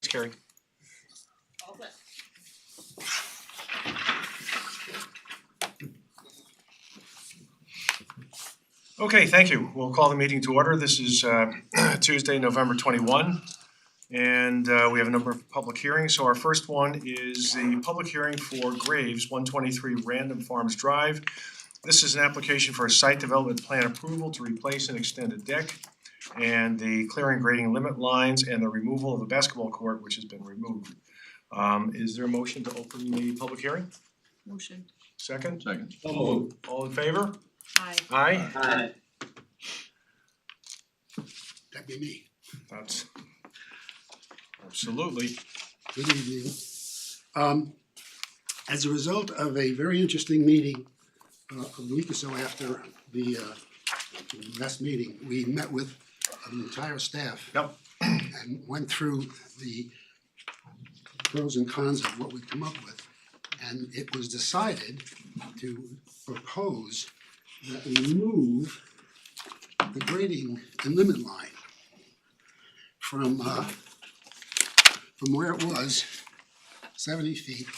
Carrie. All set. Okay, thank you. We'll call the meeting to order. This is Tuesday, November 21. And we have a number of public hearings. So our first one is the public hearing for Graves, 123 Random Farms Drive. This is an application for a site development plan approval to replace and extend a deck and the clearing grading limit lines and the removal of the basketball court, which has been removed. Is there a motion to open the public hearing? Motion. Second? Second. All in favor? Aye. Aye? Aye. That'd be me. That's absolutely. Good evening. As a result of a very interesting meeting, a week or so after the last meeting, we met with the entire staff. Yep. And went through the pros and cons of what we'd come up with. And it was decided to propose that we move the grading and limit line from where it was, 70 feet,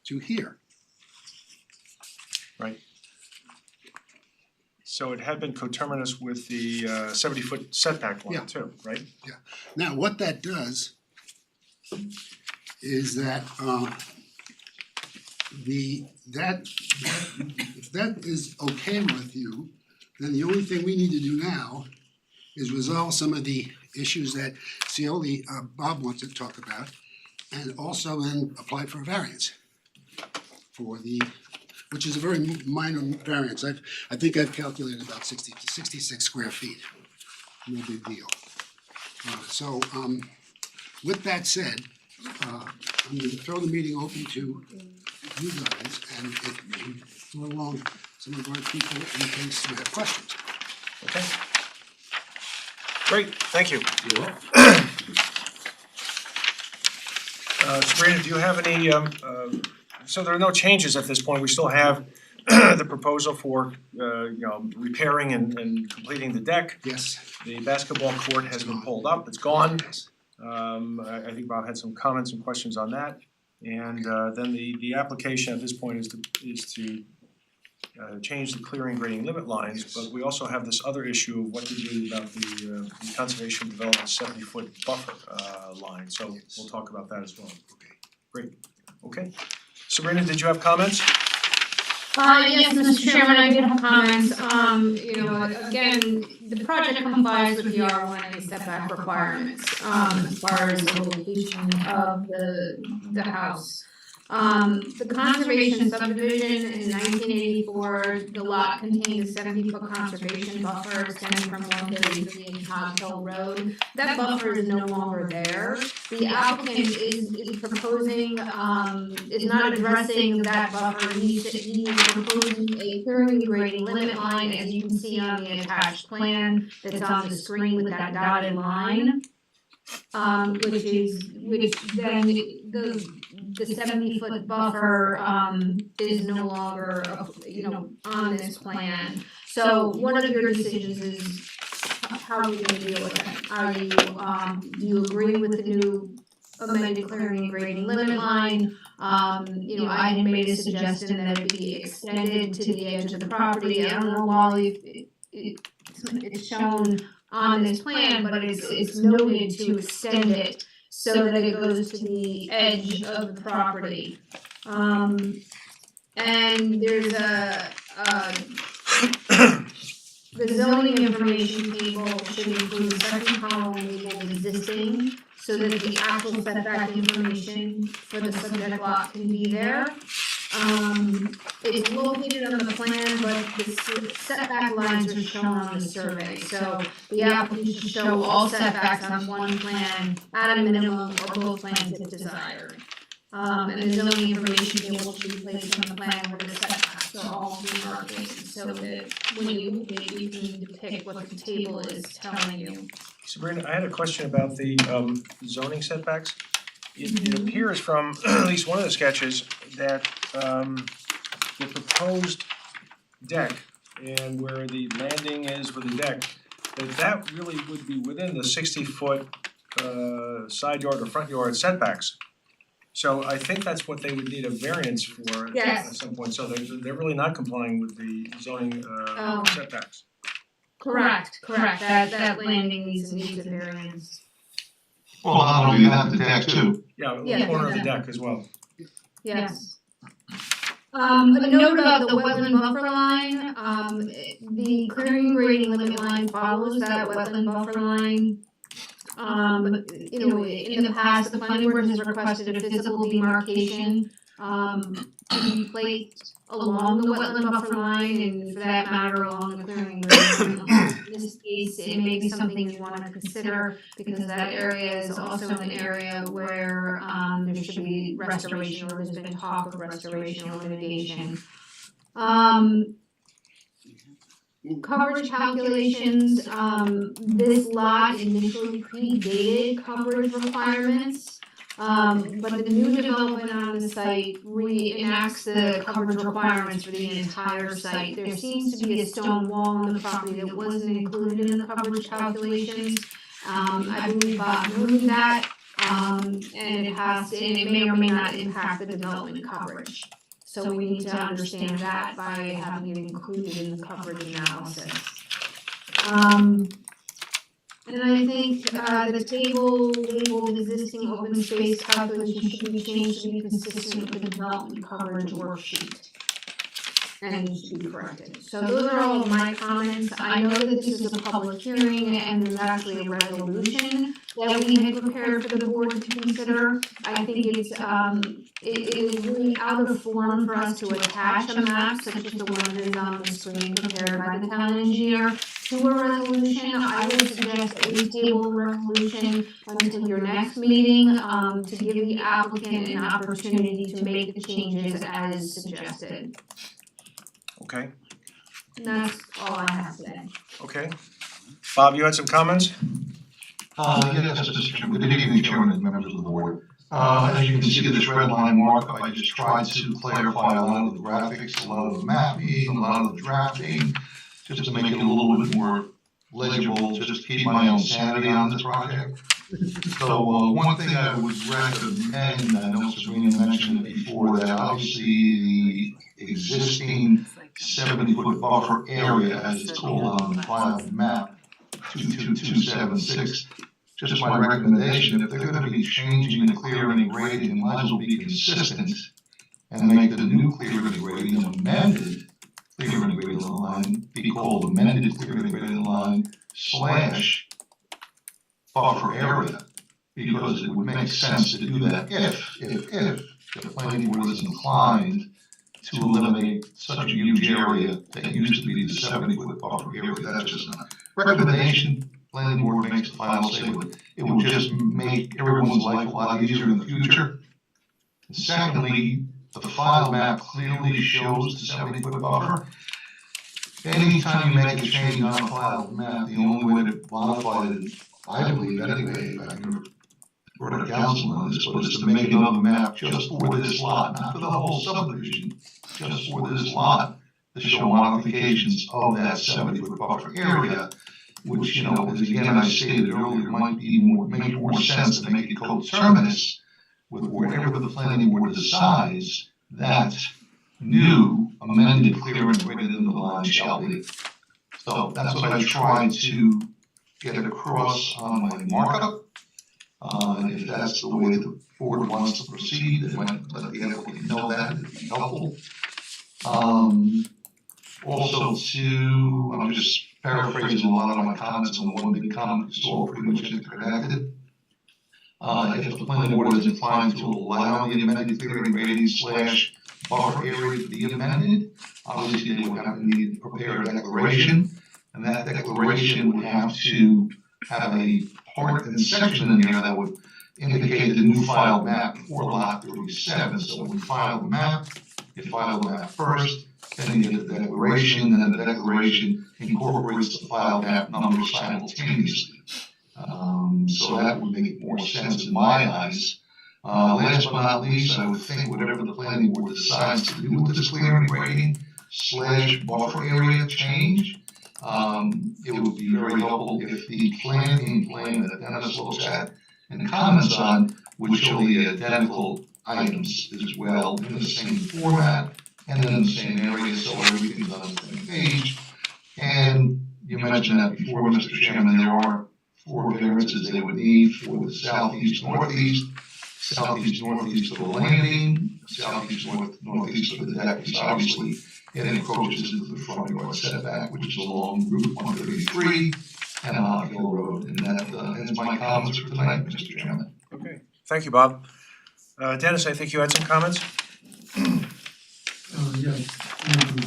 to here. Right. So it had been coterminous with the 70-foot setback Yeah. line too, right? Now, what that does is that if that is okay with you, then the only thing we need to do now is resolve some of the issues that Cioli, Bob wants to talk about, and also then apply for a variance for the, which is a very minor variance. I think I've calculated about 66 square feet. No big deal. With that said, I'm gonna throw the meeting open to you guys and if you throw along some of our people in case you have questions. Okay. Great, thank you. Sabrina, do you have any, so there are no changes at this point, we still have the proposal for repairing and completing the deck. Yes. The basketball court has been pulled up, it's gone. Yes. I think Bob had some comments and questions on that. And then the application at this point is to change the clearing grading limit lines, Yes. but we also have this other issue of what to do about the conservation development 70-foot buffer line, so Yes. we'll talk about that as well. Okay. Great, okay. Sabrina, did you have comments? Yes, Mr. Chairman, I did have comments, again, the project complies with the R1A setback requirements, as far as the location of the house. The conservation subdivision in 1984, the lot contained a 70-foot conservation buffer extending from 133 and Cog Hill Road. That buffer is no longer there. The applicant is proposing, is not addressing that buffer. He is proposing a clearing grading limit line, as you can see on the attached plan that's on the screen with that dotted line. Which then the 70-foot buffer is no longer on this plan. So one of your decisions is how are you gonna deal with it? Do you agree with the new amended clearing and grading limit line? I had made a suggestion that it be extended to the edge of the property. I don't know, Wally, it's shown on this plan, but it's noted to extend it so that it goes to the edge of the property. And there's the zoning information table should include a second column labeled existing, so that the actual setback information for the subject lot can be there. It's located on the plan, but the setback lines are shown on the survey, so the applicant should show all setbacks on one plan at a minimum or both plans if desired. And the zoning information table should be placed on the plan where the setbacks are all demarcated, so that when you look at it, you can depict what the table is telling you. Sabrina, I had a question about the zoning setbacks. It appears from at least one of the sketches that the proposed deck and where the landing is with the deck, that really would be within the 60-foot side yard or front yard setbacks. So I think that's what they would need a variance for Yes. at some point, so they're really not complying with the zoning Oh. setbacks. Correct. That landing needs a variance. Well, not only that, the deck too. Yeah, the Yeah. corner of the deck as well. Yes. A note about the wetland buffer line, the clearing grading limit line follows that wetland buffer line. In the past, the planning board has requested a physical demarcation, to be placed along the wetland buffer line and for that matter, along the clearing grading line. In this case, it may be something you wanna consider because that area is also an area where, there should be restoration or there's been talk of restoration or mitigation. Coverage calculations, this lot initially predated coverage requirements. But the new development on the site reenacts the coverage requirements for the entire site. There seems to be a stone wall on the property that wasn't included in the coverage calculations. I believe Bob noted that, and it may or may not impact the development coverage. So we need to understand that by having it included in the coverage analysis. And I think the table labeled existing open space calculation should be changed to be consistent with the development coverage worksheet. And needs to be corrected. So those are all of my comments. I know that this is a public hearing and there's actually a resolution that we had prepared for the board to consider. I think it is really out of form for us to attach a map such as the one that is on the screen prepared by the town engineer to a resolution. I would suggest that we table the resolution until your next meeting, to give the applicant an opportunity to make the changes as suggested. Okay, And that's all I have today. okay. Bob, you had some comments? Yes, Mr. Chairman, good evening, Chairman and members of the board. As you can see, this red line mark, I just tried to clarify a lot of the graphics, a lot of the mapping, a lot of the drafting, just to make it a little bit more legible, just to keep my own sanity on this project. So, one thing I would recommend, I know Sabrina mentioned it before, that obviously the existing 70-foot buffer area as it's called on the filed map, 22276. Just my recommendation, if they're gonna be changing the clearing and grading, it might as well be consistent and make the new clearing and grading amended clearing and grading line be called amended clearing and grading line / buffer area. Because it would make sense to do that if the planning board is inclined to eliminate such a huge area that used to be the 70-foot buffer area. That's just a recommendation. Planning board makes the final say, but it will just make everyone's life a lot easier in the future. And secondly, the file map clearly shows the 70-foot buffer. Anytime you make a change on a file map, the only way to modify it, I believe anyway, I can brought a council on this, but it's to make another map just for this lot, not for the whole subdivision, just for this lot, to show modifications of that 70-foot buffer area, which, you know, as again I stated earlier, might be make more sense to make it coterminous with wherever the planning board decides that new amended clearing graded in the line shall be. So that's what I tried to get across on my markup. And if that's the way the board wants to proceed, they might let the applicant know that, it'd be helpful. Also I'm just paraphrasing a lot of my comments on the one big comment, it's all pretty much interconnected. If the planning board is inclined to allow the amended clearing grading / buffer area to be amended, obviously they would have to need to prepare a declaration, and that declaration would have to have a part and section in there that would indicate the new file map for lot 37. So when we file the map, you file the map first, then you get the declaration, and then the declaration incorporates the file map number simultaneously. So that would make more sense in my eyes. Last but not least, I would think whatever the planning board decides to do with this clearing and grading / buffer area change, it would be very helpful if the planning plan that Dennis looks at and comments on would show the identical items as well in the same format and in the same area, so everything's on the same page. And you mentioned that before, Mr. Chairman, there are 4 variances they would need for the southeast, northeast of the landing, northeast of the deck, because obviously it encroaches into the front yard setback, which is along Route 133 and on Hill Road. And that ends my comments for tonight, Mr. Chairman. Okay, thank you, Bob. Dennis, I think you had some comments? Yes, thank you.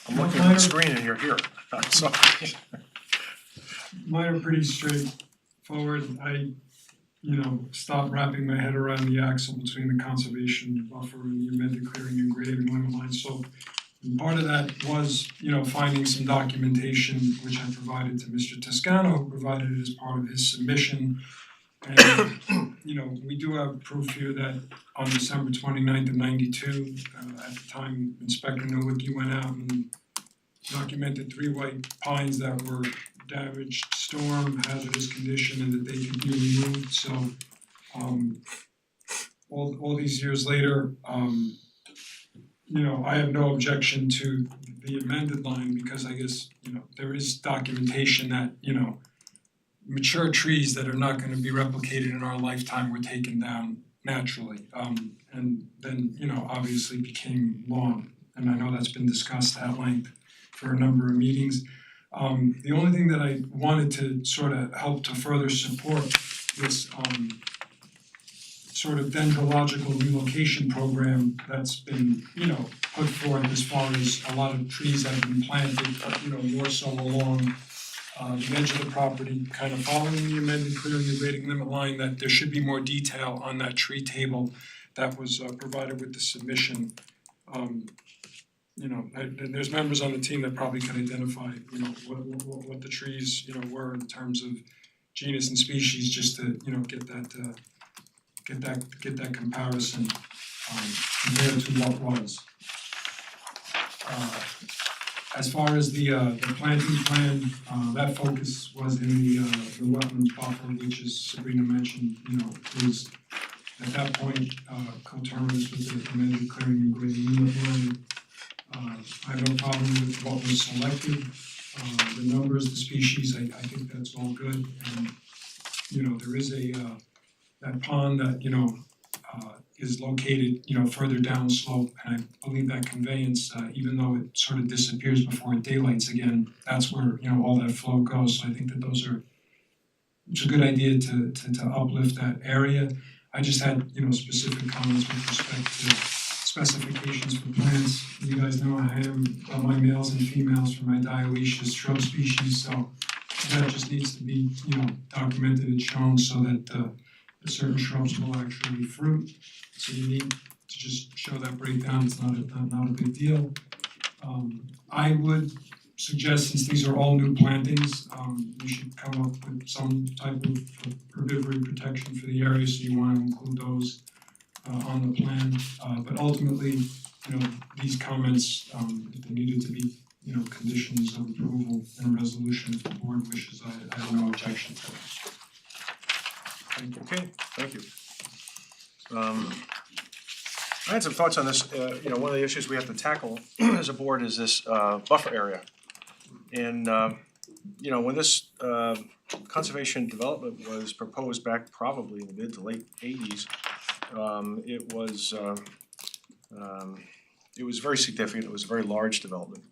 I'm looking at the screen and you're here. I'm sorry. Mine are pretty straightforward. I, stopped wrapping my head around the axle between the conservation buffer and the amended clearing and grading limit line. So and part of that was, finding some documentation which I provided to Mr. Toscano, who provided it as part of his submission. And, we do have proof here that on December 29th of '92, at the time Inspector Nowicki went out and documented 3 white pines that were damaged, storm, hazardous condition, and that they could be removed. So all these years later, I have no objection to the amended line because I guess, there is documentation that, mature trees that are not gonna be replicated in our lifetime were taken down naturally. And then, obviously became lawn. And I know that's been discussed at length for a number of meetings. The only thing that I wanted to sort of help to further support this sort of dendrological relocation program that's been, put forth as far as a lot of trees that have been planted, more so along the edge of the property, kind of following the amended clearing and grading limit line, that there should be more detail on that tree table that was provided with the submission. And there's members on the team that probably can identify, what the trees, were in terms of genus and species, just to, get that comparison compared to what was. As far as the planting plan, that focus was in the wetlands buffer, which, as Sabrina mentioned, is at that point coterminous with the amended clearing and grading limit line. I have no problem with what was selected, the numbers, the species, I think that's all good. And, there is that pond that, is located, further down slope. And I believe that conveyance, even though it sort of disappears before it daylights again, that's where, all that flow goes. So I think that it's a good idea to uplift that area. I just had, specific comments with respect to specifications for plants. You guys know I am my males and females for my dioecious shrub species, so that just needs to be, documented and shown so that certain shrubs will actually fruit. So you need to just show that breakdown. It's not a big deal. I would suggest, since these are all new plantings, you should come up with some type of herbivory protection for the area, so you want to include those on the plan. But ultimately, these comments, if they needed to be, conditions of approval and a resolution if the board wishes, I have no objection to that. Okay, thank you. I had some thoughts on this. One of the issues we have to tackle as a board is this buffer area. And when this conservation development was proposed back probably in the mid to late '80s, it was very significant. It was a very large development.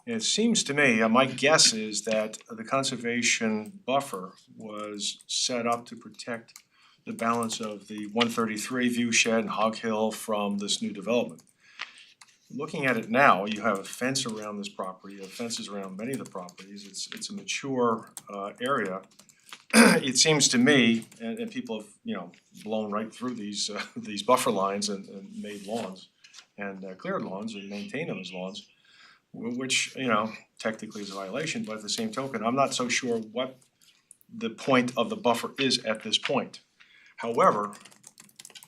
And it seems to me, my guess is that the conservation buffer was set up to protect the balance of the 133 view shed and Hog Hill from this new development. Looking at it now, you have a fence around this property, you have fences around many of the properties. It's a mature area. It seems to me, and people have blown right through these buffer lines and made lawns and cleared lawns and maintained them as lawns, which technically is a violation, but at the same token, I'm not so sure what the point of the buffer is at this point. However,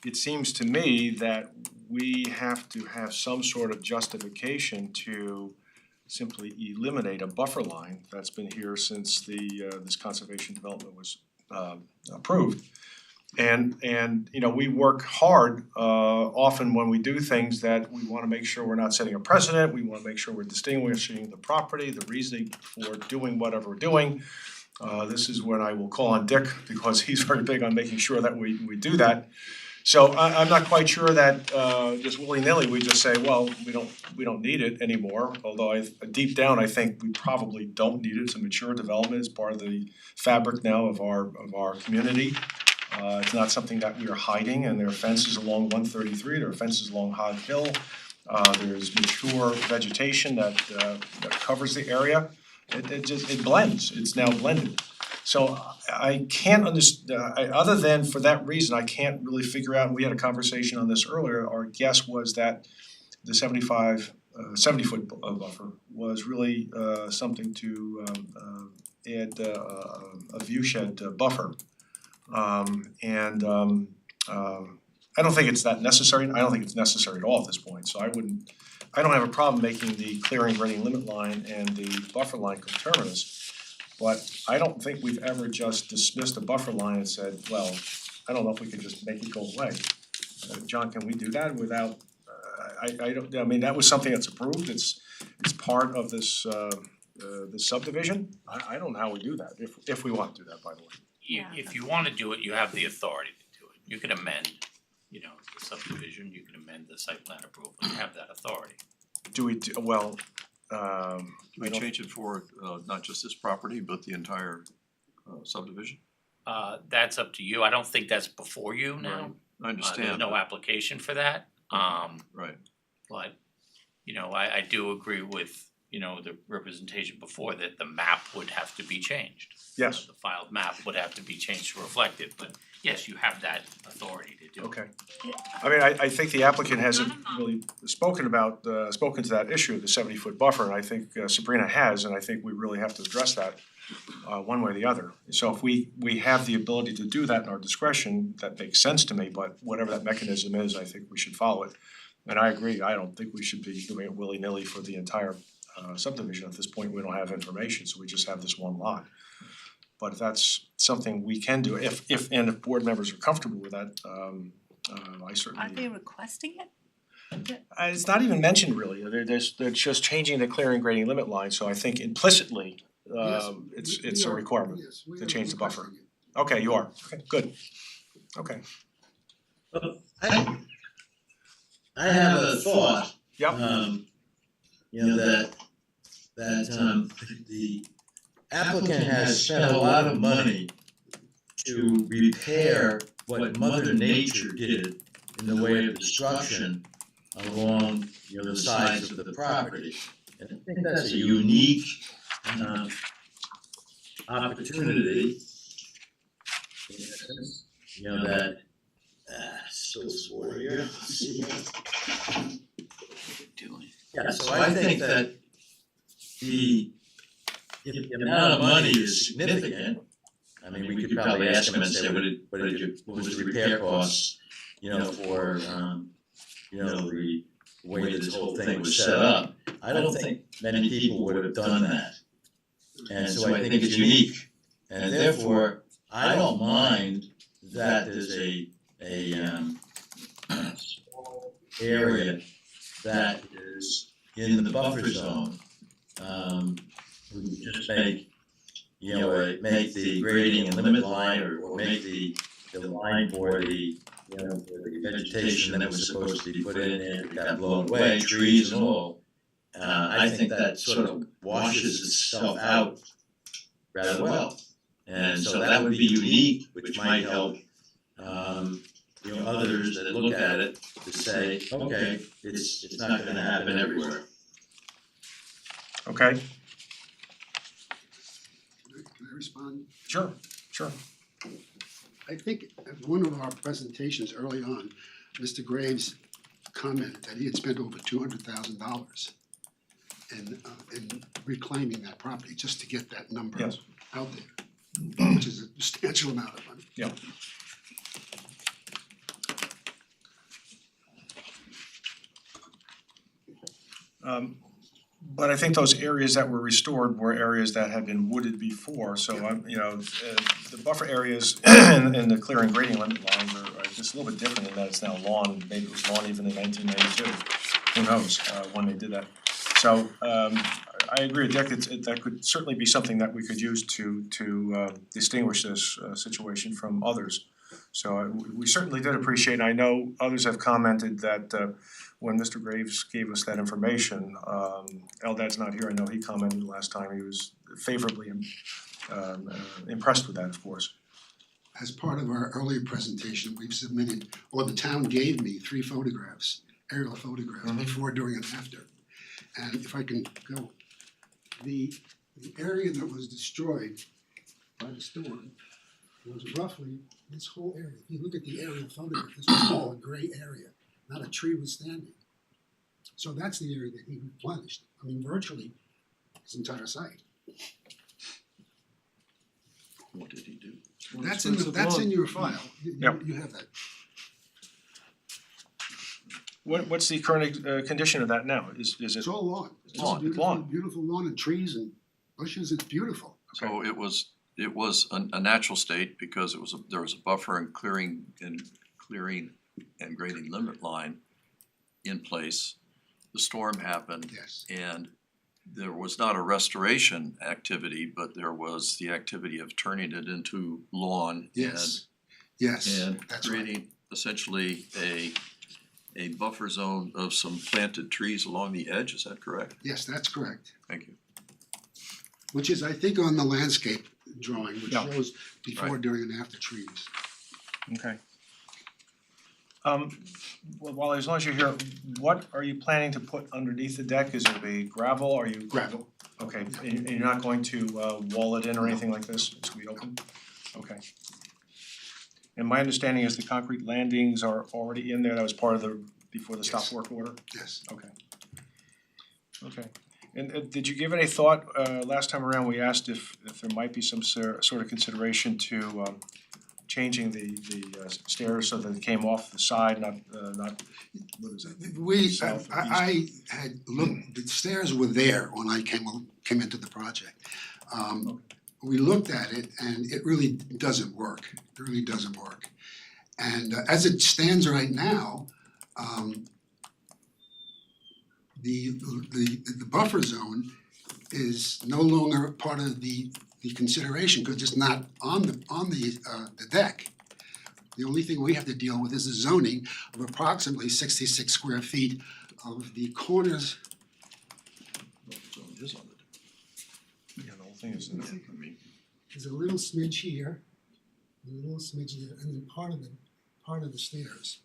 it seems to me that we have to have some sort of justification to simply eliminate a buffer line that's been here since this conservation development was approved. And you know, we work hard often when we do things that we wanna make sure we're not setting a precedent, we wanna make sure we're distinguishing the property, the reasoning for doing whatever we're doing. This is when I will call on Dick because he's very big on making sure that we do that. So I'm not quite sure that just willy-nilly we just say, well, we don't need it anymore, although deep down I think we probably don't need it. It's a mature development, it's part of the fabric now of our community. It's not something that we are hiding, and there are fences along 133, there are fences along Hog Hill. There's mature vegetation that covers the area. It blends, it's now blended. So I can't other than for that reason, I can't really figure out, and we had a conversation on this earlier, our guess was that the 70-foot buffer was really something to add a view shed buffer. I don't think it's that necessary, I don't think it's necessary at all at this point, so I don't have a problem making the clearing grading limit line and the buffer line coterminous. But I don't think we've ever just dismissed a buffer line and said, well, I don't know if we could just make it go away. John, can we do that without, I mean, that was something that's approved, it's part of this this subdivision. I don't know how we do that, if we want to do that, by the way. If you wanna do it, you have the authority to do it. You can amend, you know, the subdivision, you can amend the site plan approval, you have that authority. Do we, well, Can we change it for not just this property, but the entire subdivision? That's up to you. I don't think that's before you now. I understand. There's no application for that. Right. But, you know, I do agree with, you know, the representation before that the map would have to be changed. Yes. The filed map would have to be changed to reflect it, but yes, you have that authority to do it. okay. I mean, I think the applicant hasn't really spoken to that issue of the 70-foot buffer, and I think Sabrina has, and I think we really have to address that one way or the other. So if we have the ability to do that in our discretion, that makes sense to me, but whatever that mechanism is, I think we should follow it. And I agree, I don't think we should be doing it willy-nilly for the entire subdivision. At this point, we don't have information, so we just have this one lot. But if that's something we can do, if board members are comfortable with that, I certainly. Aren't they requesting it? It's not even mentioned really, they're just changing the clearing grading limit line, so I think implicitly, it's a requirement. Yes, we to are change the buffer. requesting it. Okay, you are, okay, good, okay, I have a thought, yep, you know, that the applicant has spent a lot of money to repair what Mother Nature did in the way of destruction along, you know, the sides of the property. And I think that's a unique opportunity. You know, that still sore here. Yeah, so I think that if the amount of money is significant, I mean, we could probably ask them and say, what was the repair costs, you know, for you know, the way this whole thing was set up. I don't think many people would have done that. And so I think it's unique. And therefore, I don't mind that there's a small area that is in the buffer zone. We can just make, you know, make the grading and limit line or make the line for the, you know, for the vegetation that was supposed to be put in there, got blown away, trees and all. I think that sort of washes itself out rather well. And so that would be unique, which might help, you know, others that look at it to say, okay, it's not gonna happen everywhere. okay, Can I respond? sure. I think at one of our presentations early on, Mr. Graves commented that he had spent over $200,000 in reclaiming that property just to get that number Yes. out there, which is a substantial amount of money. Yeah. But I think those areas that were restored were areas that had been wooded before, so I'm, the buffer areas and the clearing grading limit lines are just a little bit different in that it's now lawn, maybe it was lawn even in 1992. Who knows, when they did that. So I agree with Dick, that could certainly be something that we could use to distinguish this situation from others. So we certainly did appreciate, and I know others have commented that when Mr. Graves gave us that information, Eldad's not here, I know he commented last time, he was favorably impressed with that, of course. As part of our earlier presentation, we've submitted, or the town gave me 3 photographs, aerial photographs, before, during, and after. And if I can go, the area that was destroyed by the storm was roughly this whole area. If you look at the aerial photograph, this was all a gray area, not a tree was standing. So that's the area that he replenished, I mean virtually his entire site. What did he do? That's in your file, Yep. you have that. What's the current condition of that now? Is it? It's all lawn, it's Lawn, all beautiful, lawn. beautiful lawn and trees and bushes, it's beautiful. So it was a natural state because there was a buffer and clearing and grading limit line in place. The storm happened Yes. and there was not a restoration activity, but there was the activity of turning it into lawn Yes, yes, and that's right. creating essentially a buffer zone of some planted trees along the edge, is that correct? Yes, that's correct. Thank you. Which is, I think, on the landscape drawing, which Yeah. shows before, Right. during, and after trees. Okay. Well, as long as you're here, what are you planning to put underneath the deck? Is it be gravel, are you? Gravel. Okay, and you're not going to wall it in or anything like this, it's gonna be open? Okay. And my understanding is the concrete landings are already in there, that was part of before the stop Yes. work order? Yes. Okay. Okay, and did you give any thought, last time around, we asked if there might be some sort of consideration to changing the stairs so that it came off the side, not, what is it? South or I had looked, the stairs were there when I came into the project. We looked at it and it really doesn't work, it really doesn't work. And as it stands right now, the buffer zone is no longer part of the consideration, because it's not on the deck. The only thing we have to deal with is the zoning of approximately 66 square feet of the corners. So it is on it. Yeah, the whole thing is in there. I mean, There's a little smidge here, a little smidge there, and then part of the stairs.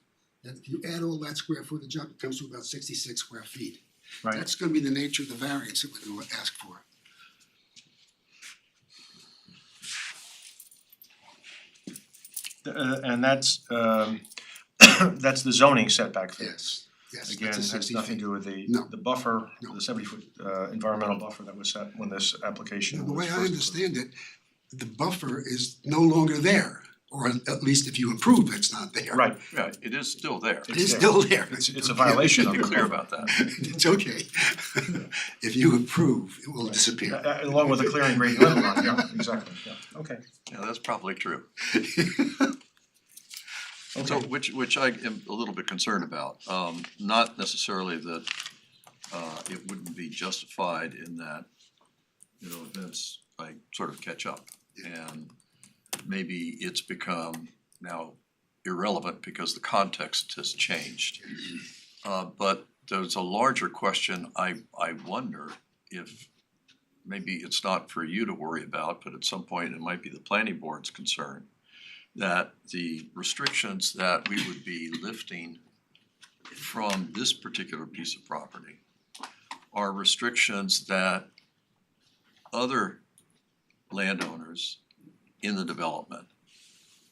And if you add all that square footage up, it comes to about 66 square feet. Right. That's gonna be the nature of the variance that we're gonna ask for. And that's that's the zoning setback fee. Yes, yes, Again, that's a has 60 nothing to feet. do with No. the buffer, No. the 70-foot environmental buffer that was set when this application was The way I first understand it, the buffer is no longer there, or at least if you approve, it's not there. approved. Right, yeah, it is still there. It is still there. it's a violation of Be it. clear about that. It's okay. If you approve, it will disappear. Along with the clearing grading limit line, yeah, exactly, yeah, okay, Yeah, that's probably true. So, okay, which I am a little bit concerned about, not necessarily that it wouldn't be justified in that, events like sort of catch up. And maybe it's become now irrelevant because the context has changed. But there's a larger question, I wonder if maybe it's not for you to worry about, but at some point it might be the planning board's concern, that the restrictions that we would be lifting from this particular piece of property are restrictions that other landowners in the development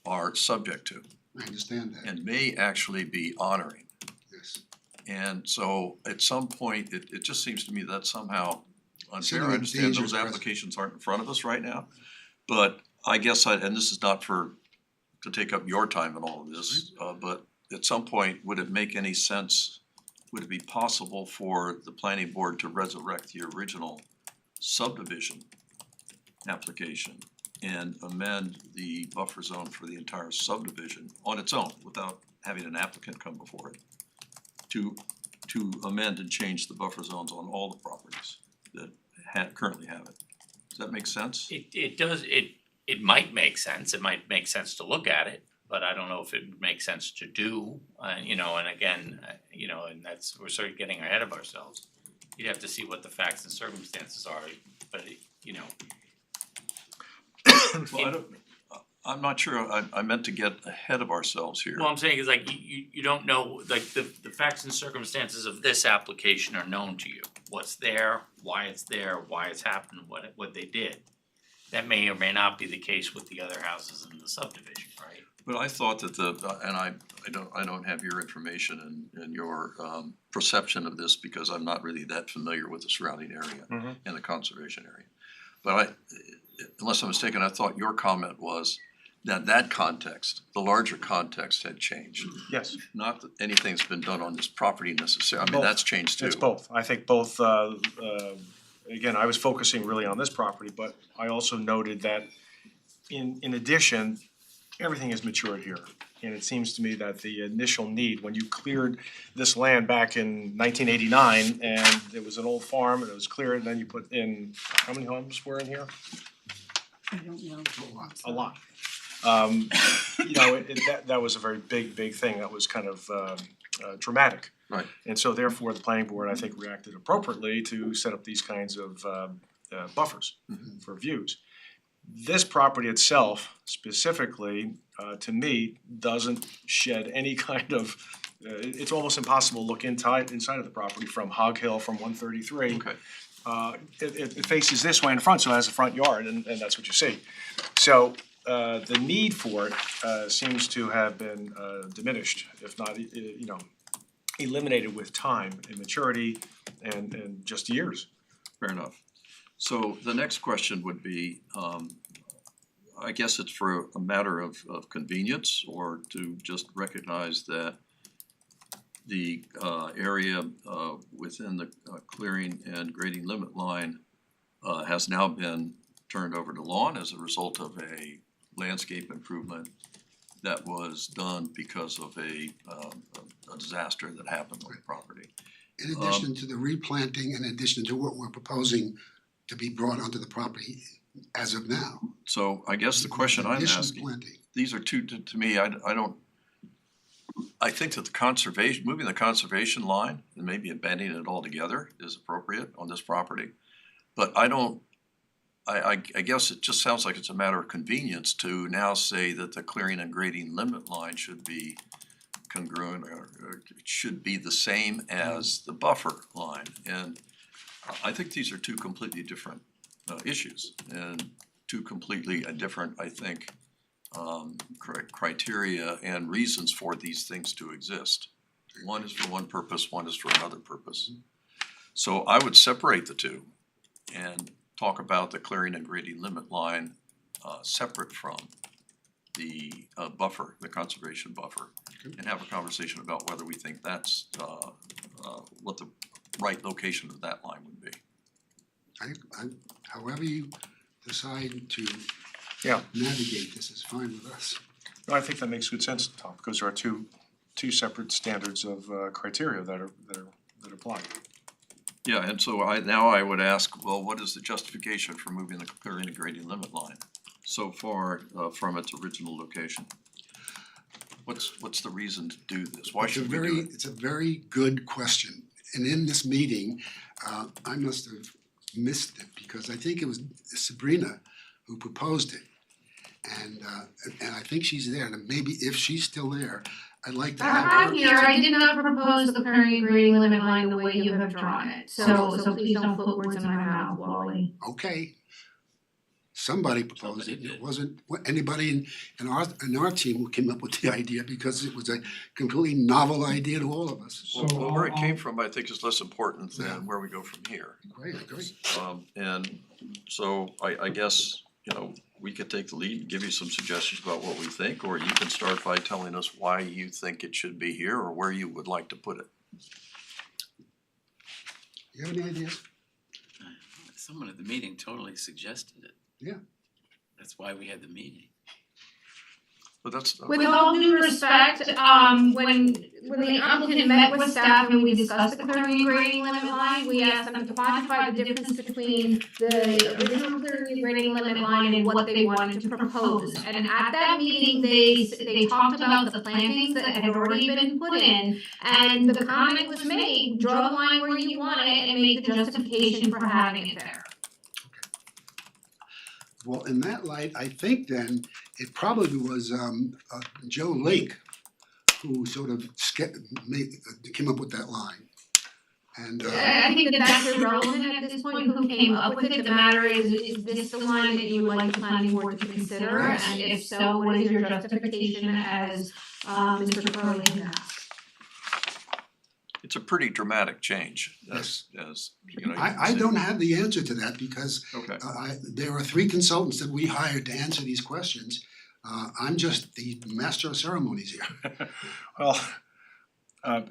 are subject to I understand that, and may actually be honoring. yes. And so at some point, it just seems to me that somehow unfair. Sending I a understand dangerous those precedent. applications aren't in front of us right now. But I guess and this is not to take up your time in all of this, but at some point, would would it be possible for the planning board to resurrect the original subdivision application and amend the buffer zone for the entire subdivision on its own without having an applicant come before it? To amend and change the buffer zones on all the properties that currently have it. Does that make sense? It does, it might make sense, it might make sense to look at it, but I don't know if it makes sense to do, you know, and again, you know, and that's, we're sort of getting ahead of ourselves. You'd have to see what the facts and circumstances are, but you know. Well, I'm not sure, I meant to get ahead of ourselves here. Well, I'm saying is like you don't know, like the facts and circumstances of this application are known to you. What's there, why it's happened, what they did. That may or may not be the case with the other houses in the subdivision, right? But I thought that and I don't have your information and your perception of this because I'm not really that familiar with the surrounding area and the conservation area. But unless I'm mistaken, I thought your comment was that context, the larger context had changed. Yes, Not that anything's been done on this property necessarily, I mean, Both. that's changed too. it's both. I think both, again, I was focusing really on this property, but I also noted that in addition, everything has matured here. And it seems to me that the initial need, when you cleared this land back in 1989 and it was an old farm and it was cleared, and then you put in, how many homes were in here? I don't know. A lot. You know, that was a very big thing, that was kind of dramatic. Right. And so therefore, the planning board, I think, reacted appropriately to set up these kinds of buffers for views. This property itself specifically, to me, doesn't shed any kind of, it's almost impossible to look inside of the property from Hog Hill, from 133. Okay. It faces this way in front, so it has a front yard, and that's what you see. So the need for it seems to have been diminished, if not, you know, eliminated with time and maturity and just years. Fair enough. So the next question would be, I guess it's for a matter of convenience or to just recognize that the area within the clearing and grading limit line has now been turned over to lawn as a result of a landscape improvement that was done because of a disaster that happened on the property. In addition to the replanting, in addition to what we're proposing to be brought onto the property as of now. So I guess the question I'm Additional asking, planting. these are two, to me, I think that the conservation, moving the conservation line and maybe abandoning it altogether is appropriate on this property. But I guess it just sounds like it's a matter of convenience to now say that the clearing and grading limit line should be congruent or should be the same as the buffer line. And I think these are two completely different issues and two completely different, I think, criteria and reasons for these things to exist. One is for one purpose, one is for another purpose. So I would separate the two and talk about the clearing and grading limit line separate from the buffer, the conservation buffer, and have a conversation about whether we think that's what the right location of that line would be. However you decide to Yeah. navigate this is fine with us. No, I think that makes good sense, Tom, because there are two separate standards of criteria that apply. Yeah, and so I would ask, well, what is the justification for moving the clearing and grading limit line so far from its original location? What's the reason to do this? Why should we do it? It's a very good question. And in this meeting, I must have missed it because I think it was Sabrina who proposed it. And I think she's there, and maybe if she's still there, I'd like to have her. I'm here, I did not propose the current grading limit line the way you have drawn it, so please don't put words in my mouth, Wally. Okay. Somebody proposed it, it wasn't anybody in our team who came up with the idea because it was a completely novel idea to all of us. So Well, where it I'll- came from, I think, is less important than where we go from here. Great, great. And so I guess, you know, we could take the lead and give you some suggestions about what we think, or you can start by telling us why you think it should be here or where you would like to put it. You have any ideas? Someone at the meeting totally suggested it. Yeah. That's why we had the meeting. But that's, With all due respect, when the applicant met with staff and we discussed the clearing and grading limit line, we asked them to quantify the difference between the original clearing and grading limit line and what they wanted to propose. And at that meeting, they talked about the plantings that had already been put in, and the comment was made, draw the line where you want it and make the justification for having it there. Well, in that light, I think then it probably was Joe Lake who sort of came up with that line. And I think that that's irrelevant at this point, who came up with it, the matter is this the line that you would like the planning board to consider? And if so, what is your justification as Mr. Curley has asked? it's a pretty dramatic change, as you know. you can I see. don't have the answer to that because Okay, there are 3 consultants that we hired to answer these questions. I'm just the master of ceremonies here. Well,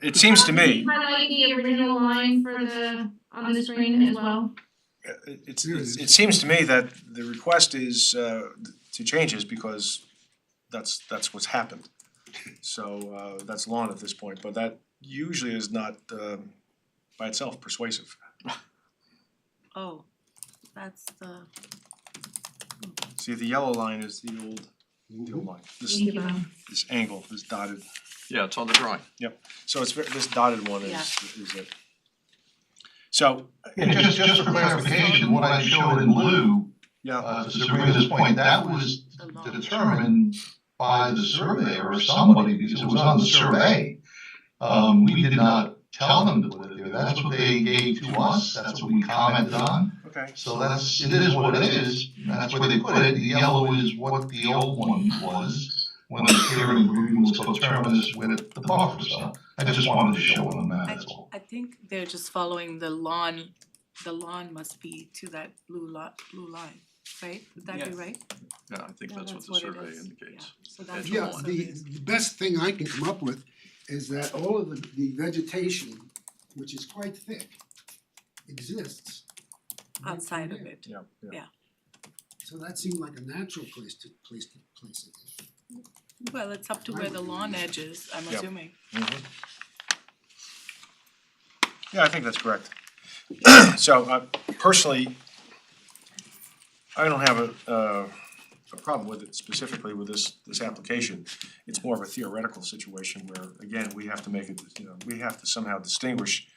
it seems to me, Highlight the original line for on the screen as well. it seems to me that the request is to change this because that's what's happened. So that's lawn at this point, but that usually is not by itself persuasive. Oh, that's the, See, the yellow line is the old line, this angle, this dotted, yeah, it's on the drawing. so it's this dotted one Yeah. is it. So, Yeah, just for clarification, what I showed in blue, yeah, to Sabrina's point, that was the law. determined by the surveyor or somebody, because it was on the survey. We did not tell them to put it there, that's what they gave to us, that's what we commented on. okay. So it is what it is, and that's where they put it, the yellow is what the old one was when the clearing green was coterminous with the buffer zone. I just wanted to show it on that, that's all. I think they're just following the lawn must be to that blue line, right? Would that be Yes. right? Yeah, I think Yeah, that's what the what it survey is. indicates. Yeah, so that's Edge what of Yeah, lawn. the best thing I can come up with is that all of the vegetation, which is quite thick, exists right outside of there. it. Yeah. So that seemed like a natural place to place it. Well, it's up to where the lawn edge is, I'm Yeah. assuming. Yeah, I think that's correct. So personally, I don't have a problem with it specifically with this application. It's more of a theoretical situation where, again, we have to make it, we have to somehow distinguish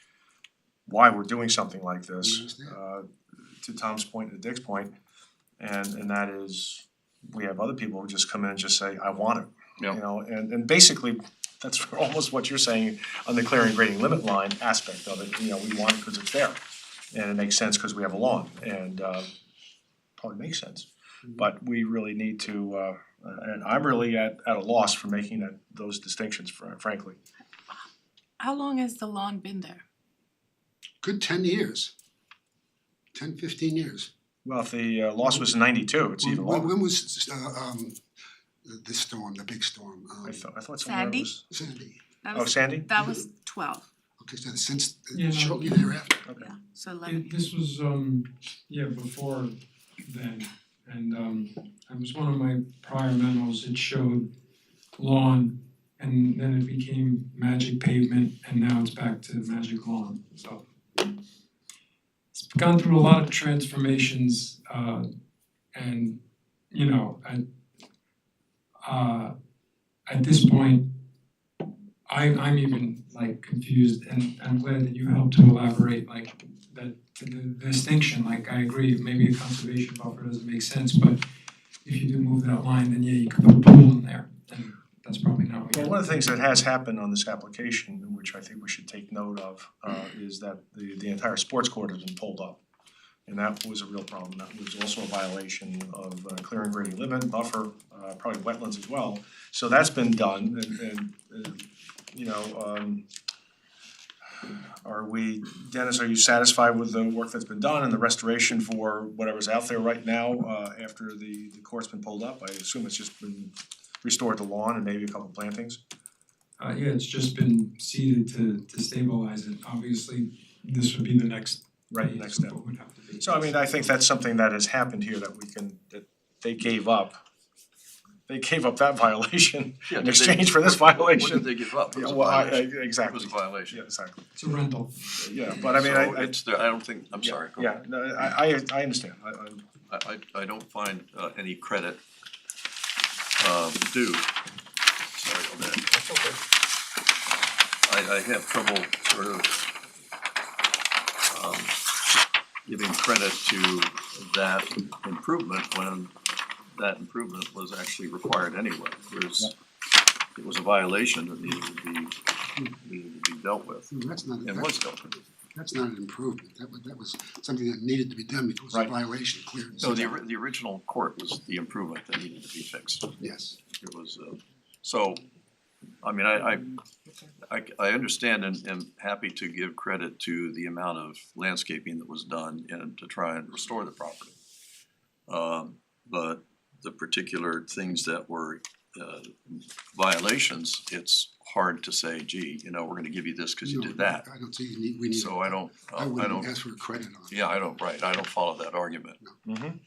why we're doing something like this, to Tom's point and Dick's point, and that is, we have other people who just come in and just say, I want it. Yeah. And basically, that's almost what you're saying on the clearing grading limit line aspect of it, we want it because it's there. And it makes sense because we have a lawn, and probably makes sense. But we really need to, and I'm really at a loss for making those distinctions, frankly. How long has the lawn been there? Good 10 years, 10, 15 years. Well, if the loss was in '92, it's even longer. When was the storm, the big storm, I thought somewhere it Sandy? was. Sandy? That Oh, was, Sandy? that was 12, Okay, so since Yeah, no. shortly thereafter. Okay. yeah, so 11 years. This was before then, and it was one of my prior memos, it showed lawn and then it became magic pavement and now it's back to magic lawn, so. It's gone through a lot of transformations, and at this point, I'm even like confused, and I'm glad that you helped to elaborate like that the distinction, like I agree, maybe a conservation buffer doesn't make sense, but if you do move that line, then yeah, you could put a pool in there, and that's probably not what you Well, one of the things that has happened on this application, which I think we should take note of, is that the entire sports court has been pulled up. And that was a real problem. That was also a violation of clearing grading limit, buffer, probably wetlands as well. So that's been done and are we, Dennis, are you satisfied with the work that's been done and the restoration for whatever's out there right now, after the court's been pulled up? I assume it's just been restored to lawn and maybe a couple plantings? Yeah, it's just been seeded to stabilize it. Obviously, this would be the next. Right, next step. What would have to be. So I mean, I think that's something that has happened here that they gave up. They gave up that violation Yeah, in did they- exchange for this What violation. did they give up? It Yeah, was a well, violation. It exactly. was a violation. Yeah, exactly. It's a rental. Yeah, but I mean, So I it's there, I don't think, I'm sorry. go yeah, no, I understand. I don't find any credit due. Sorry on that. That's okay. I have trouble sort of giving credit to that improvement when that improvement was actually required anyway. It was a violation that needed to be dealt with That's not, and was dealt with. that's not an improvement, that was something that needed to be done because it was a Right. violation, clear and No, simple. the original court was the improvement that needed to be fixed. Yes. It was, so, I mean, I understand and am happy to give credit to the amount of landscaping that was done and to try and restore the property. But the particular things that were violations, it's hard to say, gee, you know, we're gonna give you this because you No, did that. I don't see we need. So I don't, I I wouldn't don't, ask for credit on it. yeah, I don't follow that argument. Mm-hmm.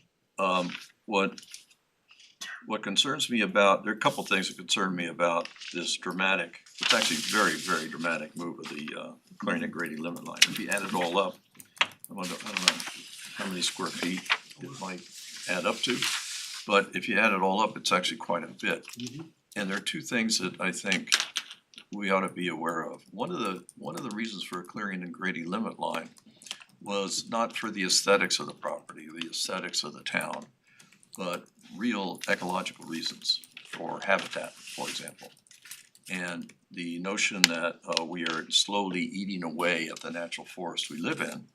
What concerns me about, there are a couple things that concern me about this dramatic, it's actually very, very dramatic move of the clearing and grading limit line. If you add it all up, I don't know how many square feet it might add up to, but if you add it all up, it's actually quite a bit. Mhm. And there are two things that I think we ought to be aware of. One of the reasons for a clearing and grading limit line was not for the aesthetics of the property, the aesthetics of the town, but real ecological reasons for habitat, for example. And the notion that we are slowly eating away at the natural forest we live in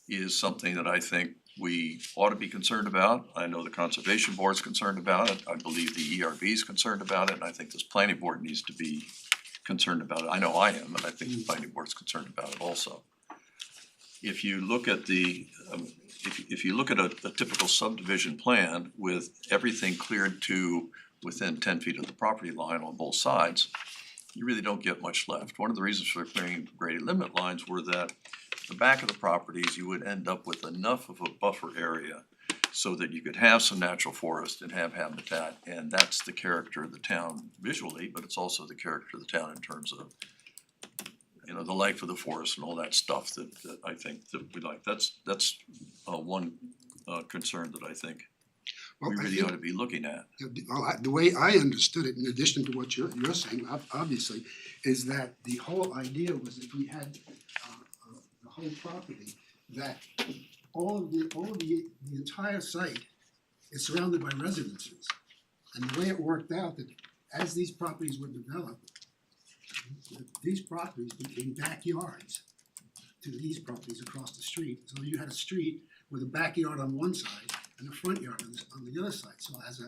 is something that I think we ought to be concerned about. I know the Conservation Board's concerned about it, I believe the ERB is concerned about it, and I think this planning board needs to be concerned about it. I know I am, and I think the planning board's concerned about it also. If you look at the, if you look at a typical subdivision plan with everything cleared to within 10 feet of the property line on both sides, you really don't get much left. One of the reasons for clearing grading limit lines were that the back of the properties, you would end up with enough of a buffer area so that you could have some natural forest and have habitat, and that's the character of the town visually, but it's also the character of the town in terms of, you know, the life of the forest and all that stuff that I think that we like. That's one concern that I think we Well, I really think- ought to be looking at. The way I understood it, in addition to what you're saying, obviously, is that the whole idea was if we had the whole property, that all of the entire site is surrounded by residences. And the way it worked out, that as these properties were developed, these properties became backyards to these properties across the street. So you had a street with a backyard on one side and a front yard on the other side. So as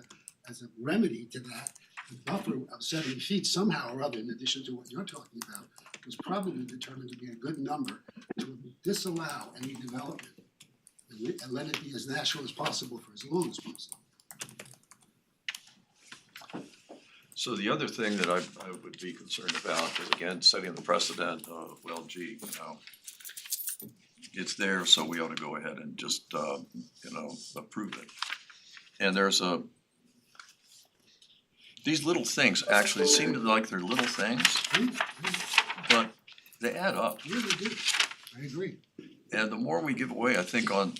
a remedy to that, the buffer of 70 feet somehow or other, in addition to what you're talking about, was probably determined to be a good number to disallow any development and let it be as natural as possible for as long as possible. So the other thing that I would be concerned about is again, setting the precedent of, well, gee, you know, it's there, so we ought to go ahead and just, you know, approve it. And there's these little things actually seem to like they're little things, but they add up. Really do, I agree. And the more we give away, I think the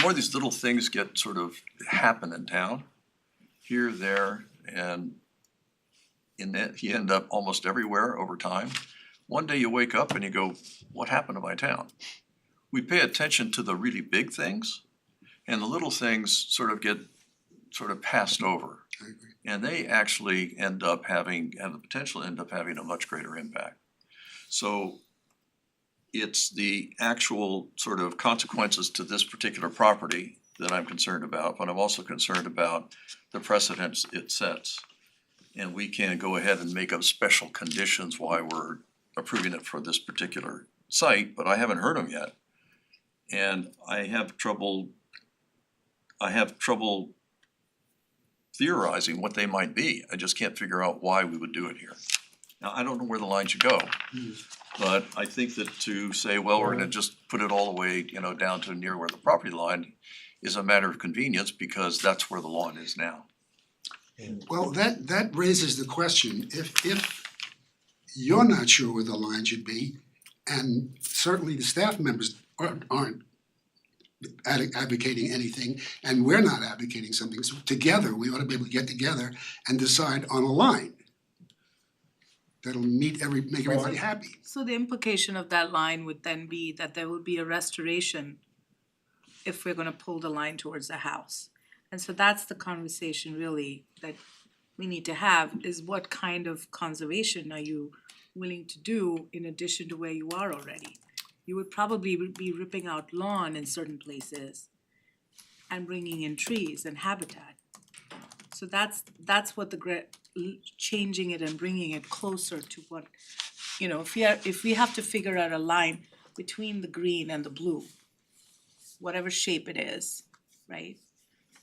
more these little things get sort of happen in town, here, there, and in that, you end up almost everywhere over time. One day you wake up and you go, what happened to my town? We pay attention to the really big things, and the little things sort of get passed over. I agree. And they actually have the potential to end up having a much greater impact. So it's the actual sort of consequences to this particular property that I'm concerned about, but I'm also concerned about the precedents it sets. And we can go ahead and make up special conditions why we're approving it for this particular site, but I haven't heard them yet. And I have trouble theorizing what they might be. I just can't figure out why we would do it here. Now, I don't know where the line should go, but I think that to say, well, we're gonna just put it all the way, down to near where the property line is a matter of convenience because that's where the lawn is now. Well, that raises the question, if you're not sure where the line should be, and certainly the staff members aren't advocating anything, and we're not advocating something, so together, we ought to be able to get together and decide on a line that'll make everybody happy. So the implication of that line would then be that there will be a restoration if we're gonna pull the line towards the house. And so that's the conversation really that we need to have, is what kind of conservation are you willing to do in addition to where you are already? You would probably be ripping out lawn in certain places and bringing in trees and habitat. So that's what changing it and bringing it closer to what, if we have to figure out a line between the green and the blue, whatever shape it is, right?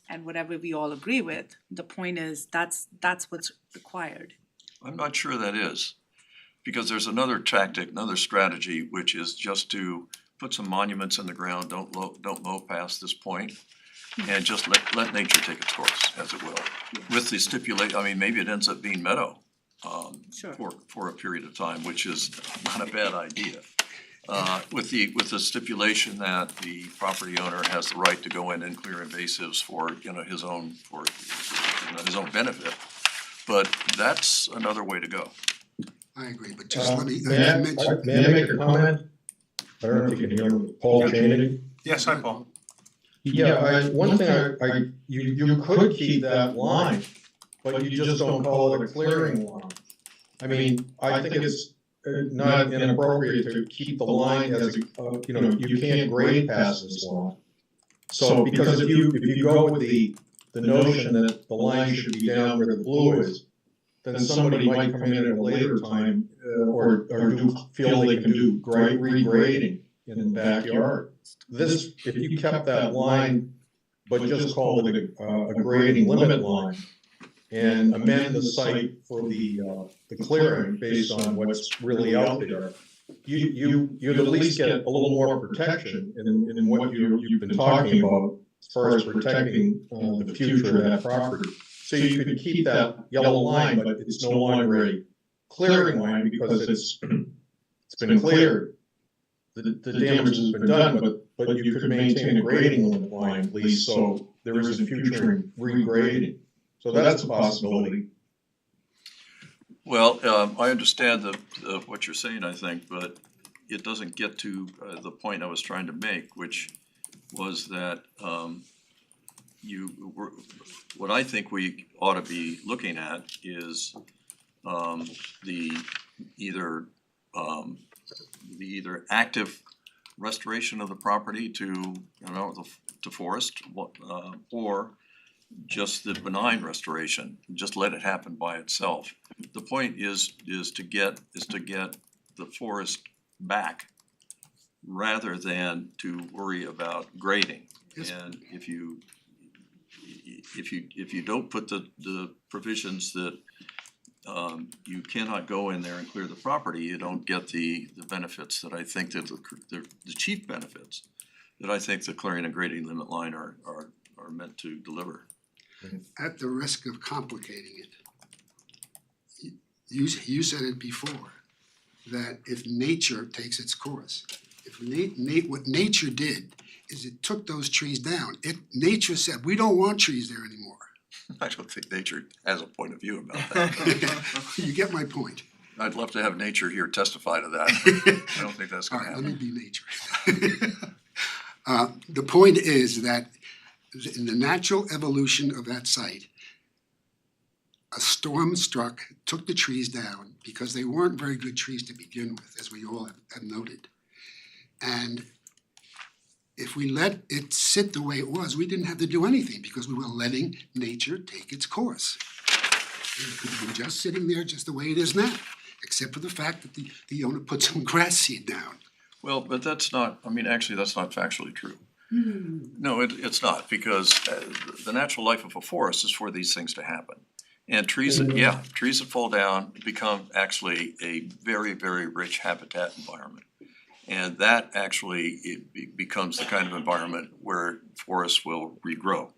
And whatever we all agree with, the point is that's what's required. I'm not sure that is, because there's another tactic, another strategy, which is just to put some monuments in the ground, don't mow past this point, and just let nature take its course, as it will. With the maybe it ends up being meadow, Sure. for a period of time, which is not a bad idea. With the stipulation that the property owner has the right to go in and clear invasives for, his own benefit. But that's another way to go. I agree, but just let me, May I mention, may I make a comment? I don't know if you can hear me, Paul Cheney. Yes, hi, Paul. Yeah, one thing you could keep that line, but you just don't call it a clearing line. I mean, I think it's not inappropriate to keep the line as, you can't grade past this line. So, because if you go with the notion that the line should be down where the blue is, then somebody might come in at a later time, or feel they can do regrading in the backyard. This, if you kept that line, but just called it a grading limit line, and amend the site for the clearing based on what's really out there, you'd at least get a little more protection in what you've been talking about as far as protecting the future of that property. So you could keep that yellow line, but it's no longer a clearing line because it's been cleared. The damage has been done, but you could maintain a grading limit line at least, so there isn't future regrading. So that's a possibility. Well, I understand what you're saying, I think, but it doesn't get to the point I was trying to make, which was that what I think we ought to be looking at is the either active restoration of the property to forest, or just the benign restoration, just let it happen by itself. The point is to get the forest back rather than to worry about grading. Yes. And if you don't put the provisions that you cannot go in there and clear the property, you don't get the benefits that I think that the chief benefits that I think the clearing and grading limit line are meant to deliver. at the risk of complicating it, you said it before, that if nature takes its course, if what nature did is it took those trees down. Nature said, we don't want trees there anymore. I don't think nature has a point of view about that. You get my point. I'd love to have nature here testify to that. I don't think that's gonna Alright, let happen. me be nature. The point is that in the natural evolution of that site, a storm struck, took the trees down because they weren't very good trees to begin with, as we all have noted. And if we let it sit the way it was, we didn't have to do anything because we were letting nature take its course. It could have been just sitting there just the way it is now, except for the fact that the owner put some grass seed down. Well, but that's not, actually, that's not factually true. No, it's not, because the natural life of a forest is for these things to happen. And trees that fall down become actually a very, very rich habitat environment. And that actually, becomes the kind of environment where forests will regrow.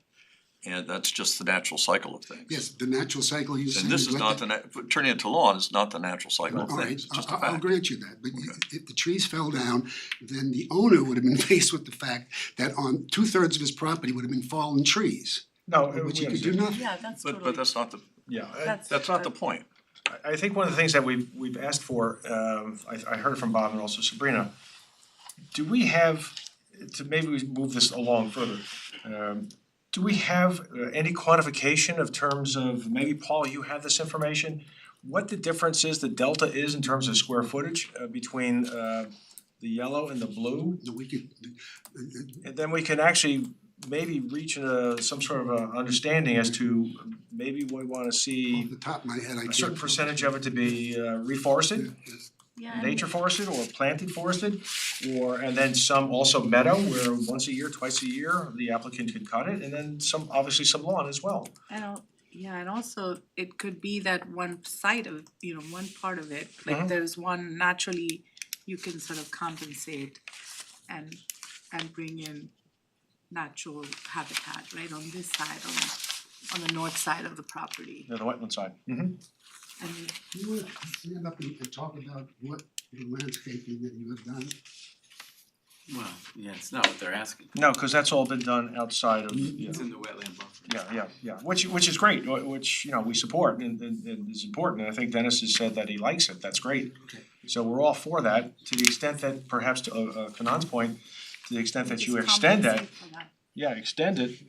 And that's just the natural cycle of things. Yes, the natural cycle you said. And this is not turning into lawn is not the natural cycle of All right, things, it's just a I'll fact. grant you that, but if the trees fell down, then the owner would have been faced with the fact that on 2/3 of his property would have been fallen trees, No, which we he could do understand. nothing. Yeah, that's totally. But that's not the, Yeah, that's not the point. I think one of the things that we've asked for, I heard from Bob and also Sabrina, do we have, to maybe we move this along further, do we have any quantification of terms of, maybe Paul, you have this information, what the difference is, the delta is in terms of square footage between the yellow and the blue? No, we could, And then we can actually maybe reach some sort of a understanding as to maybe we wanna off see the top of my head, I a can't. certain percentage of it to be reforested, Yes. Yeah, and- nature forested or planted forested, or, and then some also meadow where once a year, twice a year, the applicant can cut it, and then some, obviously some lawn as well. And also it could be that one side of, one part of it, like Mhm. there's one naturally you can sort of compensate and bring in natural habitat, right, on this side, on the north side of the property. The wetland side. And Do you wanna stand up and talk about what the landscaping that you have done? Well, yeah, it's not what they're asking. No, cause that's all been done outside of, It's in the wetland buffer. yeah, which is great, which, we support and is important, and I think Dennis has said that he likes it, that's great. Okay. So we're all for that, to the extent that perhaps to Kanan's point, to the extent that you just extend that, compensate for that. extend it,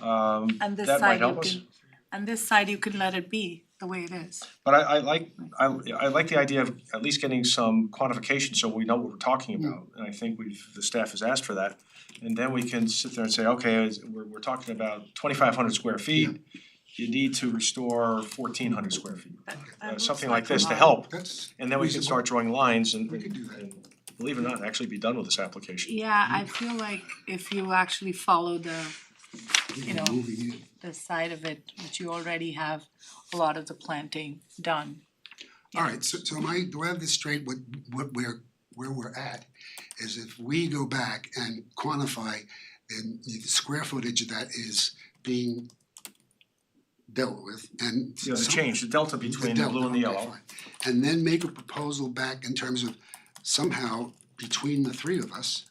And this that might side you help us. can, and this side you can let it be the way it is. But I like the idea of at least getting some quantification so we know what we're talking about, and I think the staff has asked for that. And then we can sit there and say, okay, we're talking about 2,500 square feet, you need to restore 1,400 square feet. That looks Something like this a to lot. help, That's and then we can start drawing lines and We could do that. and believe it or not, actually be done with this application. Yeah, I feel like if you actually follow reasonable. Moving in. the side of it, which you already have a lot of the planting done. Alright, so do I have this straight, where we're at is if we go back and quantify the square footage that is being dealt with and Yeah, the change, the delta between the blue and the yellow. fine. And then make a proposal back in terms of somehow between the three of us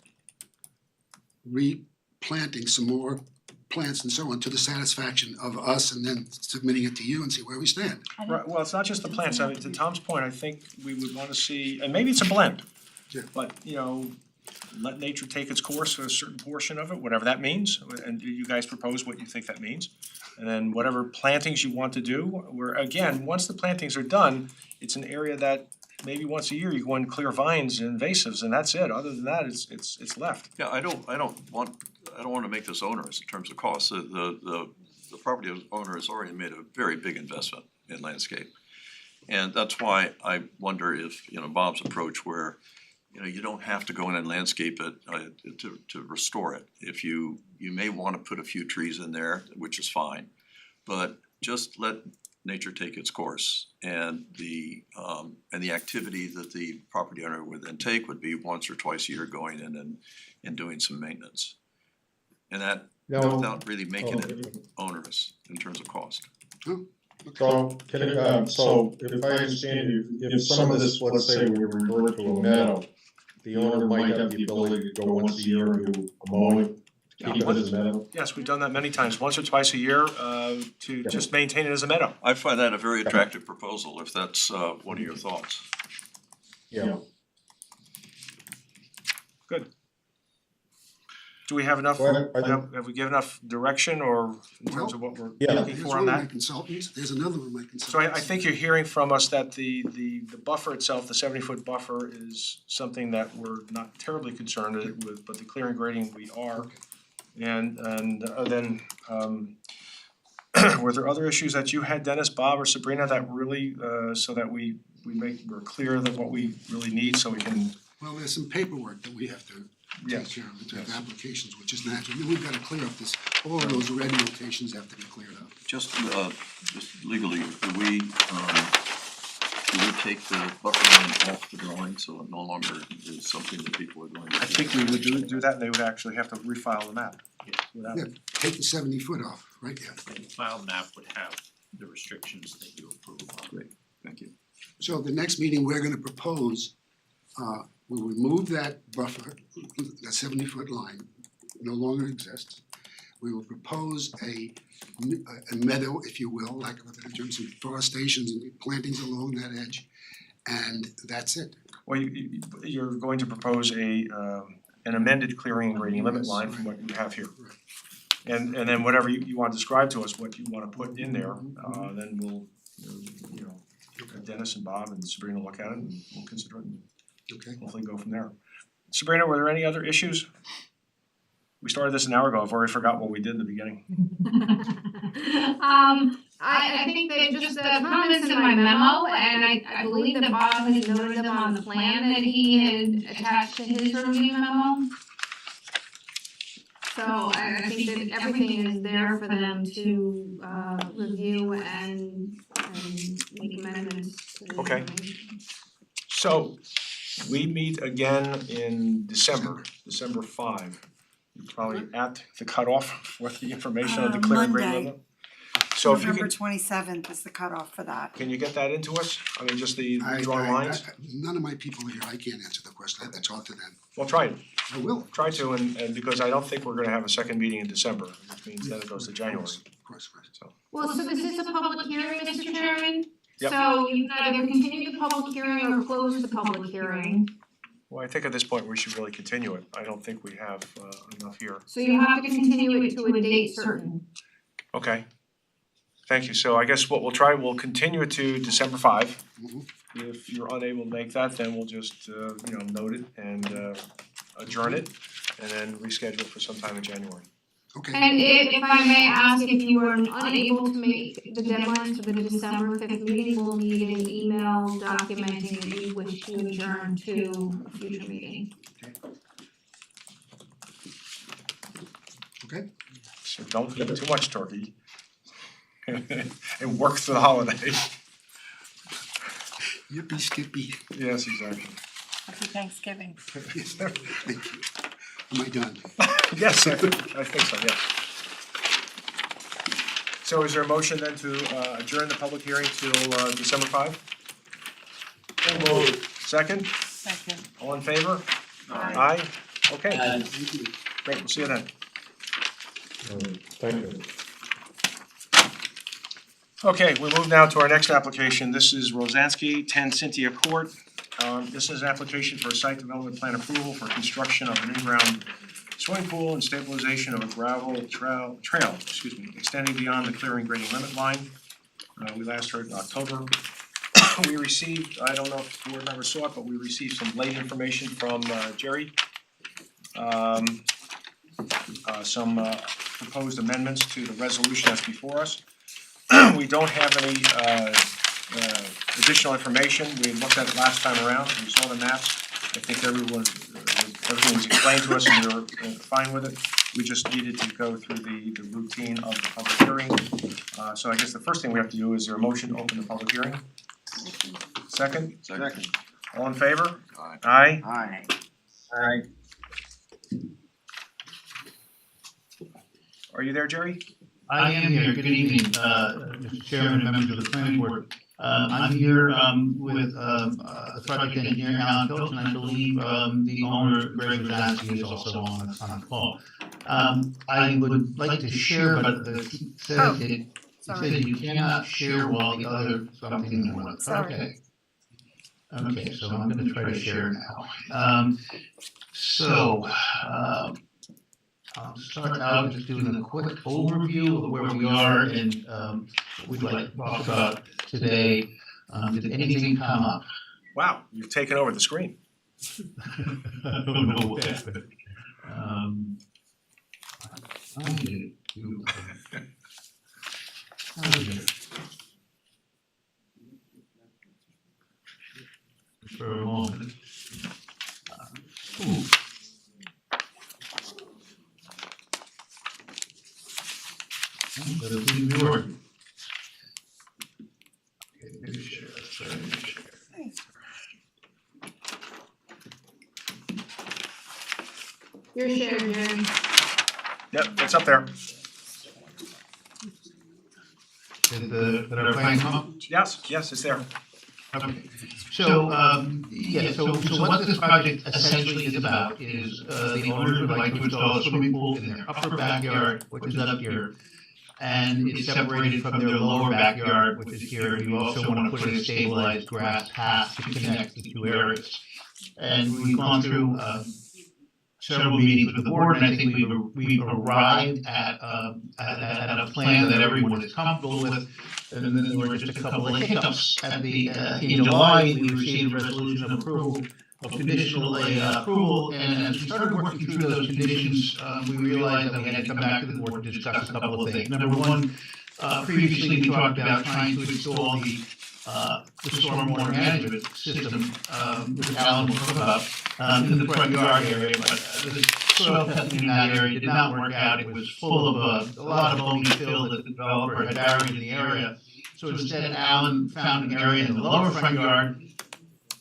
replanting some more plants and so on to the satisfaction of us and then submitting it to you and see where we stand. Right, well, it's not just the plants, I mean, to Tom's point, I think we would wanna see, and maybe it's a blend. Yeah. But, let nature take its course, a certain portion of it, whatever that means, and you guys propose what you think that means. And then whatever plantings you want to do, where again, once the plantings are done, it's an area that maybe once a year you go and clear vines and invasives and that's it, other than that, it's left. Yeah, I don't wanna make this onerous in terms of costs. The property owner has already made a very big investment in landscape. And that's why I wonder if, Bob's approach where, you don't have to go in and landscape it to restore it. If you may wanna put a few trees in there, which is fine, but just let nature take its course. And the activity that the property owner would then take would be once or twice a year going in and doing some maintenance. And that, No. without really making it onerous in terms of cost. So, so if I understand you, if some of this, let's say we revert to a meadow, the owner might have the ability to go once a year and do a mowing, keep it as a meadow. Yes, we've done that many times, once or twice a year, to just maintain it as a meadow. I find that a very attractive proposal, if that's one of your thoughts. Yeah. Good. Do we have enough, Well, I think- have we given enough direction or in terms of what we're Yeah. looking Here's for one on of my that? consultants, there's another one of my consultants. So I think you're hearing from us that the buffer itself, the 70-foot buffer is something that we're not terribly concerned with, but the clearing grading we are. And then were there other issues that you had, Dennis, Bob, or Sabrina, that really so that we're clear that what we really need so we can, Well, there's some paperwork that we have to Yes, take care of it, yes. the applications, which is natural. Then we've gotta clear up this, all of those red notations have to be cleared up. Just legally, do we take the buffer line off the drawing so it no longer is something that people are going to? I think we would do that, and they would actually have to refile the map. Without- Yeah, take the 70 foot off, right, yeah. The file map would have the restrictions that you approve of. Great, thank you. So the next meeting, we're gonna propose, we'll remove that buffer, that 70 foot line, no longer exists. We will propose a meadow, if you will, like in terms of forestations and plantings along that edge, and that's it. Well, you're going to propose an amended clearing and grading limit line from what you have here. And then whatever you want to describe to us, what you wanna put in there, then we'll, you know, Dennis and Bob and Sabrina look at it and we'll consider it and Okay. hopefully go from there. Sabrina, were there any other issues? We started this an hour ago, I've already forgot what we did in the beginning. I think that just the comments in my memo, and I believe that Bob has noted them on the plan that he had attached to his review memo. So I think that everything is there for them to review and make amendments to the Okay. information. So, we meet again in December 5. You're probably at the cutoff for the information of the clearing grade Monday. limit. So if you November could, 27th is the cutoff for that. can you get that into us? I mean, just the drawing lines? None of my people are here, I can't answer the question, I have to talk to them. Well, try it, I will. try to, and because I don't think we're gonna have a second meeting in December, which means then it goes to January, Of course. so. Well, so this is a public hearing, Mr. Chairman? Yep. So you can either continue the public hearing or close the public hearing. Well, I think at this point we should really continue it, I don't think we have enough here. So you have to continue it to a date certain. Okay. Thank you, so I guess what we'll try, we'll continue it to December 5. Mhm. If you're unable to make that, then we'll just note it and adjourn it and then reschedule for sometime in January. Okay, And if I may ask, if you are unable to make the deadline for the December 5th meeting, we'll need an email documenting that you wish to adjourn to a future meeting. okay, So don't eat too much turkey. And work through the holiday. yippee skippy, Yes, exactly. Happy Thanksgiving. yes, thank you. Am I done? Yes, I think so, yes. So is there a motion then to adjourn the public hearing till December 5? Second, Second. all in favor? Aye. Okay, Thank you. great, we'll see you then. Thank you. Okay, we move now to our next application. This is Rosansky, 10 Cynthia Court. This is an application for a site development plan approval for construction of an in-ground swimming pool and stabilization of a gravel trail, extending beyond the clearing grading limit line. We last heard in October. We received, I don't know if the board members saw it, but we received some late information from Jerry. Some proposed amendments to the resolution that's before us. We don't have any additional information. We looked at it last time around, we saw the maps. I think everything was explained to us and we were fine with it. We just needed to go through the routine of the public hearing. So I guess the first thing we have to do is there a motion to open the public hearing? Second? Second. All in favor? Aye. Aye? Aye. Aye. Are you there, Jerry? I am here. Good evening, Mr. Chairman and members of the planning board. I'm here with the project engineer, Alan Phillips, and I believe the owner, Greg Rosansky, is also on the call. I would like to share, but it says you cannot share while the other something works. Sorry. Okay. Okay, so I'm gonna try to share now. I'll start out just doing a quick overview of where we are and what we'd like to talk about today. Did anything come up? Wow, you've taken over the screen. I don't know what happened. I'm gonna do, for a moment. So please be ordered. Okay, maybe share, sorry, maybe share. You're sharing, Aaron. Yep, it's up there. Did our plan come up? Yes, it's there. Okay, so, so what this project essentially is about is, the owners would like to install a swimming pool in their upper backyard, which is up here. And it's separated from their lower backyard, which is here. You also want to put in a stabilized grass path to connect the two areas. And we've gone through, several meetings with the board, and I think we've arrived at a plan that everyone is comfortable with. And then there were just a couple of hiccups at the, in July, we received a resolution of approval, of conditional approval, and as we started working through those conditions, we realized that we had to come back to the board to discuss a couple of things. Number one, previously we talked about trying to install the stormwater management system, which Alan will talk about, in the front yard area, but the soil testing in that area did not work out. It was full of a lot of loamy fill that the developer had buried in the area. So instead, Alan found an area in the lower front yard,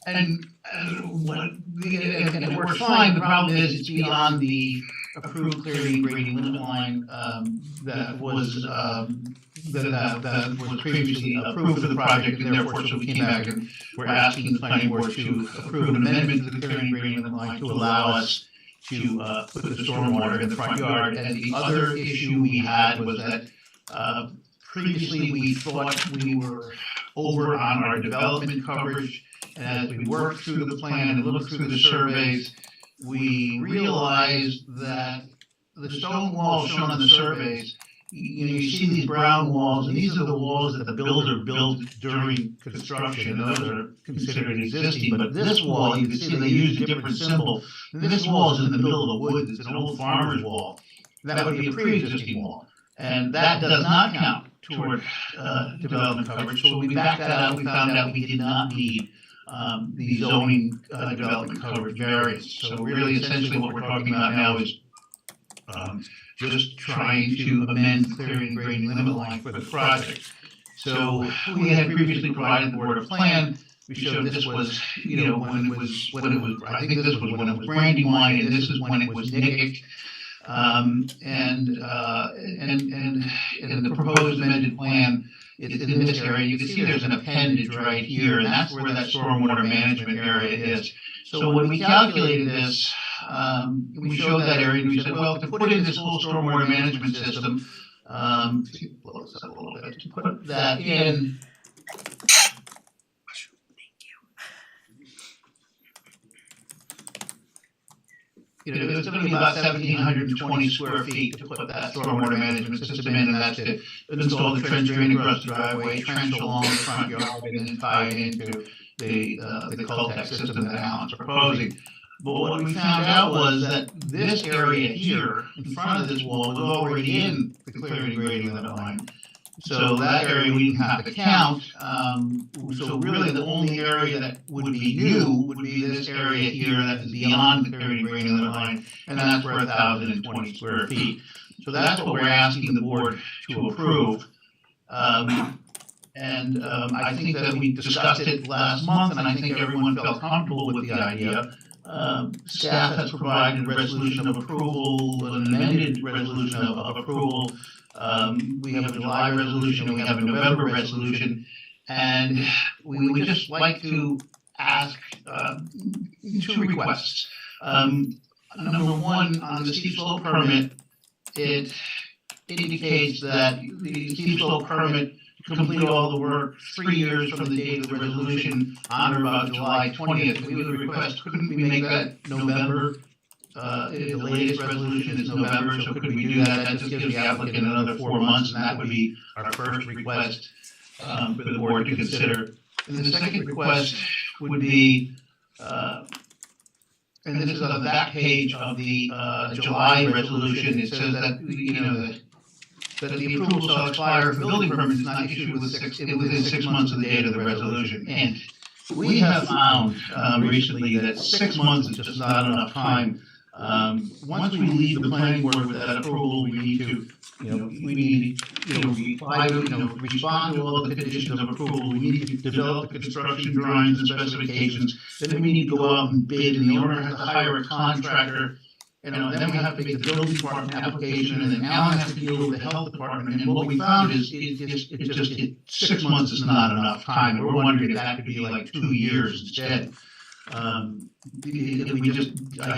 and it worked fine. The problem is it's beyond the approved clearing grading limit line that was previously approved for the project, and therefore, so we came back and we're asking the planning board to approve an amendment to the clearing grading limit line to allow us to put the stormwater in the front yard. And the other issue we had was that previously we thought we were over on our development coverage, and as we worked through the plan and looked through the surveys, we realized that the stone walls shown on the surveys, you see these brown walls, and these are the walls that the builder built during construction, and those are considered existing. But this wall, you can see they used a different symbol. This wall is in the middle of the woods. It's an old farmer's wall. That would be a pre-existing wall, and that does not count toward development coverage. So when we backed that out, we found out we did not need the zoning development coverage variance. So really, essentially, what we're talking about now is just trying to amend clearing grading limit line for the project. So we had previously provided the board a plan. We showed this was, when it was, I think this was when it was Brandywine, and this is when it was Natick. And the proposed amended plan, it's in this area. You can see there's an appendage right here, and that's where that stormwater management area is. So when we calculated this, we showed that area, and we said, well, to put in this whole stormwater management system, blow this up a little bit, to put that in. It's gonna be about 1,720 square feet to put that stormwater management system in, and that's to install the trench drain across the driveway, trench along the front yard, and then tie it into the Cultec system that Alan's proposing. But what we found out was that this area here, in front of this wall, was already in the clearing grading limit line. So that area we didn't have to count. So really the only area that would be new would be this area here that is beyond the clearing grading limit line, and that's for 1,020 square feet. So that's what we're asking the board to approve. I think that we discussed it last month, and I think everyone felt comfortable with the idea. Staff has provided a resolution of approval, an amended resolution of approval. We have a July resolution, and we have a November resolution, and we would just like to ask two requests. Number one, on the steep slope permit, it indicates that the steep slope permit complete all the work 3 years from the date of the resolution on or about July 20th. We would request, couldn't we make that November? The latest resolution is November, so could we do that? That just gives the applicant another 4 months, and that would be our first request for the board to consider. And the second request would be, and this is on the back page of the July resolution. It says that that the approval shall expire if the building permit is not issued within 6 months of the date of the resolution. And we have found recently that 6 months is just not enough time. Once we leave the planning board with that approval, we need to, respond to all the conditions of approval, we need to develop the construction drawings and specifications, then we need to go out and bid, and the owner has to hire a contractor, then we have to make the building department application, and then Alan has to deal with the health department, and what we found is, 6 months is not enough time, we're wondering if that could be like 2 years instead. I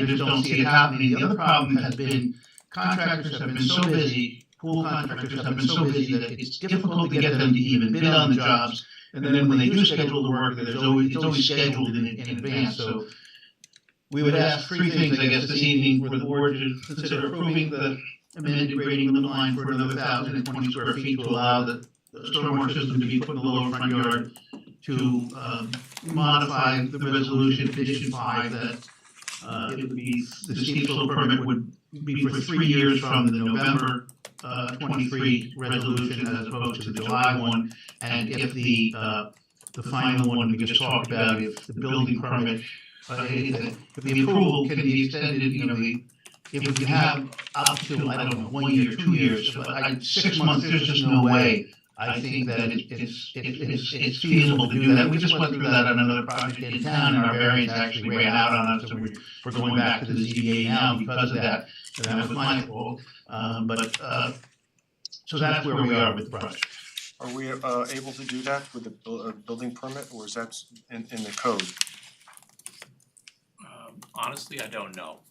just don't see it happening. The other problem has been contractors have been so busy, pool contractors have been so busy that it's difficult to get them to even bid on the jobs. And then when they do schedule the work, it's always scheduled in advance, so we would ask 3 things, I guess, this evening for the board to consider approving the amended grading limit line for another 1,020 square feet to allow the stormwater system to be put in the lower front yard, to modify the resolution, condition 5, that it would be, the steep slope permit would be for 3 years from the November 23 resolution as opposed to the July one, and if the final one we just talked about, if the building permit, if the approval can be extended, if we have up to, I don't know, 1 year, 2 years, but 6 months, there's just no way. I think that it's feasible to do that. We just went through that on another project in town, and our variance actually ran out on us, so we're going back to the ZBA now because of that. And that was my fault. So that's where we are with the project. Are we able to do that with the building permit, or is that in the code? Honestly, I don't know.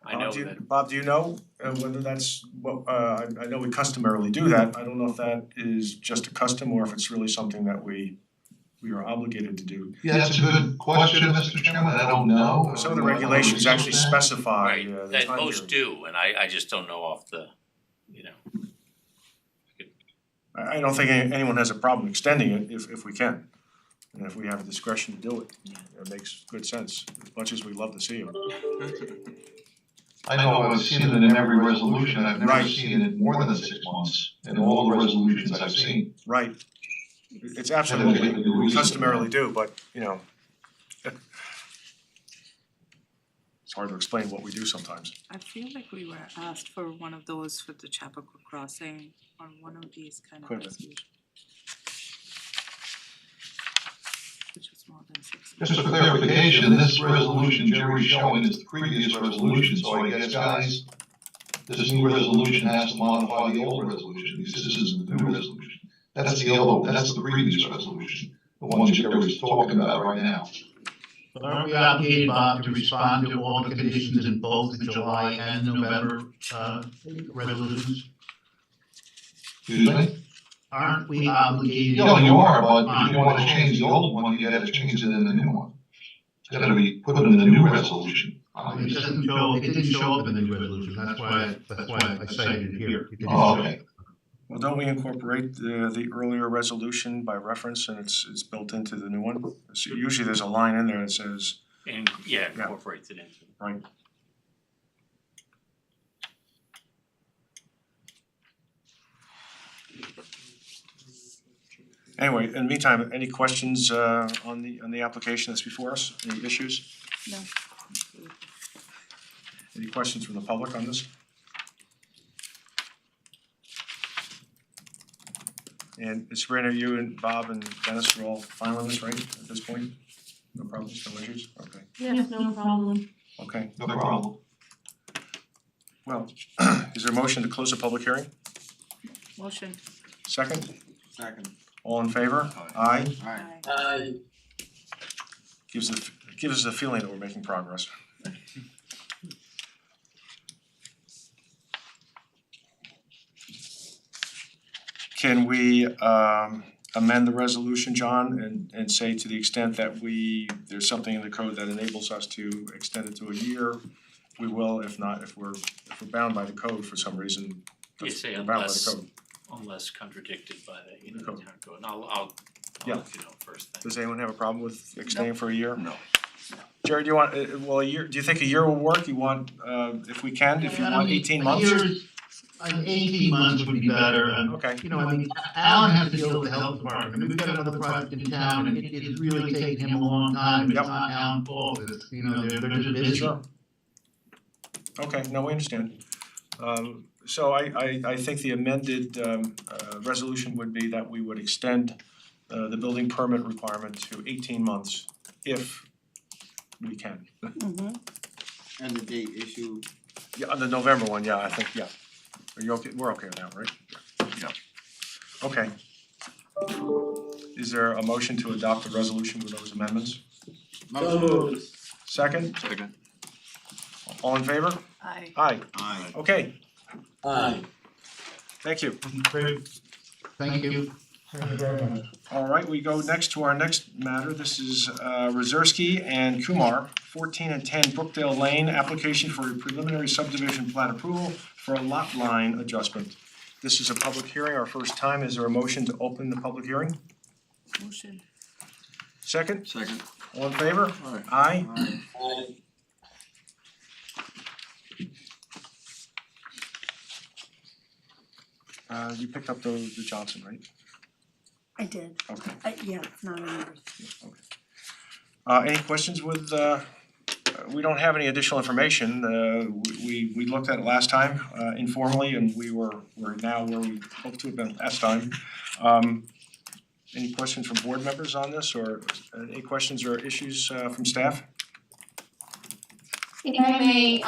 I know that. Bob, do you know whether that's what, I know we customarily do that, I don't know if that is just a custom or if it's really something that we are obligated to do. Yeah, that's a good question, Mr. Chairman, I don't know. Some of the regulations actually specify Right, the that time most period. do, and I just don't know off the, I don't think anyone has a problem extending it if we can. And if we have the discretion to do it, it makes good sense, as much as we love to see them. I know I've seen it in every resolution, I've never Right. seen it more than 6 months in all the resolutions I've seen. Right. It's absolutely, we customarily do, but it's hard to explain what we do sometimes. I feel like we were asked for one of those for the Chappaqua Crossing on one of these kind of Could have. resolutions. Which was more than 6 months. Just for clarification, this resolution Jerry's showing is the previous resolution, so I guess, guys, this new resolution has to modify the old resolution, because this isn't the new resolution. That's the previous resolution, the one Jerry's talking about right now. But aren't we obligated, Bob, to respond to all the conditions in both the July and November resolutions? Excuse me? Aren't we obligated? Yeah, you are, but if you wanna change the old one, you gotta change it in the new one. It's gotta be put in the new resolution. It didn't show up in the new resolution, that's why I cited it here. It didn't Oh, show. okay. Well, don't we incorporate the earlier resolution by reference and it's built into the new one? So usually there's a line in there that says, and incorporates it into. right, anyway, in the meantime, any questions on the application that's before us, any issues? No. Any questions from the public on this? And Sabrina, you and Bob and Dennis are all fine with this, right, at this point? No problems, no issues? Okay, Yes, no problem. okay. No problem. Well, is there a motion to close the public hearing? Motion. Second? Second. All in favor? Aye. Aye. Gives us the feeling that we're making progress. Can we amend the resolution, John, and say to the extent that there's something in the code that enables us to extend it to a year, we will, if not, if we're bound by the code for some reason, You say we're bound by the unless, code. unless contradicted by the, The the code. town code, and I'll Yeah. let you know first thing. Does anyone have a problem with extending for a year? No. Jerry, do you want, well, a year, do you think a year will work? You want, if we can, if you want 18 months? 18 months would be better, and, Okay. Alan has to deal with the health department, we've got another project in town, and it's really taking him a long time, it's Yep. not Alan's fault, it's, they're just busy. Sure. Okay, no, we understand. So I think the amended resolution would be that we would extend the building permit requirement to 18 months if we can. And the date issue. Yeah, on the November one, yeah, I think, yeah. Are you okay, we're okay with that, right? Yeah. Okay. Is there a motion to adopt the resolution with those amendments? So moved. Second? Second. All in favor? Aye. Aye. Aye. Okay, Aye. thank you. Thank you. Thank you very much. All right, we go next to our next matter. This is Rezersky and Kumar, 14 and 10 Brookdale Lane, application for a preliminary subdivision plat approval for a lot line adjustment. This is a public hearing, our first time. Is there a motion to open the public hearing? Motion. Second? Second. All in favor? Aye. Aye. You picked up the Johnson, right? I did. Okay. Yeah, it's not in yours. Any questions with, we don't have any additional information. We looked at it last time informally, and we're now where we hoped to have been last time. Any questions from board members on this, or any questions or issues from staff? If I may,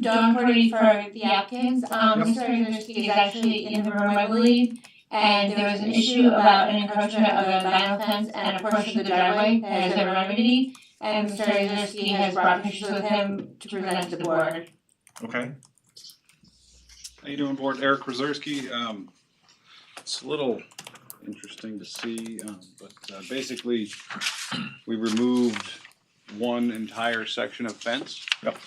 Dawn Purdy for the applicants, Mr. Orzechowski is actually in the room, I believe. And there was an issue about an encroachment of a vinyl fence and a portion of the driveway that has been remedied. And Mr. Orzechowski has brought pictures with him to present to the board. Okay, How you doing, Board? Eric Krasierski. It's a little interesting to see, but basically, we removed one entire section of fence. Yep.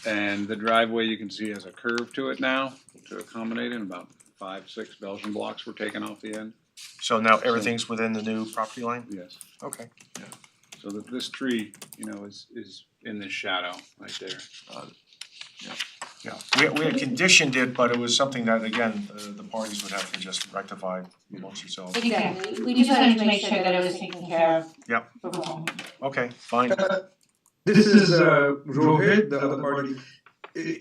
And the driveway, you can see, has a curve to it now to accommodate it. About 5-6 Belgian blocks were taken off the end. so now everything's within the new property line? Yes. Okay. So that this tree, you know, is in this shadow right there. Yeah, we had conditioned it, but it was something that, again, the parties would have to just rectify amongst yourselves. Exactly, we just wanted to make sure that it was taken care of. Yep. Before. Okay, fine. This is Rohit, the other party.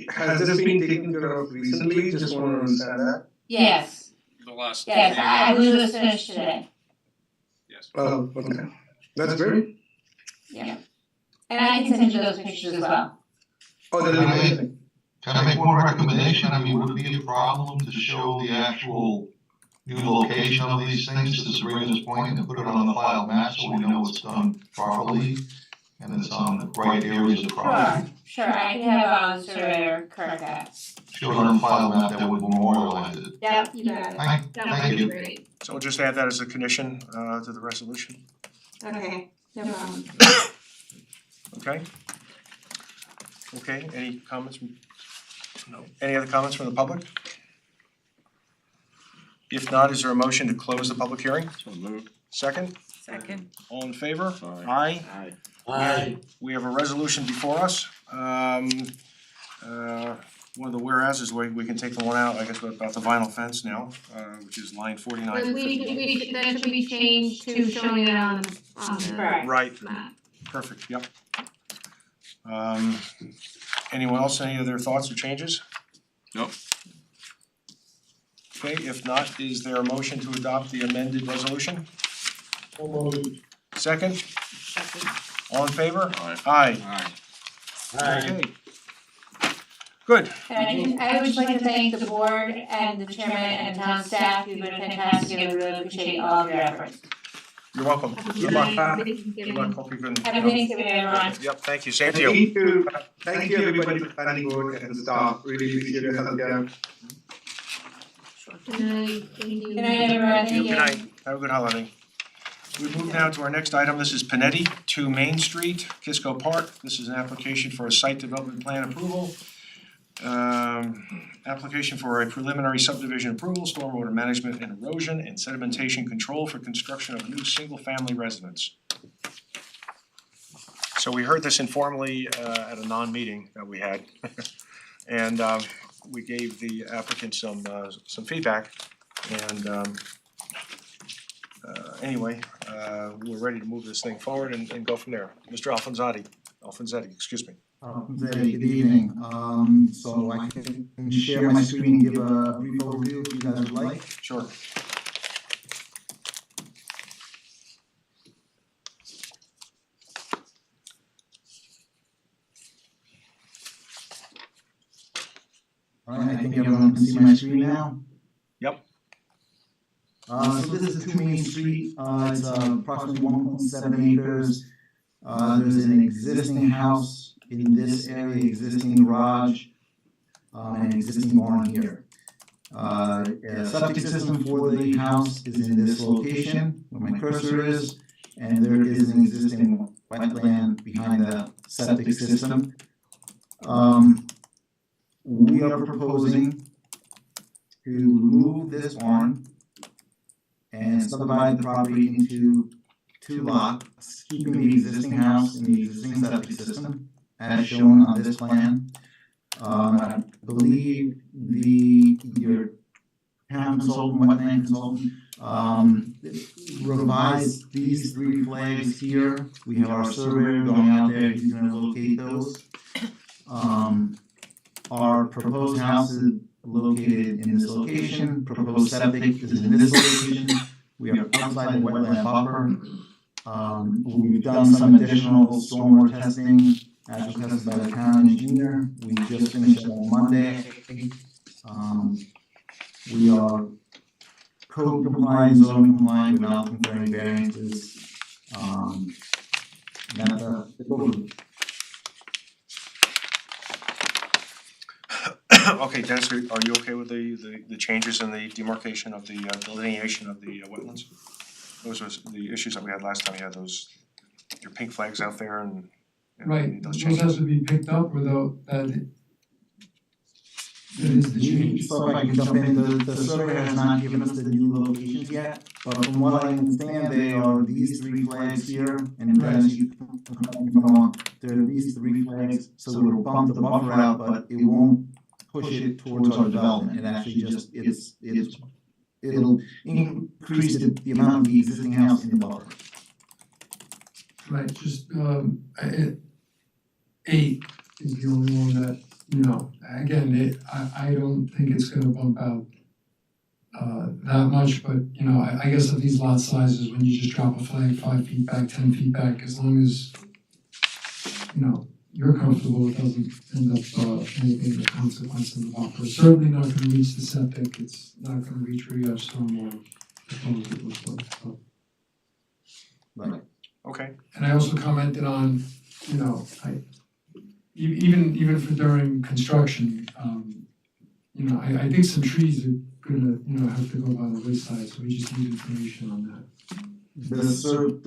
Has this been taken care of recently? Just want to understand that. Yes, The last. yes, I believe it was finished today, Yes. Oh, okay. That's great. yeah. And I can send you those pictures as well. Oh, that'll be amazing. Can I make one recommendation? I mean, would it be a problem to show the actual new location of these things to Sabrina's point and put it on the file map so we know it's done properly and it's on the right areas of property? Sure, I can have surveyor correct that. Show it on the file map that would memorialize it. Yep, you got it. Thank you. Great. So we'll just add that as a condition to the resolution, Okay, no problem. okay? Okay, any comments from, no, any other comments from the public? If not, is there a motion to close the public hearing? So moved. Second, Second. all in favor? Aye. Aye. Aye. We have a resolution before us. One of the whereases, we can take the one out, I guess, about the vinyl fence now, which is line 49. That should be changed to showing it on the Right, map. perfect, yep. Anyone else, any other thoughts or changes? Nope. Okay, if not, is there a motion to adopt the amended resolution? Second, Second. all in favor? Aye. Aye. Aye. Okay. Good, And I would just like to thank the board and the chairman and town staff, you've been fantastic, I really appreciate all of your efforts. you're welcome. Good luck. Good luck, hope you can. Happy Thanksgiving, everyone. Yep, thank you, same to you. Thank you everybody for planning board and staff, really appreciate your help there. Good night, everyone, thank you. Good night, have a good holiday. We move now to our next item, this is Panetti, 2 Main Street, Kisco Park. This is an application for a site development plan approval. Application for a preliminary subdivision approval, stormwater management and erosion and sedimentation control for construction of a new single-family residence. So we heard this informally at a non-meeting that we had. And we gave the applicant some feedback, and anyway, we're ready to move this thing forward and go from there. Mr. Alfonsetti, excuse me. Good evening. So I can share my screen and give a brief overview if you guys would like. Sure. All right, I think everyone can see my screen now. Yep. So this is 2 Main Street, it's approximately 1.7 acres. There's an existing house in this area, existing garage, and an existing barn here. A septic system for the house is in this location where my cursor is, and there is an existing wetland behind the septic system. We are proposing to remove this barn and subdivide the property into 2 lots, keeping the existing house and the existing septic system as shown on this plan. I believe your town consultant, wetland consultant, revised these 3 flags here. We have our surveyor going out there, he's gonna locate those. Our proposed house is located in this location, proposed septic is in this location. We are outside the wetland buffer. We've done some additional stormwater testing as requested by the town engineer. We just finished on Monday. We are code compliant, zoning compliant, we're not looking for any variances. That's the overview. Okay, Dennis, are you okay with the changes in the demarcation of the delineation of the wetlands? Those are the issues that we had last time, you had your pink flags out there and Right, those those changes. has to be picked up without that is the change. So if I can jump in, the surveyor has not given us the new locations yet, but from what I understand, they are these 3 flags here, and as you come on, there are these 3 flags, so it'll bump the buffer out, but it won't push it towards our development, it actually just, it'll increase the amount of the existing house in the buffer. Right, just 8 is the only one that, again, I don't think it's gonna bump out that much, but I guess at these lot sizes, when you just drop a flag 5 feet back, 10 feet back, as long as you're comfortable, it doesn't end up anything of consequence in the buffer. It's certainly not gonna reach the septic, it's not gonna reach where you have stormwater proposed it was so. Right. Okay, And I also commented on, even for during construction, I think some trees are gonna, have to go by the wayside, so we just need information on that. The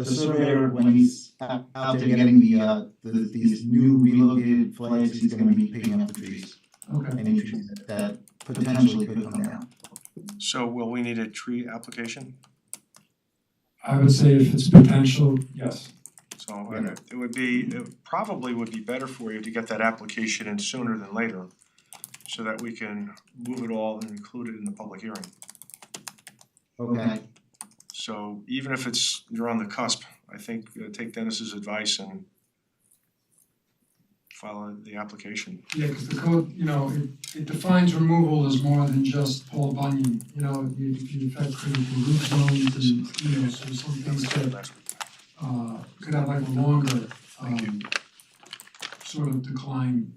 surveyor, when he's out there getting these new relocated flags, he's gonna be picking up the trees. Okay. Any trees that potentially could come down. so will we need a tree application? I would say if it's potential, yes. So it probably would be better for you to get that application in sooner than later, so that we can move it all and include it in the public hearing. Okay. So even if you're on the cusp, I think take Dennis's advice and file the application. Yeah, because the code, it defines removal as more than just Paul Bunyan, if you affect critical root zones and, so some things could have like a longer, sort of decline,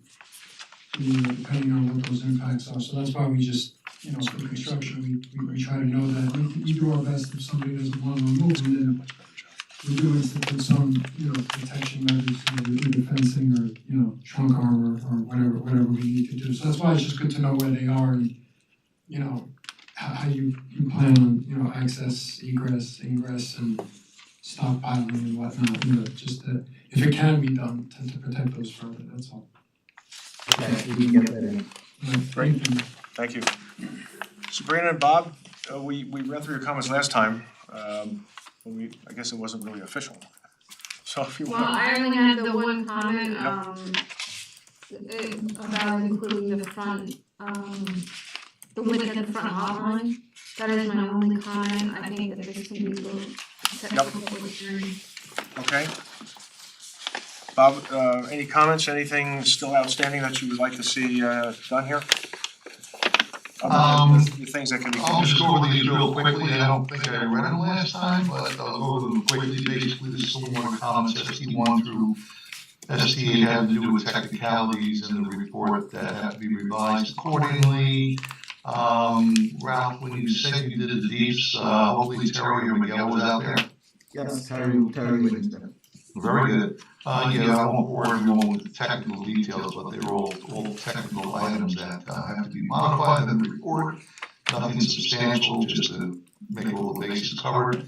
depending on what those impacts are, so that's why we just, for construction, we try to know that, we do our best if somebody doesn't want to remove them, then we do institute some, protection measures, either fencing or, trunk armor or whatever we need to do. So that's why it's just good to know where they are and, how you plan on, access, egress, ingress and stockpiling and whatnot, just to, if it can be done to protect those further, that's all. Okay, we can get that in. Great. Thank you. Sabrina and Bob, we read through your comments last time, I guess it wasn't really official. So if you Well, want. I only had the one comment, about including the front, the width of the front lot line. That is my only comment, I think that this can be set Yep. for public hearing. Okay. Bob, any comments, anything still outstanding that you would like to see done here? The things that can be. I'll just go over these real quickly. I don't think I read them last time, but I'll go over them quickly. Basically, the stormwater comments, ST one through ST eight have to do with technicalities in the report that have to be revised accordingly. Ralph, when you said you did the deeps, hopefully Terry or Miguel was out there. Yes, Terry Whittington. Very good. Yeah, I won't bore everyone with the technical details, but they're all technical items that have to be modified in the report. Nothing substantial, just to make all the bases covered.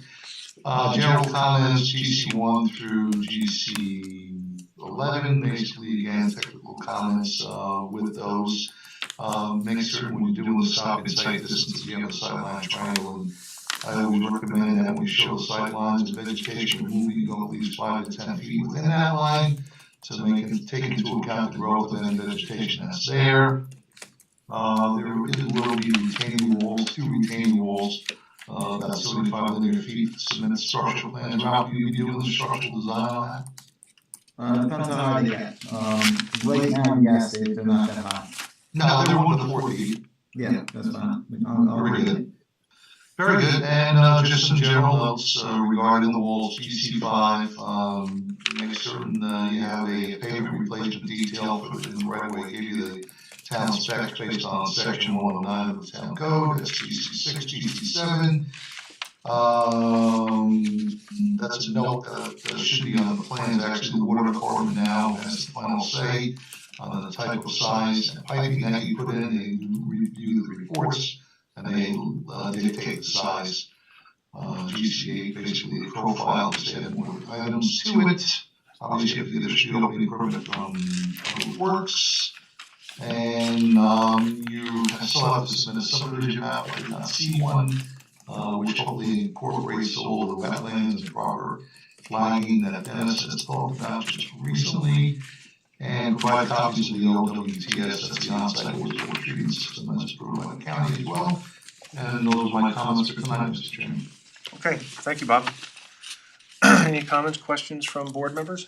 General comments, GC one through GC 11, basically again, technical comments, with those. Make certain when you're doing the stop and sight distance, you have the sightline triangle, and I always recommend that when we show the sight lines and vegetation removal, you go at least 5 to 10 feet within that line to take into account the growth of any vegetation that's there. There will be retaining walls, 2 retaining walls, about 75 linear feet, submit structural plans. Ralph, you be doing the structural design on that? Depends on how they get. Right now, yes, they're not that high. No, they're 1 to 4 feet. Yeah, that's fine. I'll Very read it. good. Very good, and just some general notes regarding the walls, GC5, make certain you have a pavement replacement detail for in the right way, give you the town specs based on section 109 of the town code, that's GC6, GC7. That's a note that should be on the plans. Actually, the water department now has the final say on the type of size and piping that you put in. They review the reports and they dictate the size. GCA basically profiles, they have more items to it. Obviously, you have to get a street opening permit from Public Works. And you still have to submit a subdivision map. I did not see one, which hopefully incorporates all the wetlands and proper flagging that Dennis has talked about just recently. And provide copies of the OWTS, that's the on-site wastewater treatment system that's approved by the county as well. And those are my comments for tonight, Mr. Chairman. Okay, thank you, Bob. Any comments, questions from board members?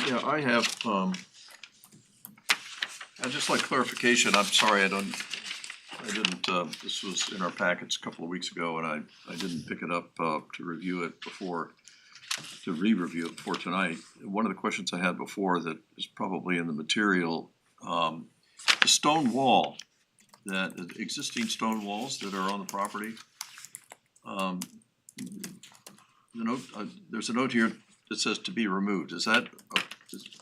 Yeah, I have, I'd just like clarification, I'm sorry, I didn't, this was in our packets a couple of weeks ago and I didn't pick it up, to review it before, to re-review it before tonight. One of the questions I had before that is probably in the material, the stone wall, the existing stone walls that are on the property, the note, there's a note here that says to be removed. Is that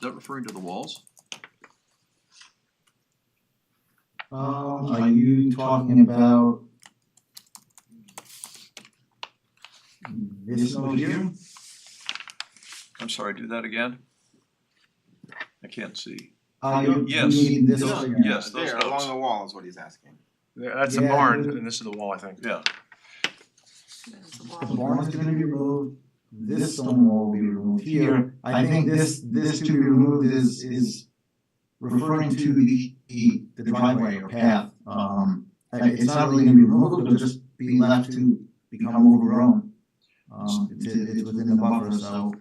referring to the walls? Are you talking about this note here? I'm sorry, do that again? I can't see. You Yes. mean this Yes, right yes, those There, notes. along the wall is what he's asking. Yeah, that's the Yeah, barn, the- and this is the wall, I think. Yeah, The barn is gonna be removed, this stone wall will be removed here. I think this to be removed is referring to the driveway or path. It's not really gonna be removed, it'll just be left to become overgrown. It's within the buffer, so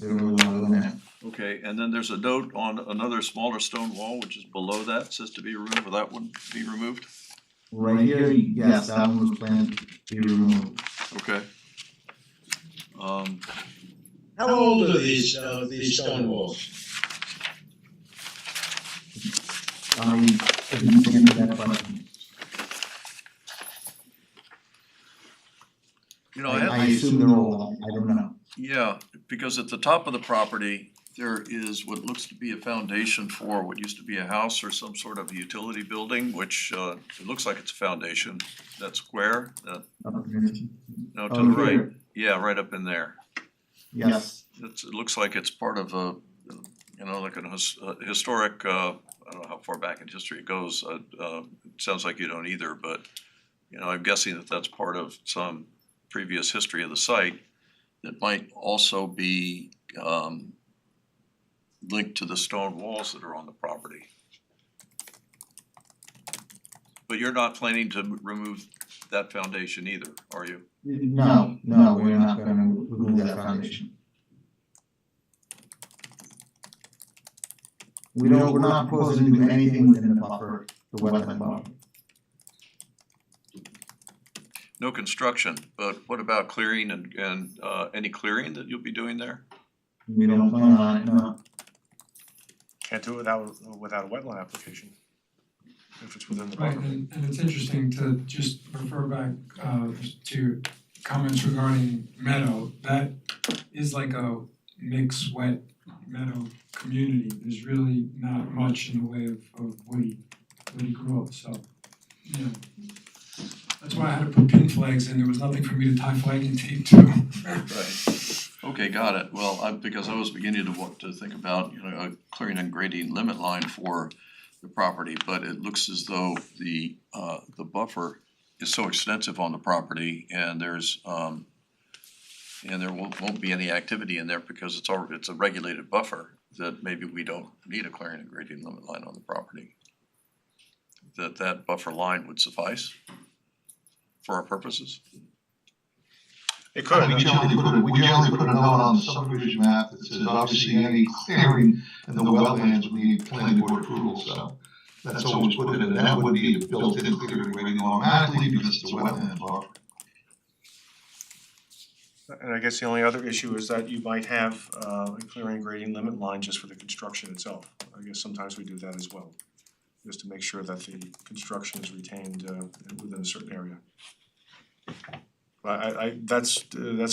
they're really not in there. okay, and then there's a note on another smaller stone wall, which is below that, says to be removed, will that one be removed? Right here, yes, that one was planned to be removed. Okay. How old are these stone walls? Couldn't answer that question. You know, I assume they're all, I don't know. yeah, because at the top of the property, there is what looks to be a foundation for what used to be a house or some sort of utility building, which it looks like it's a foundation, that square, that, no, to the right, yeah, right up in there. Yes, It looks like it's part of a, you know, like a historic, I don't know how far back in history it goes, it sounds like you don't either, but, you know, I'm guessing that that's part of some previous history of the site that might also be linked to the stone walls that are on the property. But you're not planning to remove that foundation either, are you? no, we're not gonna remove that foundation. we're not proposing to do anything within the buffer, the wetland buffer. No construction, but what about clearing and any clearing that you'll be doing there? We don't plan on it, no. Can't do it without a wetland application, if it's within the Right, buffer. and it's interesting to just refer back to comments regarding meadow. That is like a mixed wet meadow community. There's really not much in the way of woody growth, so, you know. That's why I had to put pin flags in, there was nothing for me to tie flagging tape to. Right. Okay, got it. Well, because I was beginning to want to think about, a clearing and grading limit line for the property, but it looks as though the buffer is so extensive on the property and there's and there won't be any activity in there because it's a regulated buffer, that maybe we don't need a clearing and grading limit line on the property. That buffer line would suffice for our purposes? It could. We generally put a note on the subdivision map that says obviously any clearing in the wetlands, we need planning board approval, so that's always put in, and that would be a built-in clearing rating automatically because it's a wetland buffer. And I guess the only other issue is that you might have a clearing and grading limit line just for the construction itself. I guess sometimes we do that as well, just to make sure that the construction is retained within a certain area. But that's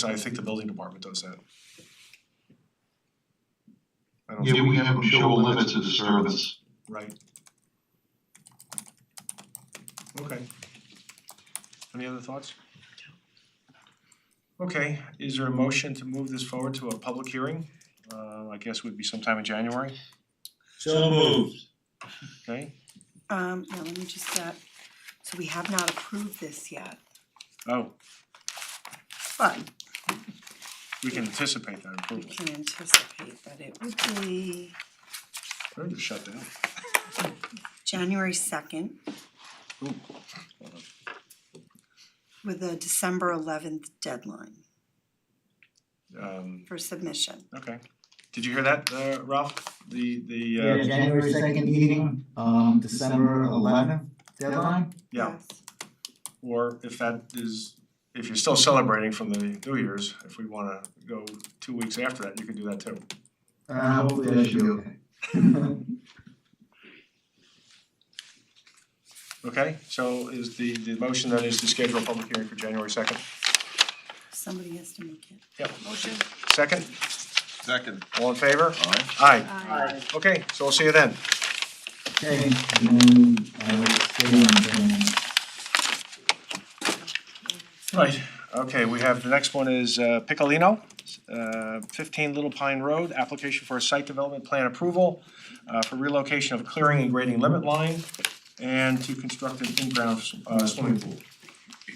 I think the building department does that. I don't Yeah, we have them show limits of disturbance. Right. Okay. Any other thoughts? Okay, is there a motion to move this forward to a public hearing? I guess would be sometime in January, So moved. okay? Yeah, let me just, so we have not approved this yet, Oh, but we can anticipate that we approval. can anticipate that it would be We're just shut down. January 2nd Ooh. with a December 11th deadline Um, for submission. okay. Did you hear that, Ralph? Yeah, January 2nd meeting, December 11th deadline? Yeah. Yes. Or if if you're still celebrating from the New Year's, if we wanna go 2 weeks after that, you can do that too. Hopefully that should be okay. Okay, so is the motion then is to schedule a public hearing for January 2nd? Somebody has to make it. Yep. Motion. Second? Second. All in favor? Aye. Aye. Aye. Okay, so we'll see you then. Okay, and then I will stay on then. Right, okay, we have, the next one is Piccolino, 15 Little Pine Road, application for a site development plan approval for relocation of clearing and grading limit line and to construct an in-ground swimming pool.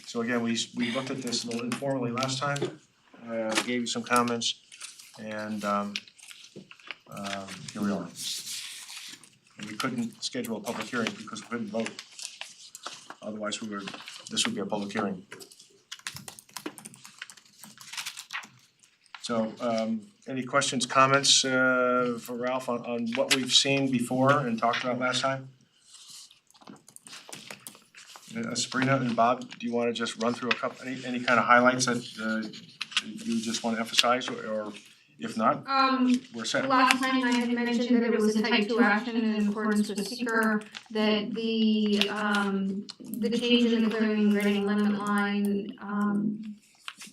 So again, we looked at this a little informally last time, gave you some comments, and here we are. And we couldn't schedule a public hearing because we couldn't vote. Otherwise, this would be a public hearing. So, any questions, comments for Ralph on what we've seen before and talked about last time? Sabrina and Bob, do you wanna just run through a couple, any kind of highlights that you just wanna emphasize, or if not, we're set? Last time I had mentioned that it was a type 2 action in accordance with seeker, that the change in the clearing and grading limit line,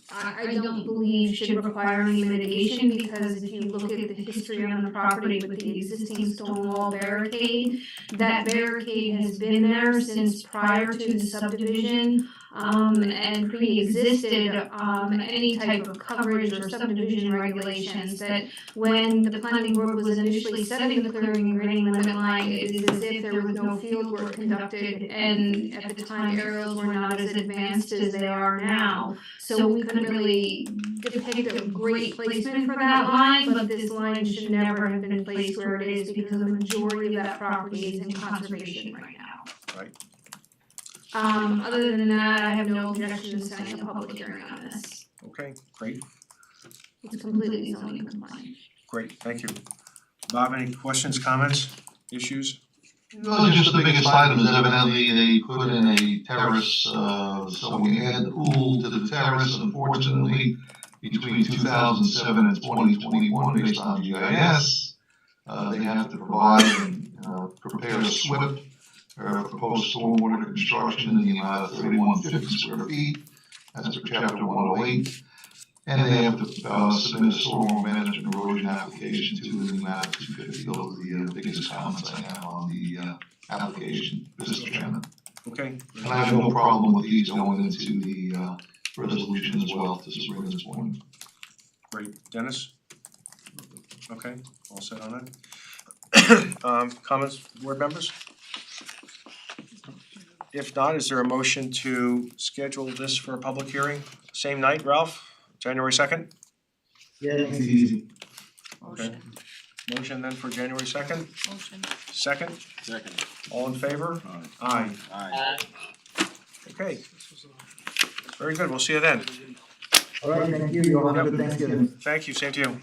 I don't believe should require any mitigation, because if you look at the history on the property with the existing stone wall barricade, that barricade has been there since prior to the subdivision, and pre-existed, any type of coverage or subdivision regulations, that when the planning board was initially setting the clearing and grading limit line, it is as if there was no field work conducted, and at the time aerials were not as advanced as they are now. So we couldn't really depict a great placement for that line, but this line should never have been placed where it is, because the majority of that property is in conservation right now. Right. Other than that, I have no objection to setting a public hearing on this. Okay, great, It's completely zoning compliant. great, thank you. Bob, any questions, comments? issues? No, just the biggest item is evidently they put in a terrace, so we add the pool to the terrace, unfortunately, between 2007 and 2021, based on GIS. They have to provide and, prepare a SWIP, proposed stormwater construction in the amount of 3,150 square feet, as per chapter 108. And they have to, submit a stormwater management erosion application to the amount of 250. Those are the biggest comments I have on the, application, Mr. Chairman. Okay, And I have no problem with these going into the, resolution as well, to Sabrina's point. great. Dennis? Okay, all set on that. Comments, board members? If not, is there a motion to schedule this for a public hearing? Same night, Ralph? January 2nd? Yeah, it's easy. Okay. Motion then for January 2nd? Motion. Second? Second. All in favor? Aye. Aye. Okay. Very good, we'll see you then. All right, thank you, you all have a good Thanksgiving. Thank you, same to you.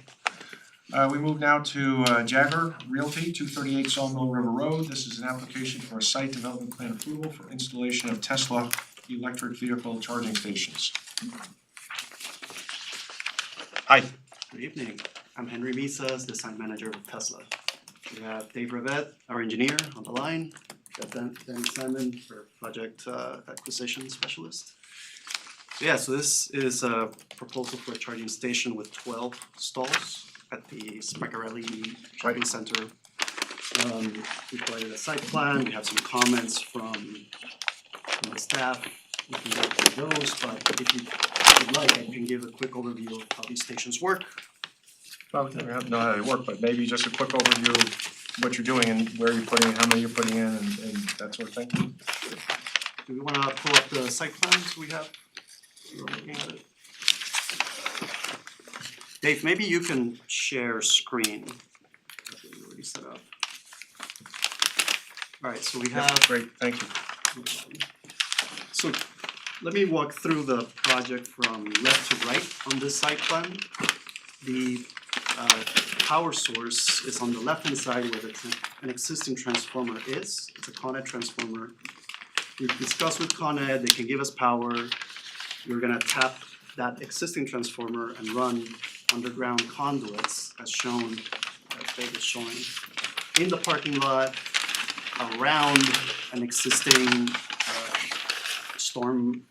We move now to Jagger Realty, 238 Sawmill River Road. This is an application for a site development plan approval for installation of Tesla electric vehicle charging stations. Hi. Good evening. I'm Henry Misas, design manager of Tesla. We have Dave Rivette, our engineer, on the line. We have Dan Simon, for project acquisition specialist. So this is a proposal for a charging station with 12 stalls at the Smeccarelli Shopping Center. We provided a site plan. We have some comments from the staff. We can go through those, but if you would like, I can give a quick overview of how these stations work. Well, we don't know how they work, but maybe just a quick overview of what you're doing and where you're putting it, how many you're putting in and that sort of thing. Do we wanna pull up the site plans we have? You're looking at it. Dave, maybe you can share screen. That's what we already set up. Alright, so we have. Great, thank you. So let me walk through the project from left to right on this site plan. The power source is on the left hand side where an existing transformer is. It's a Con Ed transformer. We've discussed with Con Ed, they can give us power. We're gonna tap that existing transformer and run underground conduits as shown, as Dave is showing, in the parking lot around an existing storm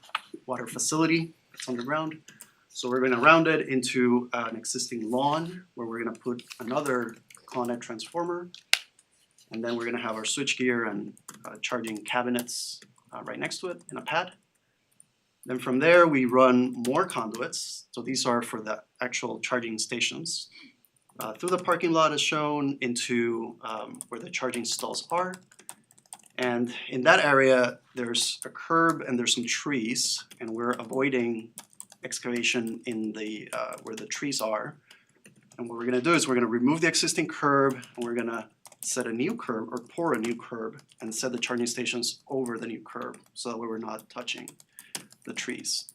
water facility that's underground. So we're gonna round it into an existing lawn where we're gonna put another Con Ed transformer. And then we're gonna have our switchgear and charging cabinets right next to it in a pad. Then from there, we run more conduits. So these are for the actual charging stations. Through the parking lot as shown into where the charging stalls are. And in that area, there's a curb and there's some trees, and we're avoiding excavation in the where the trees are. And what we're gonna do is we're gonna remove the existing curb and we're gonna set a new curb or pour a new curb and set the charging stations over the new curb so that way we're not touching the trees.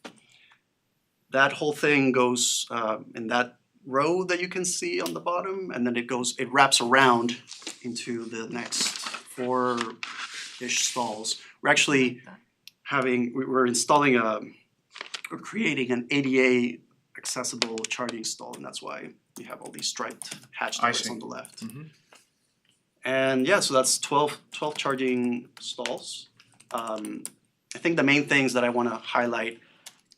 That whole thing goes in that row that you can see on the bottom, and then it wraps around into the next 4-ish stalls. We're actually we're installing we're creating an ADA accessible charging stall, and that's why we have all these striped hatched areas on the left. And yeah, so that's 12 charging stalls. I think the main things that I wanna highlight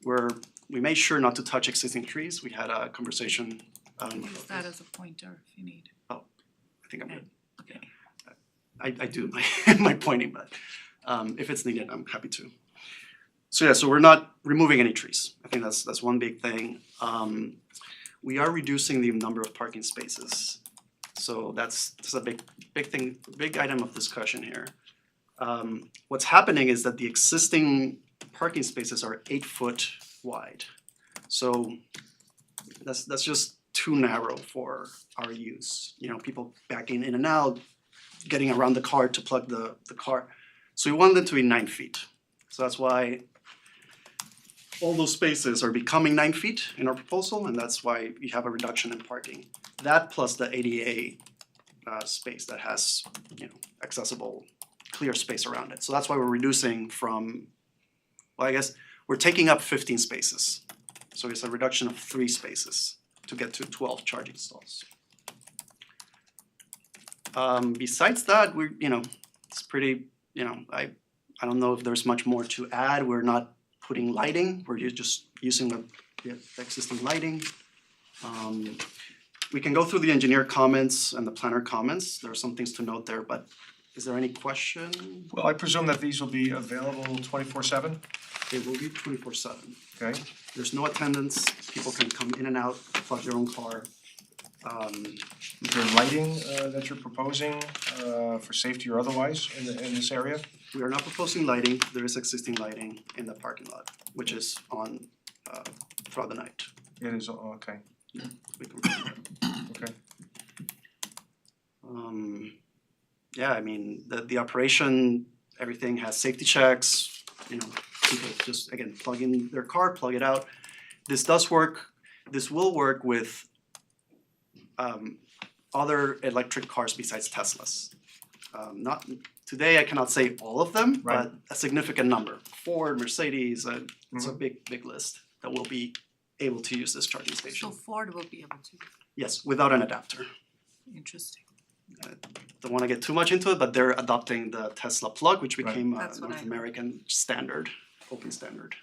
were we made sure not to touch existing trees. We had a conversation. Use that as a pointer if you need. I think I'm good. Okay. I do my pointing, but if it's needed, I'm happy to. So yeah, so we're not removing any trees. I think that's one big thing. We are reducing the number of parking spaces. So that's a big thing, big item of discussion here. What's happening is that the existing parking spaces are 8 foot wide. So that's just too narrow for our use. You know, people backing in and out, getting around the car to plug the car. So we want them to be 9 feet. So that's why all those spaces are becoming 9 feet in our proposal, and that's why we have a reduction in parking. That plus the ADA space that has, accessible, clear space around it. So that's why we're reducing from, well, I guess, we're taking up 15 spaces. So it's a reduction of 3 spaces to get to 12 charging stalls. Besides that, it's pretty, I don't know if there's much more to add. We're not putting lighting, we're just using the existing lighting. We can go through the engineer comments and the planner comments. There are some things to note there, but is there any question? Well, I presume that these will be available 24/7? They will be 24/7. Okay. There's no attendance, people can come in and out, plug their own car. Is there lighting that you're proposing for safety or otherwise in this area? We are not proposing lighting, there is existing lighting in the parking lot, which is on throughout the night. It is, okay, We can okay. Yeah, I mean, the operation, everything has safety checks, people just, again, plug in their car, plug it out. This will work with other electric cars besides Teslas. Today I cannot say all of them, but a significant number. Ford, Mercedes, it's a big list that will be able to use this charging station. So Ford will be able to, Yes, without an adapter. interesting. Don't wanna get too much into it, but they're adopting the Tesla plug, which became a That's what North I heard. American standard, open standard.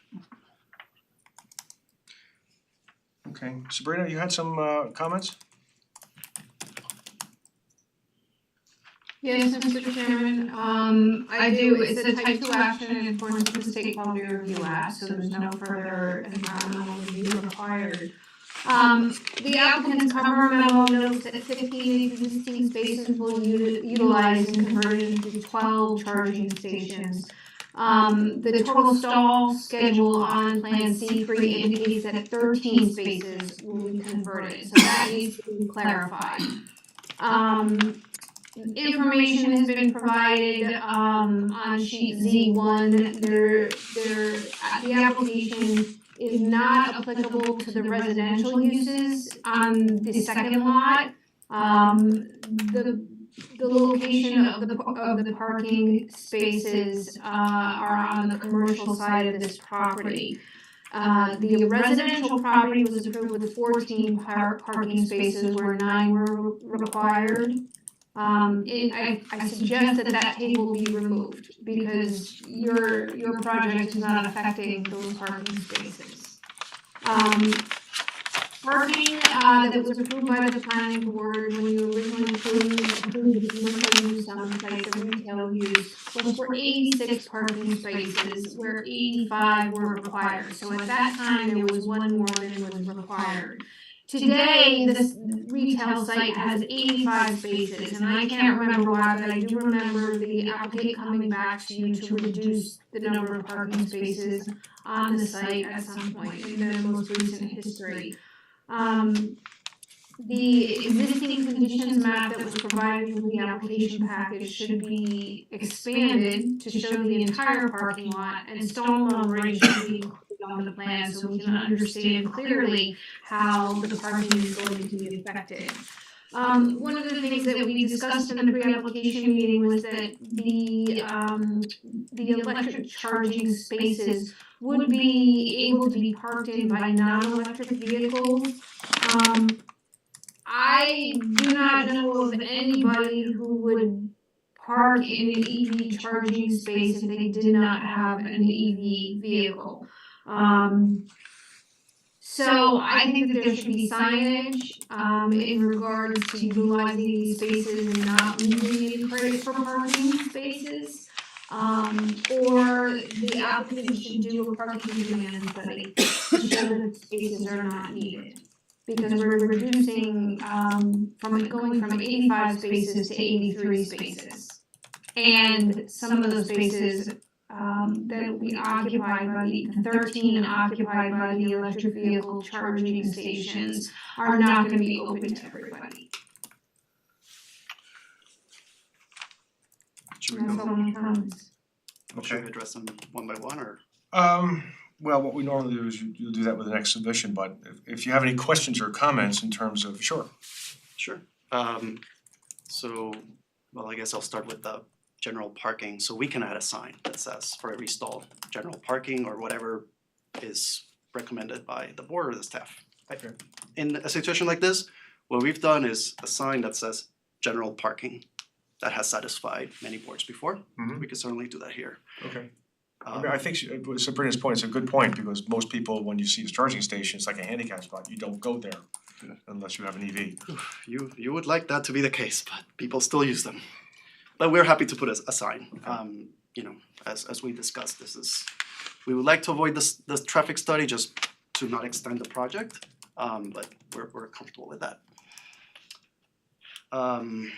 Okay, Sabrina, you had some comments? Yes, Mr. Chairman, I do, it's a type 2 action in accordance with the State Quality Review Act, so there's no further environmental review required. The applicant's cover memo notes that 15 existing spaces will utilize and converted into 12 charging stations. The total stall schedule on Plan C3 indicates that 13 spaces will be converted, so that needs to be clarified. Information has been provided on sheet Z1. The application is not applicable to the residential uses on the second lot. The location of the parking spaces are on the commercial side of this property. The residential property was approved with 14 parking spaces where 9 were required. I suggest that table be removed because your project is not affecting those parking spaces. Parking that was approved by the planning board when you originally approved the commercial use on the site, the retail use, was for 86 parking spaces where 85 were required. So at that time, there was one more than was required. Today, this retail site has 85 spaces, and I can't remember why, but I do remember the applicant coming back to you to reduce the number of parking spaces on the site at some point in the most recent history. The existing conditions map that was provided with the application package should be expanded to show the entire parking lot, and stone level should be included on the plan so we can understand clearly how the parking is going to be affected. One of the things that we discussed in the pre-application meeting was that the electric charging spaces would be able to be parked in by non-electric vehicles. I do not know of anybody who would park in an EV charging space if they did not have an EV vehicle. So I think that there should be signage in regards to utilizing these spaces and not leaving any credit for parking spaces. Or the applicant should do a parking demand study to show that spaces are not needed. Because we're reducing going from 85 spaces to 83 spaces. And some of those spaces that will be occupied by the 13 occupied by the electric vehicle charging stations are not gonna be open to everybody. Should That's all my comments. Should we address them one by one, or? Well, what we normally do is you'll do that with the next submission, but if you have any questions or comments in terms of, sure. Sure. So, well, I guess I'll start with the general parking, so we can add a sign that says for every stall, general parking or whatever is recommended by the board or the staff. Okay. In a situation like this, what we've done is a sign that says general parking that has satisfied many boards before. Mhm. We could certainly do that here. Okay. I mean, I think Sabrina's point is a good point, because most people, when you see this charging station, it's like a handicap spot, you don't go there unless you have an E EV. You would like that to be the case, but people still use them. But we're happy to put a sign. You know, as we discussed, we would like to avoid this traffic study just to not extend the project, but we're comfortable with that. I'm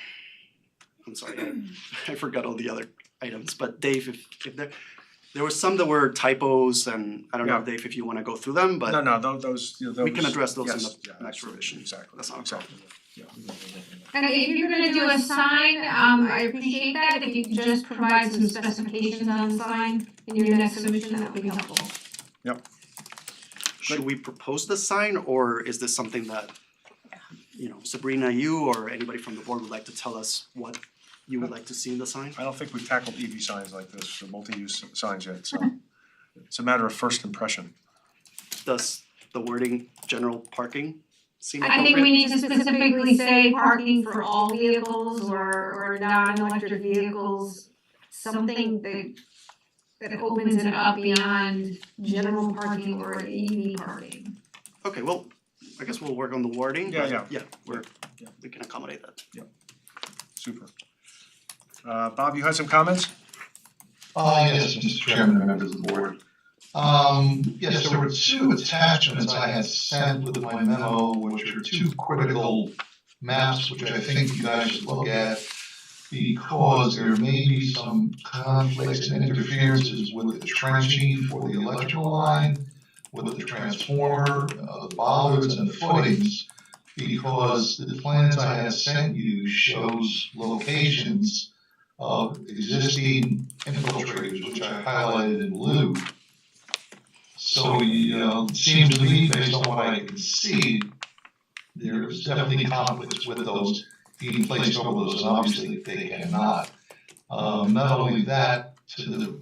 sorry, I forgot all the other items, but Dave, if there were some that were typos, and I don't know, Yeah. Dave, if you wanna go through them, but Those, you know, we can those- address those in yes, the yeah, next absolutely, revision. Exactly, That's not a exactly, yeah. And if you're gonna do a sign, I appreciate that, if you could just provide some specifications on the sign in your next submission, that would be helpful. should we propose the sign, or is this something that, you know, Sabrina, you or anybody from the board would like to tell us what you would like to see in the sign? I don't think we've tackled EV signs like this, or multi-use signs yet, so it's a matter of first impression. Does the wording general parking seem I appropriate? think we need to specifically say parking for all vehicles or non-electric vehicles, something that opens it up beyond general parking or EV parking. Okay, well, I guess we'll work on the wording, Yeah, but yeah. yeah, we can accommodate that. Super. Bob, you had some comments? Yes, Mr. Chairman and members of the board. Yes, there were two attachments I had sent with my memo, which are two critical maps, which I think you guys should look at, because there may be some conflicts and interferences with the trenching for the electrical line, with the transformer, the bollards and the footings, because the plans I had sent you shows locations of existing infiltrators, which I highlighted in blue. So, it seems to me, based on what I can see, there's definitely conflicts with those being placed over those, and obviously they cannot. Not only that, to the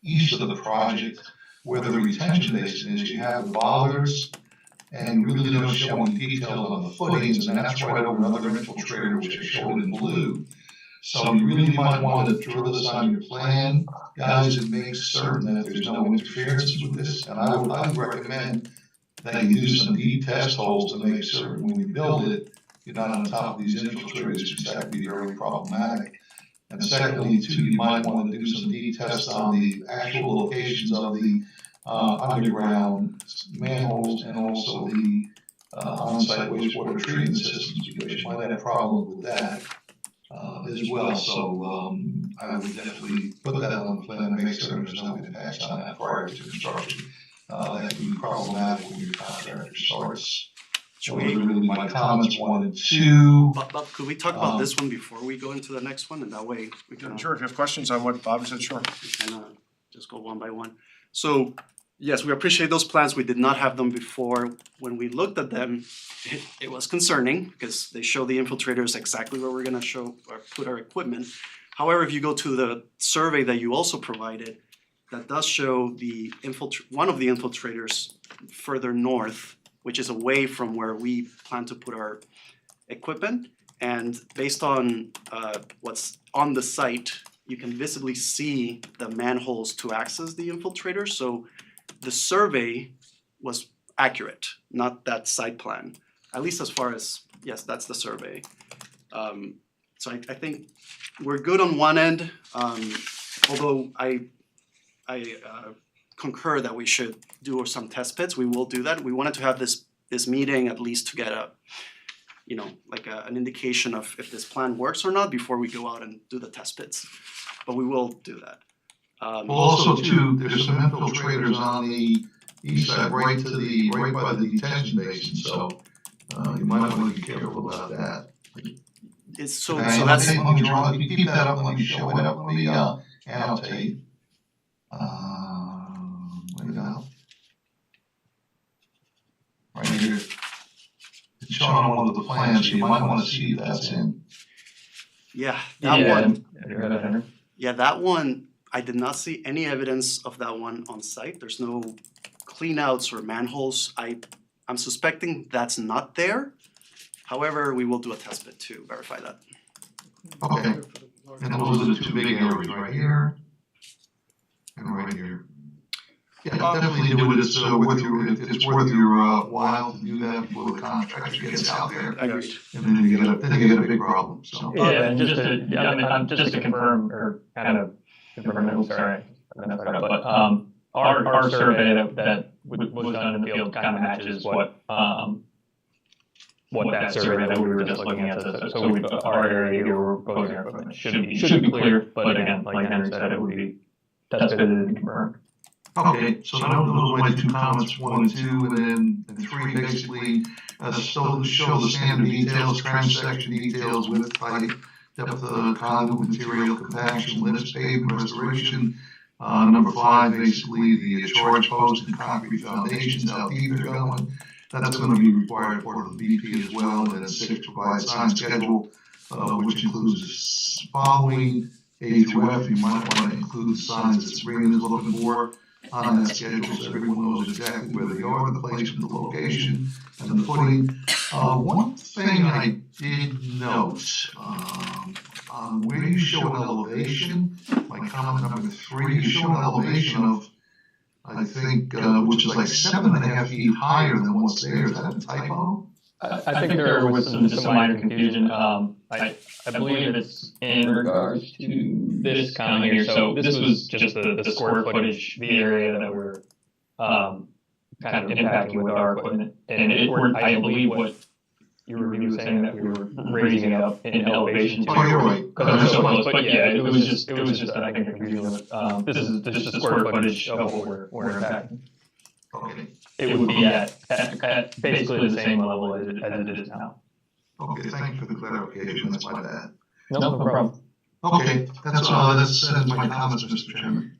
east of the project, where the retention basin is, you have the bollards, and you really don't show any details on the footings, and that's right over another infiltrator, which I showed in blue. So you really might want to draw this on your plan, guys, and make certain that there's no interference with this. And I would recommend that you do some deep test holes to make certain when you build it, you're not on top of these infiltrators, because that could be very problematic. And secondly, too, you might want to do some deep tests on the actual locations of the underground manholes and also the on-site wastewater treatment systems, because you might have a problem with that as well. So I would definitely put that on the plan and make certain there's no impacts on that prior to construction. That could be problematic when your contractor starts. So those are really my comments 1 and 2. Bob, could we talk about this one before we go into the next one, and that way we can Sure, if you have questions on what Bob said, sure. just go one by one. So, yes, we appreciate those plans. We did not have them before. When we looked at them, it was concerning because they show the infiltrators exactly where we're gonna show or put our equipment. However, if you go to the survey that you also provided, that does show the one of the infiltrators further north, which is away from where we plan to put our equipment. And based on what's on the site, you can visibly see the manholes to access the infiltrator. So the survey was accurate, not that site plan, at least as far as, yes, that's the survey. So I think we're good on one end, although I concur that we should do some test pits. We will do that. We wanted to have this meeting at least to get a, an indication of if this plan works or not before we go out and do the test pits. But we will do that. Well, also too, there's some infiltrators on the east side, right by the detention basin, so you might want to be careful about that. So And that's. let me draw, if you keep that up, let me show it up, let me annotate. Wait now. Right here. It's shown on one of the plans, so you might want to see if that's in. Yeah, that Yeah, one, go ahead, Henry. yeah, that one, I did not see any evidence of that one on site. There's no cleanouts or manholes. I'm suspecting that's not there. However, we will do a test bit to verify that. Okay, and those are the two big areas, right here and right here. Yeah, definitely do it, it's worth your while to do that before the contractor gets out there. Agreed. And then you get a big problem, so. Yeah, and just to confirm, or kind of confirm, sorry, I messed that up, but our survey that was done in the field kind of matches what that survey that we were just looking at, so we, our area here, we're proposing our equipment should be clear, but again, like Henry said, it would be tested and confirmed. Okay, so those are my two comments, 1 and 2, and then 3 basically, still show the standard details, trench section details, width, height, depth of conduit material, compaction, limits, pavement, restoration. Number 5, basically the charge post and concrete foundations, how deep they're going. That's gonna be required for the BP as well, and then 6, provide sign schedule, which includes the following A through F. You might wanna include the signs that Sabrina is looking for on that schedule, so everyone knows exactly where they are, the placement, the location, and the footing. One thing I did note, where you show an elevation, like comment number 3, you show an elevation of, I think, which is like 7.5 feet higher than what's there. Is that a typo? I think there was some minor confusion. I believe it's in regards to this comment here. So this was just the square footage, the area that we're kind of impacting with our equipment. And I believe what your review was saying that we were raising it up in elevation. Oh, you're right. Because we're so close, but yeah, it was just I think a confusion with, this is just the square footage of what we're impacting. Okay. It would be at basically the same level as it is now. Okay, thank you for the clarification, that's my bad. No problem. Okay, that's my comments, Mr. Chairman.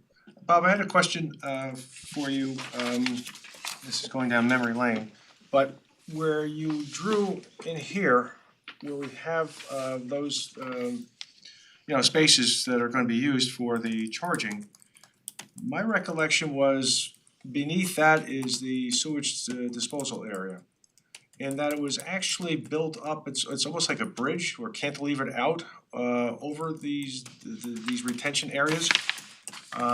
Bob, I had a question for you. This is going down memory lane, but where you drew in here, where we have those spaces that are going to be used for the charging, my recollection was beneath that is the sewage disposal area. And that it was actually built up, it's almost like a bridge or cantilevered out over these retention areas.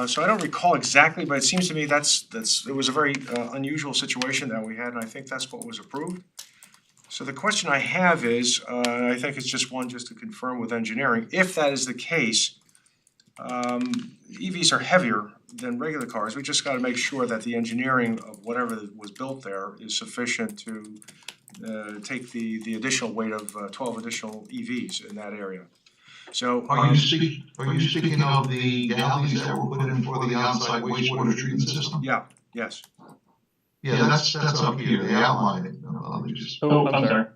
So I don't recall exactly, but it seems to me it was a very unusual situation that we had, and I think that's what was approved. So the question I have is, and I think it's just one just to confirm with engineering, if that is the case, EVs are heavier than regular cars. We just gotta make sure that the engineering of whatever was built there is sufficient to take the additional weight of 12 additional EVs in that area. So Are you speaking of the galleys that were put in for the on-site wastewater treatment system? Yeah, yes. Yeah, that's up here, they outlined it. Let me just. Oh, I'm sorry.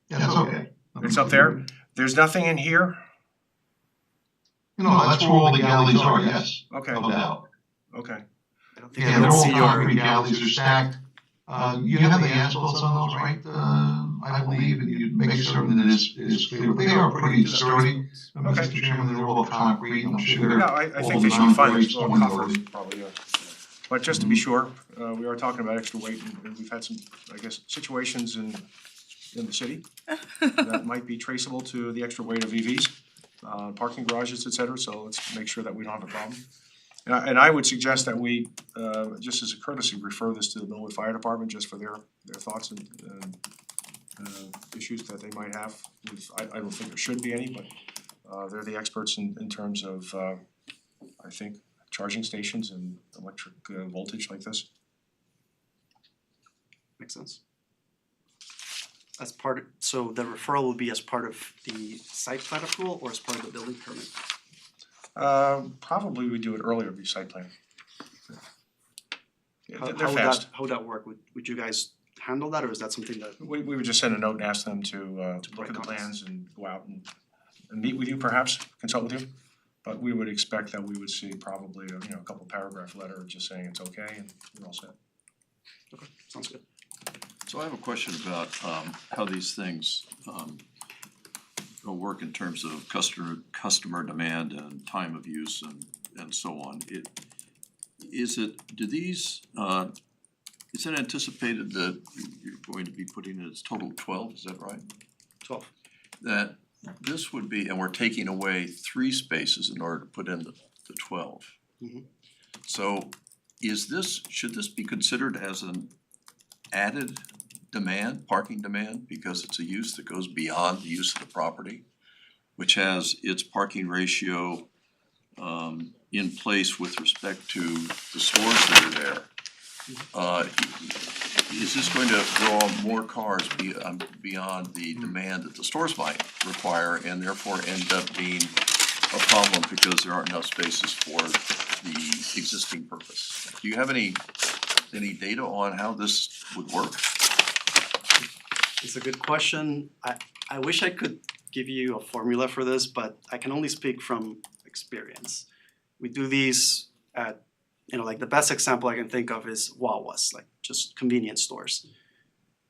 Yeah, that's okay. It's up there. There's nothing in here? No, that's where all the galleys are, yes. Okay. No doubt. Okay. Yeah, they're all concrete galleys, are stacked. You have the asphalts on those, right? I believe, and you make certain that it's clear, but they are pretty sturdy. Mr. Chairman, they're all concrete, I'm sure. No, I think they should be fine. There's no copper probably, but just to be sure, we are talking about extra weight, and we've had some, I guess, situations in the city that might be traceable to the extra weight of EVs, parking garages, et cetera, so let's make sure that we don't have a problem. And I would suggest that we, just as a courtesy, refer this to the Millwood Fire Department just for their thoughts and issues that they might have with, I don't think there should be any, but they're the experts in terms of, I think, charging stations and electric voltage like this. Makes sense. So the referral will be as part of the site plan approval or as part of the building permit? Probably we do it earlier, be site plan. Yeah, How they're would fast. how would that work? Would you guys handle that, or is that something that? We would just send a note and ask them to look at the plans and go out and meet with you perhaps, consult with you. But we would expect that we would see probably a couple paragraph letter just saying it's okay and we're all set. Okay, sounds good. So I have a question about how these things work in terms of customer demand and time of use and so on. Is it anticipated that you're going to be putting in its total 12, is that right? 12. That this would be, and we're taking away 3 spaces in order to put in the 12. Mhm. So should this be considered as an added demand, parking demand, because it's a use that goes beyond the use of the property, which has its parking ratio in place with respect to the stores that are there? Is this going to draw more cars beyond the demand that the stores might require, and therefore end up being a problem because there aren't enough spaces for the existing purpose? Do you have any data on how this would work? It's a good question. I wish I could give you a formula for this, but I can only speak from experience. We do these at, like the best example I can think of is Wawa's, like just convenience stores.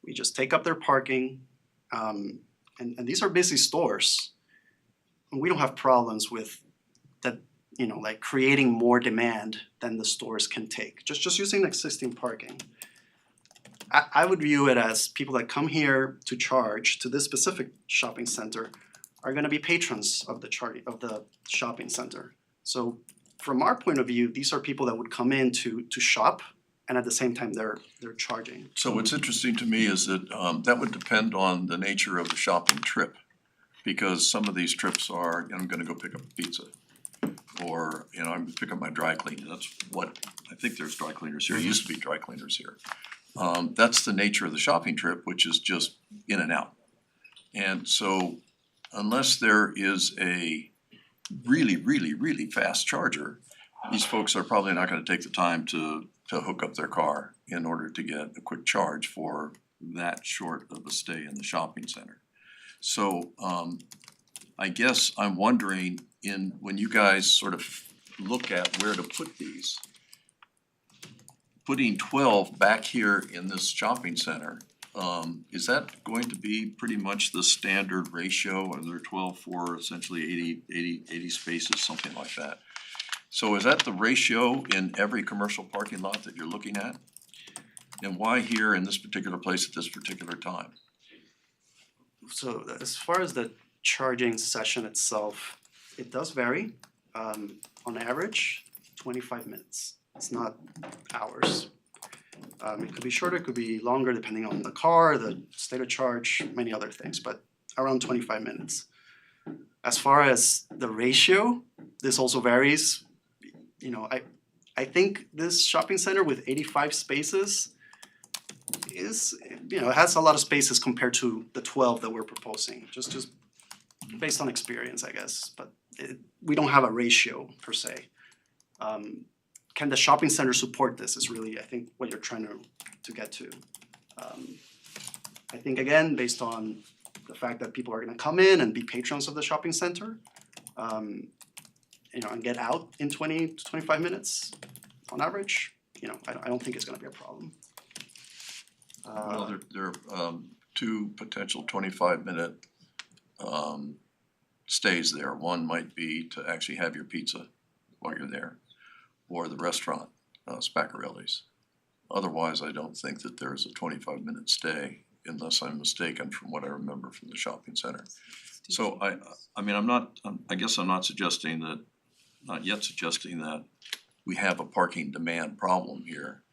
We just take up their parking, and these are busy stores. And we don't have problems with that, like creating more demand than the stores can take, just using existing parking. I would view it as people that come here to charge to this specific shopping center are gonna be patrons of the shopping center. So from our point of view, these are people that would come in to shop, and at the same time they're charging. So what's interesting to me is that that would depend on the nature of the shopping trip. Because some of these trips are, I'm gonna go pick up a pizza. Or, I'm gonna pick up my dry cleaning, that's what, I think there's dry cleaners here, used to be dry cleaners here. That's the nature of the shopping trip, which is just in and out. And so unless there is a really, really, really fast charger, these folks are probably not gonna take the time to hook up their car in order to get a quick charge for that short of a stay in the shopping center. So I guess I'm wondering, when you guys sort of look at where to put these, putting 12 back here in this shopping center, is that going to be pretty much the standard ratio? Are there 12 for essentially 80 spaces, something like that? So is that the ratio in every commercial parking lot that you're looking at? And why here in this particular place at this particular time? So as far as the charging session itself, it does vary. On average, 25 minutes. It's not hours. It could be shorter, it could be longer depending on the car, the state of charge, many other things, but around 25 minutes. As far as the ratio, this also varies. I think this shopping center with 85 spaces is, it has a lot of spaces compared to the 12 that we're proposing, just based on experience, I guess, but we don't have a ratio per se. Can the shopping center support this is really, I think, what you're trying to get to. I think again, based on the fact that people are gonna come in and be patrons of the shopping center, and get out in 20 to 25 minutes on average, I don't think it's gonna be a problem. Well, there are 2 potential 25-minute stays there. One might be to actually have your pizza while you're there, or the restaurant, Spaccarelli's. Otherwise, I don't think that there's a 25-minute stay, unless I'm mistaken from what I remember from the shopping center. So I guess I'm not yet suggesting that we have a parking demand problem here.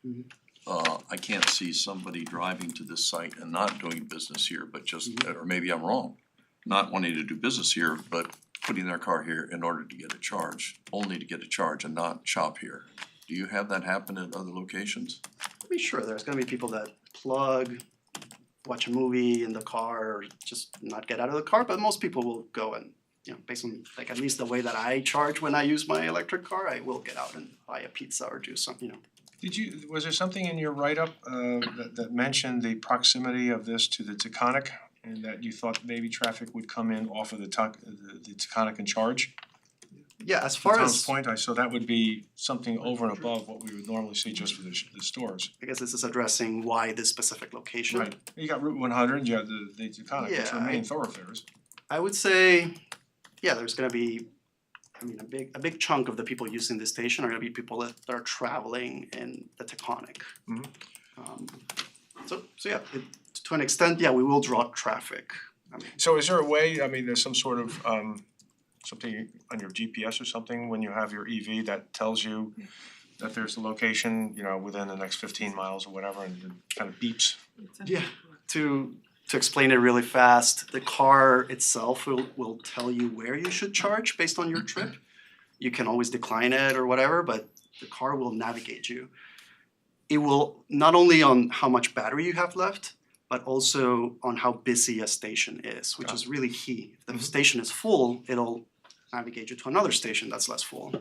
I can't see somebody driving to this site and not doing business here, but just, or maybe I'm wrong, not wanting to do business here, but putting their car here in order to get a charge, only to get a charge and not shop here. Do you have that happen at other locations? I mean, sure, there's gonna be people that plug, watch a movie in the car, or just not get out of the car, but most people will go and, based on, like, at least the way that I charge when I use my electric car, I will get out and buy a pizza or do something, Was there something in your write-up that mentioned the proximity of this to the Taconic, and that you thought maybe traffic would come in off of the Taconic and charge? Yeah, as To far Tom's as, point, so that would be something over and above what we would normally see just for the stores. I guess this is addressing why this specific location. Right, you got Route 100, you have the Taconic, which are Yeah, main thoroughfares. I would say, yeah, there's gonna be, I mean, a big chunk of the people using this station are gonna be people that are traveling in the Taconic. Mhm. So yeah, to an extent, yeah, we will draw traffic. I mean, So is there a way, I mean, there's some sort of something on your GPS or something when you have your EV that tells you that there's a location, you know, within the next 15 miles or whatever, and it kind of beeps? yeah, to explain it really fast, the car itself will tell you where you should charge based on your trip. You can always decline it or whatever, but the car will navigate you. It will not only on how much battery you have left, but also on how busy a station is, which is really key. If the station is full, it'll navigate you to another station that's less full,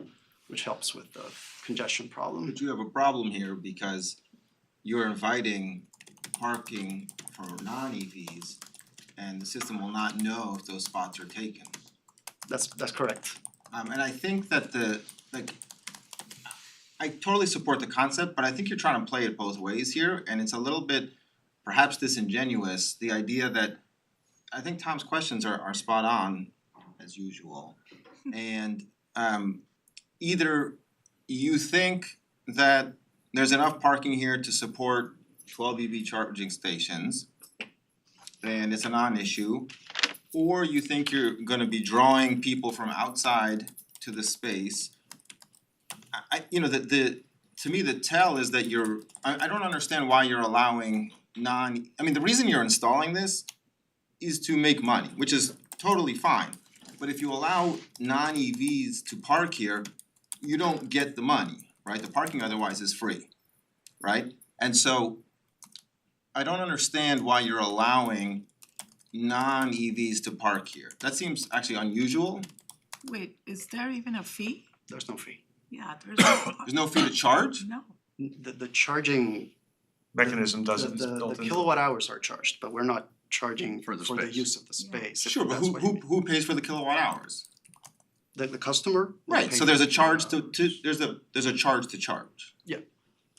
which helps with the congestion problem. But you have a problem here because you're inviting parking for non-EVs and the system will not know if those spots are taken. That's correct. And I think that I totally support the concept, but I think you're trying to play it both ways here, and it's a little bit perhaps disingenuous, the idea that, I think Tom's questions are spot on, as usual. And either you think that there's enough parking here to support 12 EV charging stations, and it's a non-issue, or you think you're gonna be drawing people from outside to the space. You know, to me, the tell is that I don't understand why you're allowing I mean, the reason you're installing this is to make money, which is totally fine. But if you allow non-EVs to park here, you don't get the money, right? The parking otherwise is free, right? And so I don't understand why you're allowing non-EVs to park here. That seems actually unusual. Wait, is there even a fee? There's no fee. Yeah, there's no. There's no fee to charge? No. The charging Mechanism doesn't, it's built the into kilowatt hours are charged, but we're not charging For the for the space. use of the space. if Sure, but that's what you mean. who pays for the kilowatt hours? The customer will Right, pay so there's for a the charge kilowatt to hours. there's a charge to charge. Yeah.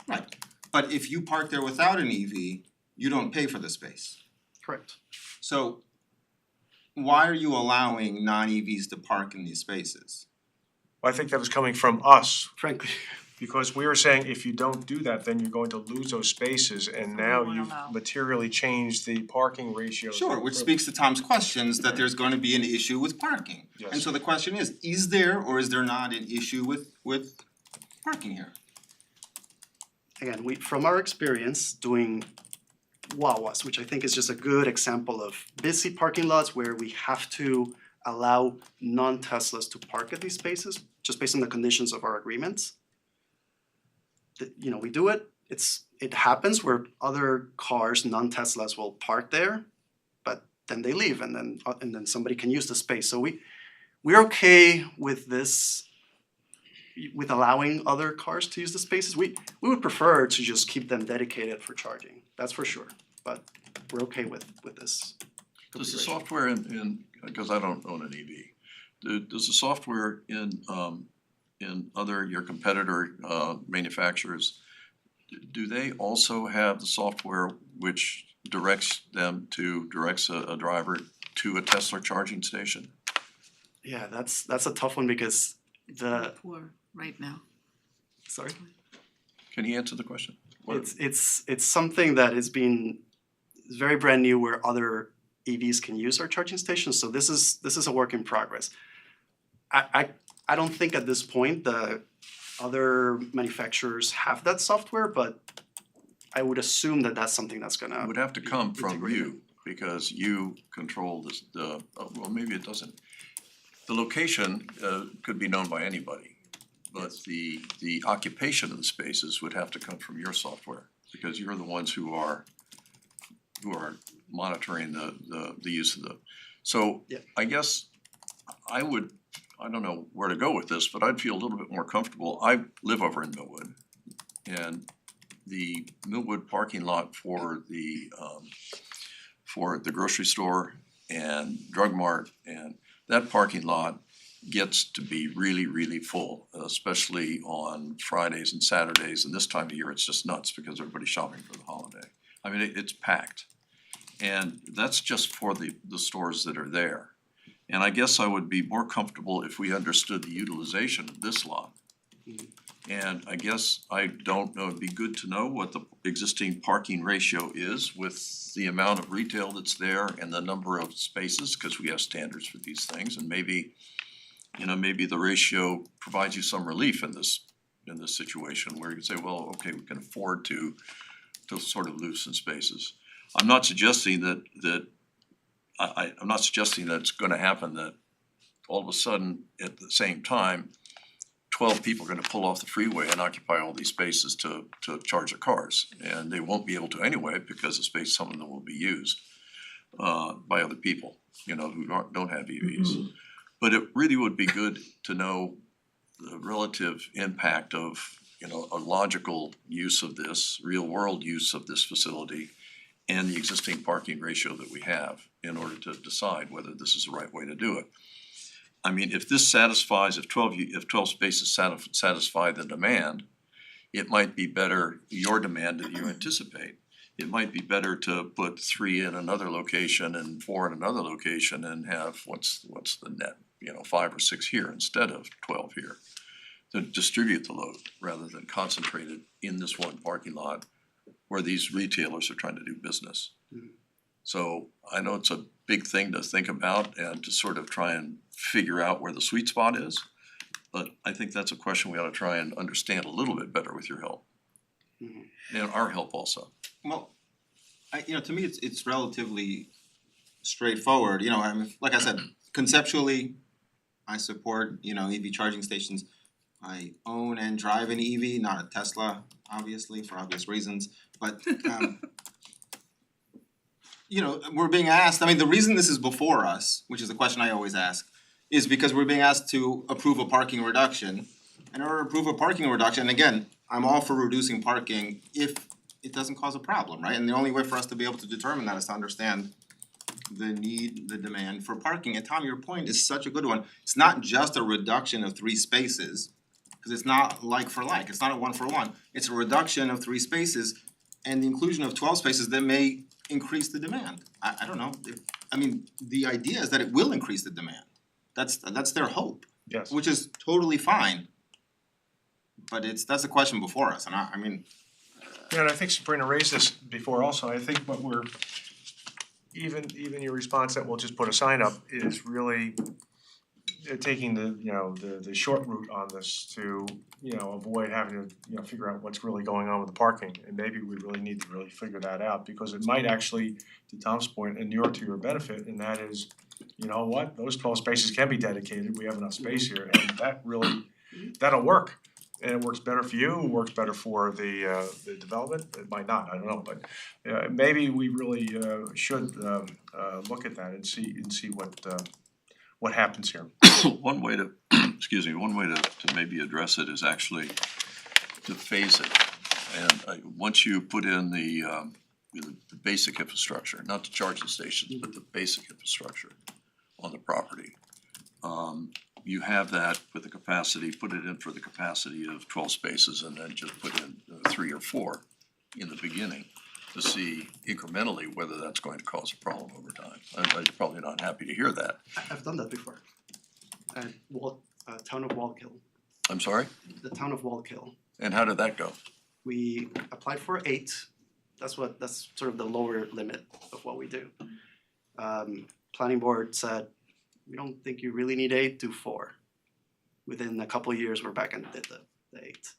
Right, but if you park there without an EV, you don't pay for the space. Correct. So why are you allowing non-EVs to park in these spaces? I think that was coming from us, Frankly, because we were saying if you don't do that, then you're going to lose those spaces, and now wanna you've allow. materially changed the parking ratios. Sure, which speaks to Tom's questions that there's going to be an issue with parking. And Yes. so the question is there or is there not an issue with parking here? again, from our experience doing Wawas, which I think is just a good example of busy parking lots where we have to allow non-Teslas to park at these spaces, just based on the conditions of our agreements. We do it, it happens where other cars, non-Teslas will park there, but then they leave and then somebody can use the space. So we're okay with this, with allowing other cars to use the spaces. We would prefer to just keep them dedicated for charging, that's for sure, but we're okay with this. Does the software because I don't own an EV, does the software in other, your competitor manufacturers, do they also have the software which directs a driver to a Tesla charging station? Yeah, that's a tough one because Poor right now. sorry? Can he answer the question? It's something that is very brand new where other EVs can use our charging stations, so this is a work in progress. I don't think at this point the other manufacturers have that software, but I would assume that that's something that's gonna It would have to come from integrated. you, because you control well, maybe it doesn't. The location could be known by anybody, but the occupation of the spaces would have to come from your software, because you're the ones who are monitoring the use of so Yeah. I guess I don't know where to go with this, but I'd feel a little bit more comfortable. I live over in Millwood, and the Millwood parking lot for the grocery store and drug mart, and that parking lot gets to be really, really full, especially on Fridays and Saturdays, and this time of year it's just nuts because everybody's shopping for the holiday. I mean, it's packed. And that's just for the stores that are there. And I guess I would be more comfortable if we understood the utilization of this lot. And I guess I don't know, it'd be good to know what the existing parking ratio is with the amount of retail that's there and the number of spaces, cause we have standards for these things, and maybe, you know, maybe the ratio provides you some relief in this situation where you can say, well, okay, we can afford to sort of loosen spaces. I'm not suggesting that I'm not suggesting that it's gonna happen that all of a sudden at the same time 12 people are gonna pull off the freeway and occupy all these spaces to charge their cars. And they won't be able to anyway because the space, some of them will be used by other people, you know, who don't have EVs. But it really would be good to know the relative impact of, you know, a logical use of this, real world use of this facility and the existing parking ratio that we have in order to decide whether this is the right way to do it. I mean, if this satisfies, if 12 spaces satisfy the demand, it might be better, your demand that you anticipate. It might be better to put 3 in another location and 4 in another location and have what's the net, you know, 5 or 6 here instead of 12 here. To distribute the load rather than concentrate it in this one parking lot where these retailers are trying to do business. So I know it's a big thing to think about and to sort of try and figure out where the sweet spot is. But I think that's a question we ought to try and understand a little bit better with your help. And our help also. Well, to me, it's relatively straightforward, I mean, like I said, conceptually, I support, EV charging stations. I own and drive an EV, not a Tesla, obviously, for obvious reasons, but we're being asked, I mean, the reason this is before us, which is the question I always ask, is because we're being asked to approve a parking reduction. In order to approve a parking reduction, and again, I'm all for reducing parking if it doesn't cause a problem, right? And the only way for us to be able to determine that is to understand the need, the demand for parking. And Tom, your point is such a good one. It's not just a reduction of 3 spaces, because it's not like for like, it's not a 1 for 1. It's a reduction of 3 spaces and the inclusion of 12 spaces that may increase the demand. I don't know, the idea is that it will increase the demand. That's their hope. Yes. Which is totally fine. But that's the question before us, and I mean. Yeah, and I think Sabrina raised this before also. I think what we're, even your response that we'll just put a sign up is really taking the short route on this to, avoid having to, figure out what's really going on with the parking. And maybe we really need to really figure that out, because it might actually, to Tom's point, inure to your benefit, and that is, you know what, those 12 spaces can be dedicated, we have enough space here, and that really, that'll work. And it works better for you, it works better for the development, it might not, I don't know, but maybe we really should look at that and see what happens here. One way to, to maybe address it is actually to phase it. And once you put in the basic infrastructure, not the charging stations, but the basic infrastructure on the property, you have that with the capacity, put it in for the capacity of 12 spaces and then just put in 3 or 4 in the beginning to see incrementally whether that's going to cause a problem over time. I'm probably not happy to hear that. I've done that before. At town of Wallkill. I'm sorry? The town of Wallkill. And how did that go? We applied for 8. That's sort of the lower limit of what we do. Planning board said, we don't think you really need 8, do 4. Within a couple of years, we're back and did the 8.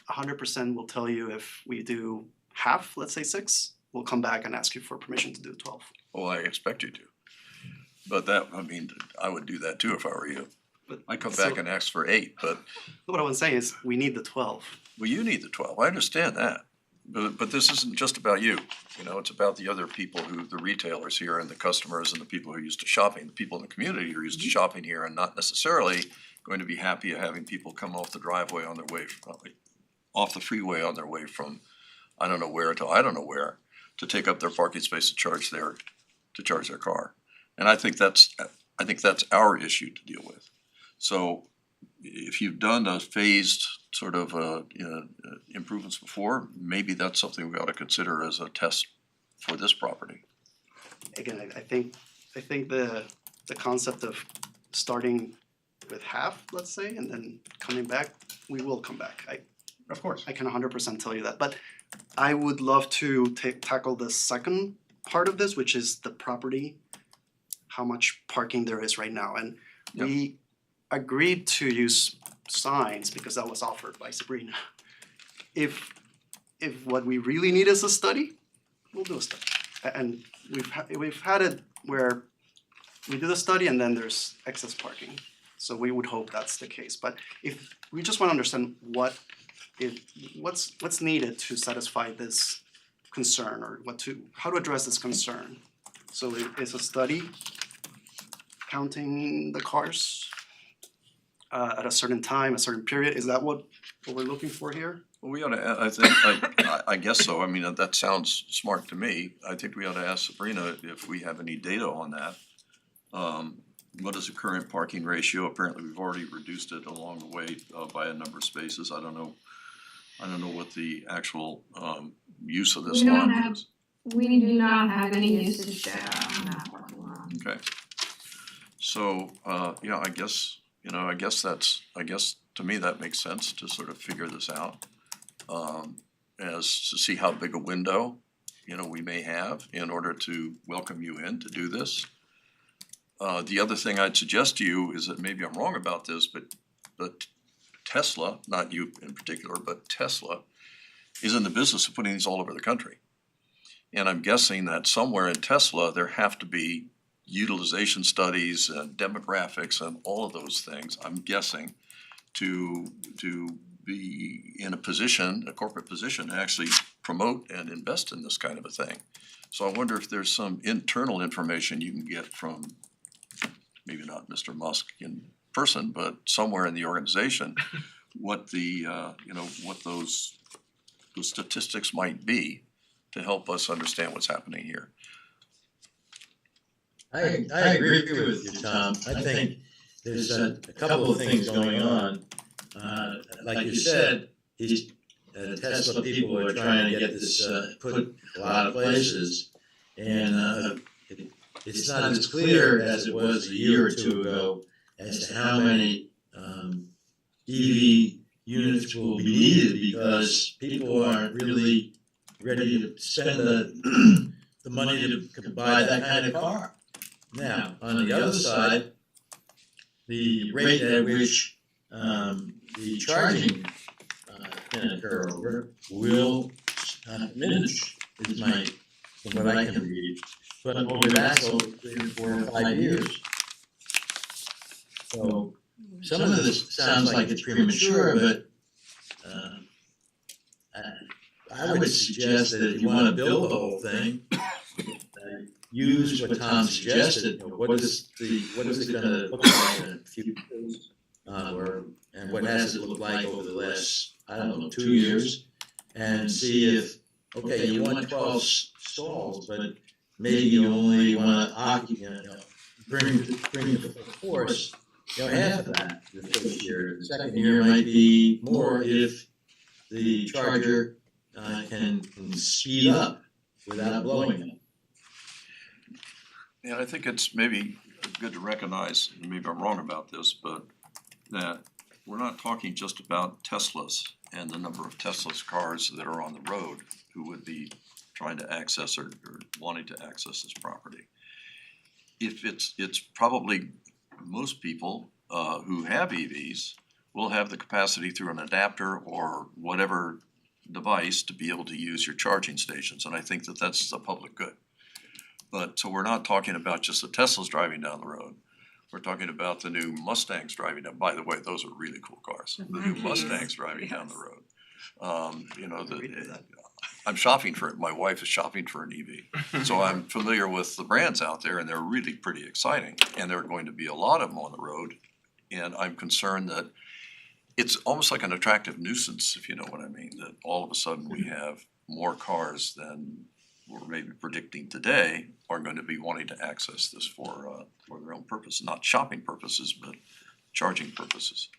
100% will tell you if we do half, let's say 6, we'll come back and ask you for permission to do 12. Well, I expect you to. But I would do that too if I were you. But I come back and ask for 8, but. What I was saying is, we need the 12. Well, you need the 12, I understand that. But this isn't just about you, it's about the other people the retailers here and the customers and the people who are used to shopping, the people in the community who are used to shopping here and not necessarily going to be happy at having people come off the driveway on their way, off the freeway on their way from I don't know where to I don't know where to take up their parking space to charge their car. And I think that's our issue to deal with. So if you've done a phased sort of improvements before, maybe that's something we ought to consider as a test for this property. Again, I think the the concept of starting with half, let's say, and then coming back, we will come back. Of course. I can 100% tell you that, but I would love to tackle the second part of this, which is the property, how much parking there is right now, and we agreed to use signs because that was offered by Sabrina. If what we really need is a study, we'll do a study. And we've had it where we do the study and then there's excess parking. So we would hope that's the case. But if we just want to understand what's needed to satisfy this concern, or how to address this concern. So it's a study counting the cars at a certain time, a certain period. Is that what we're looking for here? Well, we ought to, I think, I guess so, I mean, that sounds smart to me. I think we ought to ask Sabrina if we have any data on that. What is the current parking ratio? Apparently, we've already reduced it along the way by a number of spaces. I don't know what the actual use of this lot is. We do not have any usage data on that parking lot. Okay. So, yeah, I guess to me, that makes sense to sort of figure this out. As to see how big a window, we may have in order to welcome you in to do this. The other thing I'd suggest to you is that maybe I'm wrong about this, but Tesla, not you in particular, but Tesla is in the business of putting these all over the country. And I'm guessing that somewhere in Tesla, there have to be utilization studies and demographics and all of those things, I'm guessing, to be in a corporate position to actually promote and invest in this kind of a thing. So I wonder if there's some internal information you can get from, maybe not Mr. Musk in person, but somewhere in the organization, what the, what those statistics might be to help us understand what's happening here. I agree with you, Tom. I think there's a couple of things going on. Like you said, these Tesla people are trying to get this put a lot of places, and it's not as clear as it was a year or two ago as to how many EV units will be needed, because people aren't really ready to spend the money to buy that kind of car. Now, on the other side, the rate at which the charging can occur over will diminish, is from what I can read. But over that, so 3 or 4 or 5 years. So some of this sounds like it's premature, but I would suggest that if you want to build the whole thing, use what Tom suggested. What is it going to look like in a few years, and what has it looked like over the last 2 years, and see if you want 12 stalls, but maybe you only want to bring the force half of that the first year. The second year might be more if the charger can speed up without blowing up. And I think it's maybe good to recognize, and maybe I'm wrong about this, but that we're not talking just about Teslas and the number of Tesla's cars that are on the road who would be trying to access or wanting to access this property. If it's probably most people who have EVs will have the capacity through an adapter or whatever device to be able to use your charging stations, and I think that that's the public good. But so we're not talking about just the Teslas driving down the road. We're talking about the new Mustangs driving down. By the way, those are really cool cars. The new Mustangs driving down the road. I'm shopping for it. My wife is shopping for an EV. So I'm familiar with the brands out there, and they're really pretty exciting. And there are going to be a lot of them on the road. And I'm concerned that it's almost like an attractive nuisance, if you know what I mean, that all of a sudden we have more cars than we're maybe predicting today are going to be wanting to access this for their own purpose, not shopping purposes, but charging purposes.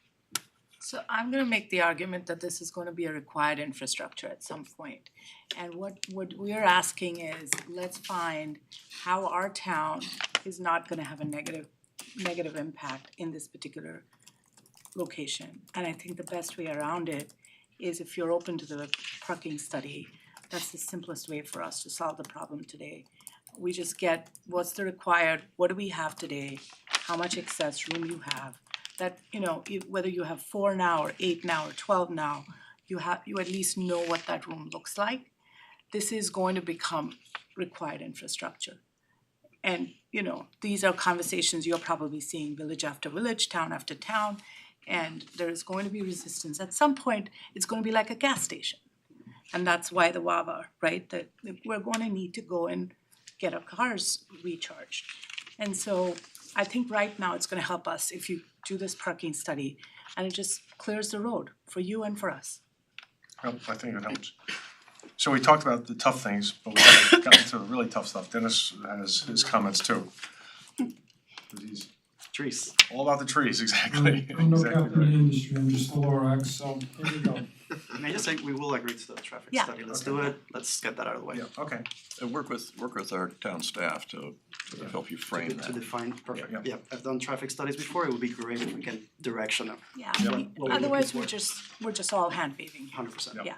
So I'm gonna make the argument that this is gonna be a required infrastructure at some point. And what we're asking is, let's find how our town is not gonna have a negative negative impact in this particular location. And I think the best way around it is if you're open to the parking study, that's the simplest way for us to solve the problem today. We just get what's the required, what do we have today, how much excess room you have. That, whether you have 4 now or 8 now or 12 now, you at least know what that room looks like. This is going to become required infrastructure. And, these are conversations you're probably seeing village after village, town after town, and there's going to be resistance. At some point, it's going to be like a gas station. And that's why the Wawa, right? That we're going to need to go and get our cars recharged. And so I think right now it's going to help us if you do this parking study, and it just clears the road for you and for us. Well, I think it helps. So we talked about the tough things, but we haven't gotten to the really tough stuff. Dennis has his comments too. He's Trees. all about the trees, exactly. I'm no Exactly captain in right. the industry, I'm just a Lorax, so here we go. May I just say, we will agree to the traffic Yeah. study, let's do it, let's get that out of the way. Yeah, okay. And work with our town staff to help you frame To that. define, perfect, Yeah. yeah, I've done traffic studies before, it would be great if we can direction them, Yeah, What- what we're otherwise looking we're just all hand waving. 100%. Yeah.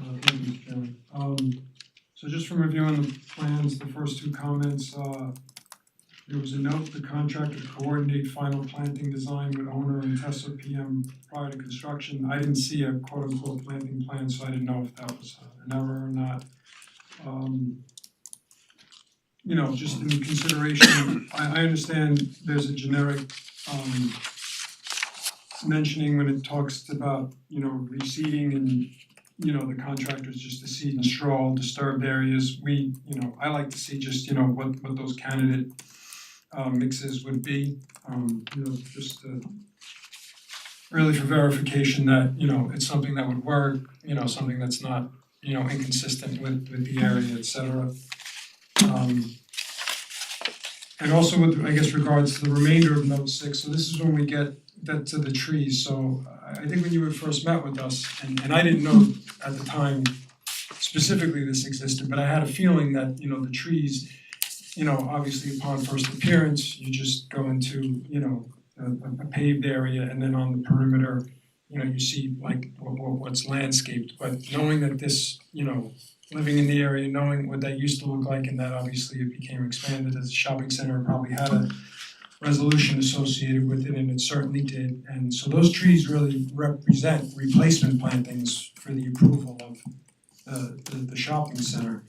Thank you, Mr. Chairman. So just from reviewing the plans, the first two comments, there was a note, the contractor to coordinate final planting design with owner and Tesla PM prior to construction. I didn't see a quote unquote planting plan, so I didn't know if that was an error or not. Just in consideration, I understand there's a generic mentioning when it talks about, reseeding and, the contractors just to seed and straw disturbed areas. I like to see just, what those candidate mixes would be, just really for verification that, it's something that would work, something that's not, inconsistent with the area, et cetera. And also with, I guess, regards to the remainder of note 6, so this is when we get that to the trees. So I think when you had first met with us, and I didn't know at the time specifically this existed, but I had a feeling that, the trees, obviously upon first appearance, you just go into, a paved area, and then on the perimeter, you see like what's landscaped. But knowing that this, living in the area, knowing what that used to look like, and that obviously it became expanded as a shopping center, probably had a resolution associated with it, and it certainly did. And so those trees really represent replacement plantings for the approval of the shopping center.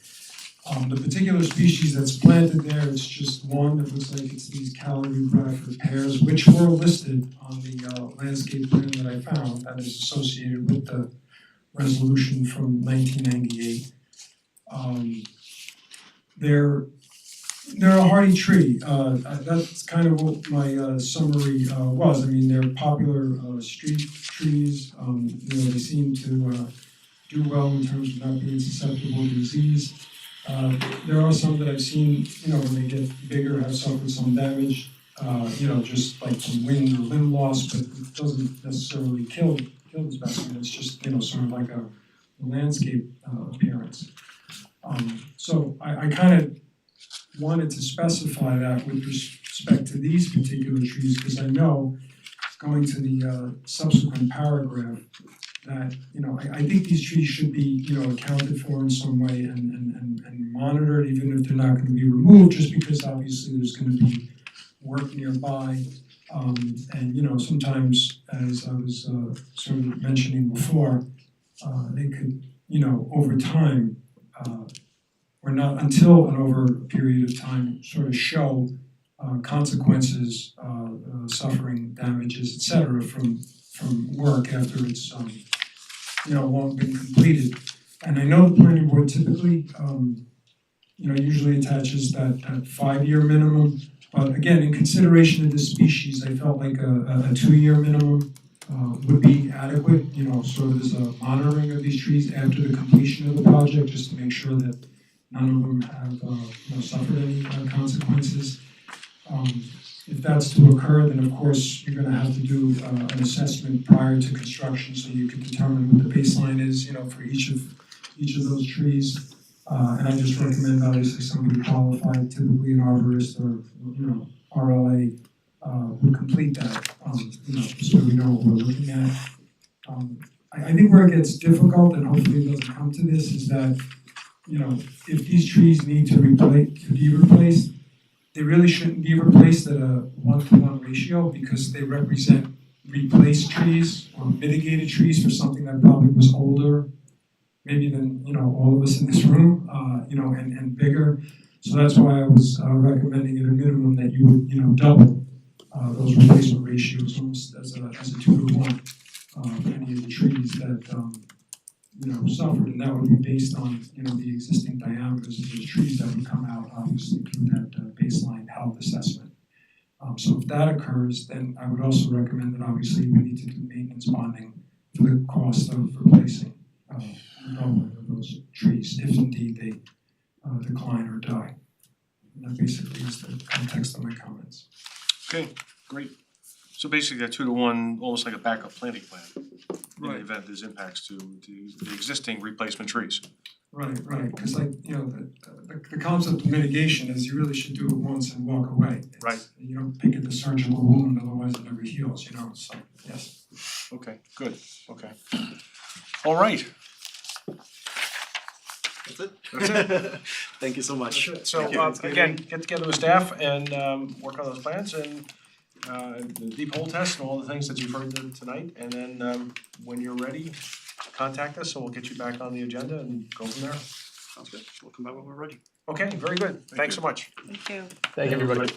The particular species that's planted there, it's just one that looks like it's these Callery Bradford pears, which were listed on the landscape plan that I found that is associated with the resolution from 1998. They're a hardy tree. That's kind of what my summary was. I mean, they're popular street trees. They seem to do well in terms of not being susceptible to disease. There are some that I've seen, when they get bigger, have suffered some damage, just like from wind or limb loss, but it doesn't necessarily kill the specimen. It's just, sort of like a landscape appearance. So I kind of wanted to specify that with respect to these particular trees, because I know, going to the subsequent paragraph, that, I think these trees should be, accounted for in some way and monitored, even if they're not gonna be removed, just because obviously there's gonna be work nearby. And, sometimes, as I was sort of mentioning before, they could, over time, or not until and over a period of time, sort of show consequences, suffering, damages, et cetera, from work after it's long been completed. And I know the planning board typically, usually attaches that 5-year minimum. But again, in consideration of this species, I felt like a 2-year minimum would be adequate, sort of as a monitoring of these trees after the completion of the project, just to make sure that none of them have suffered any consequences. If that's to occur, then of course you're gonna have to do an assessment prior to construction, so you can determine what the baseline is, for each of those trees. And I just recommend obviously somebody qualified, typically an arborist or, RLA, would complete that, so we know what we're looking at. I think where it gets difficult, and hopefully it doesn't come to this, is that, if these trees need to be replaced, they really shouldn't be replaced at a 1-to-1 ratio because they represent replaced trees or mitigated trees for something that probably was older, maybe than, all of us in this room, and bigger. So that's why I was recommending at a minimum that you would, double those replacement ratios almost as a 2-to-1 for any of the trees that, suffered, and that would be based on, the existing diameters of those trees that would come out, obviously, through that baseline health assessment. So if that occurs, then I would also recommend that obviously we need to do maintenance bonding for the cost of replacing the doubling of those trees, if indeed they decline or die. And that basically is the context of my comments. Okay, great. So basically a 2-to-1, almost like a backup planting plan. In the event there's impacts to the existing replacement trees. Right, because the concept of mitigation is you really should do it once and walk away. Right. You don't pick at the surgical wound, otherwise it never heals, so, yes. Okay, good, okay. All right. That's it? That's it. Thank you so much. That's it. So again, get together with staff and work on those plans and the deep hole test and all the things that you've heard tonight, and then when you're ready, contact us and we'll get you back on the agenda and go from there. Sounds good. We'll come back when we're ready. Okay, very good. Thanks so much. Thank you. Thank you, everybody.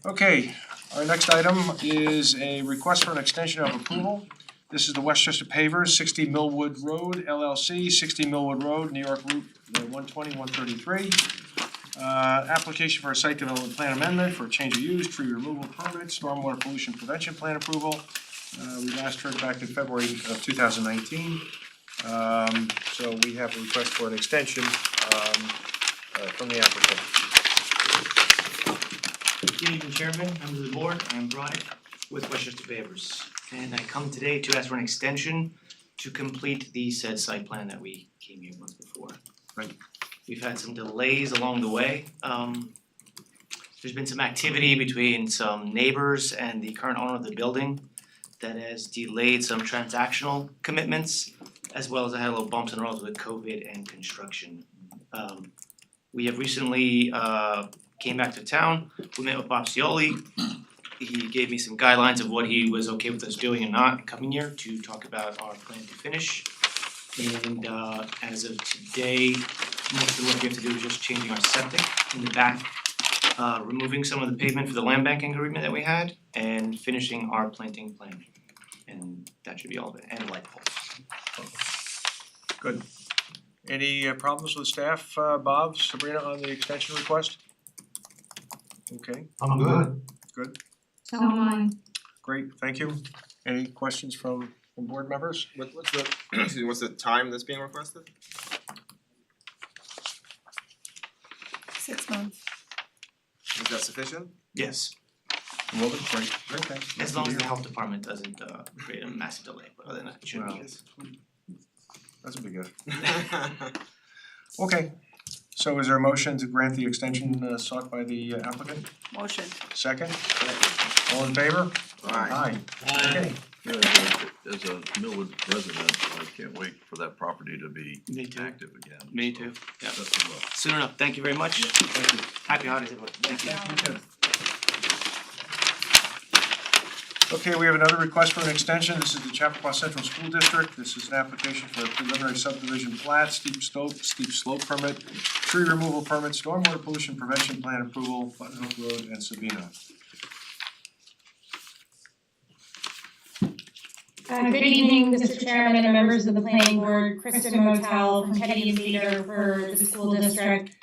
Okay, our next item is a request for an extension of approval. This is the Westchester Pavers, 60 Millwood Road LLC, 60 Millwood Road, New York Route 120, 133. Application for a site development plan amendment for a change of use, tree removal permit, stormwater pollution prevention plan approval. We last heard back in February of 2019. So we have a request for an extension from the applicant. Good evening, Chairman, members of the board. I'm Brian with Westchester Pavers. And I come today to ask for an extension to complete the said site plan that we came here once before. Right. We've had some delays along the way. There's been some activity between some neighbors and the current owner of the building that has delayed some transactional commitments, as well as I had a little bumps in the road with COVID and construction. We have recently came back to town. We met with Bob Cioli. He gave me some guidelines of what he was okay with us doing and not coming here to talk about our plan to finish. And as of today, most of what we have to do is just changing our septic in the back, removing some of the pavement for the land banking agreement that we had, and finishing our planting plan. And that should be all of it, and light poles. Good. Any problems with staff, Bob, Sabrina, on the extension request? Okay. I'm good. Good, So am I. great, thank you. Any questions from board members? What's the, excuse me, what's the time that's being requested? 6 months. Is that sufficient? Yes, Well, that's great, okay. as long as the health department doesn't create a massive delay, but other than that, it should be Wow. good. That's a big if. Okay, so is there a motion to grant the extension sought by the applicant? Motion. Second? All in favor? Aye. Okay, As a Millwood resident, I can't wait for that property to be Me too. active again. Me So, too, yeah. best of luck. Soon enough, thank you very much. thank you. Happy holidays, everyone. Thank you. Okay, we have another request for an extension. This is the Chappaqua Central School District. This is an application for a preliminary subdivision plat, steep slope permit, tree removal permit, stormwater pollution prevention plan approval, Button Hook Road and Sabina. Good evening, Mr. Chairman and members of the planning board, Kristen Motel from Kennedy and Vader for the school district.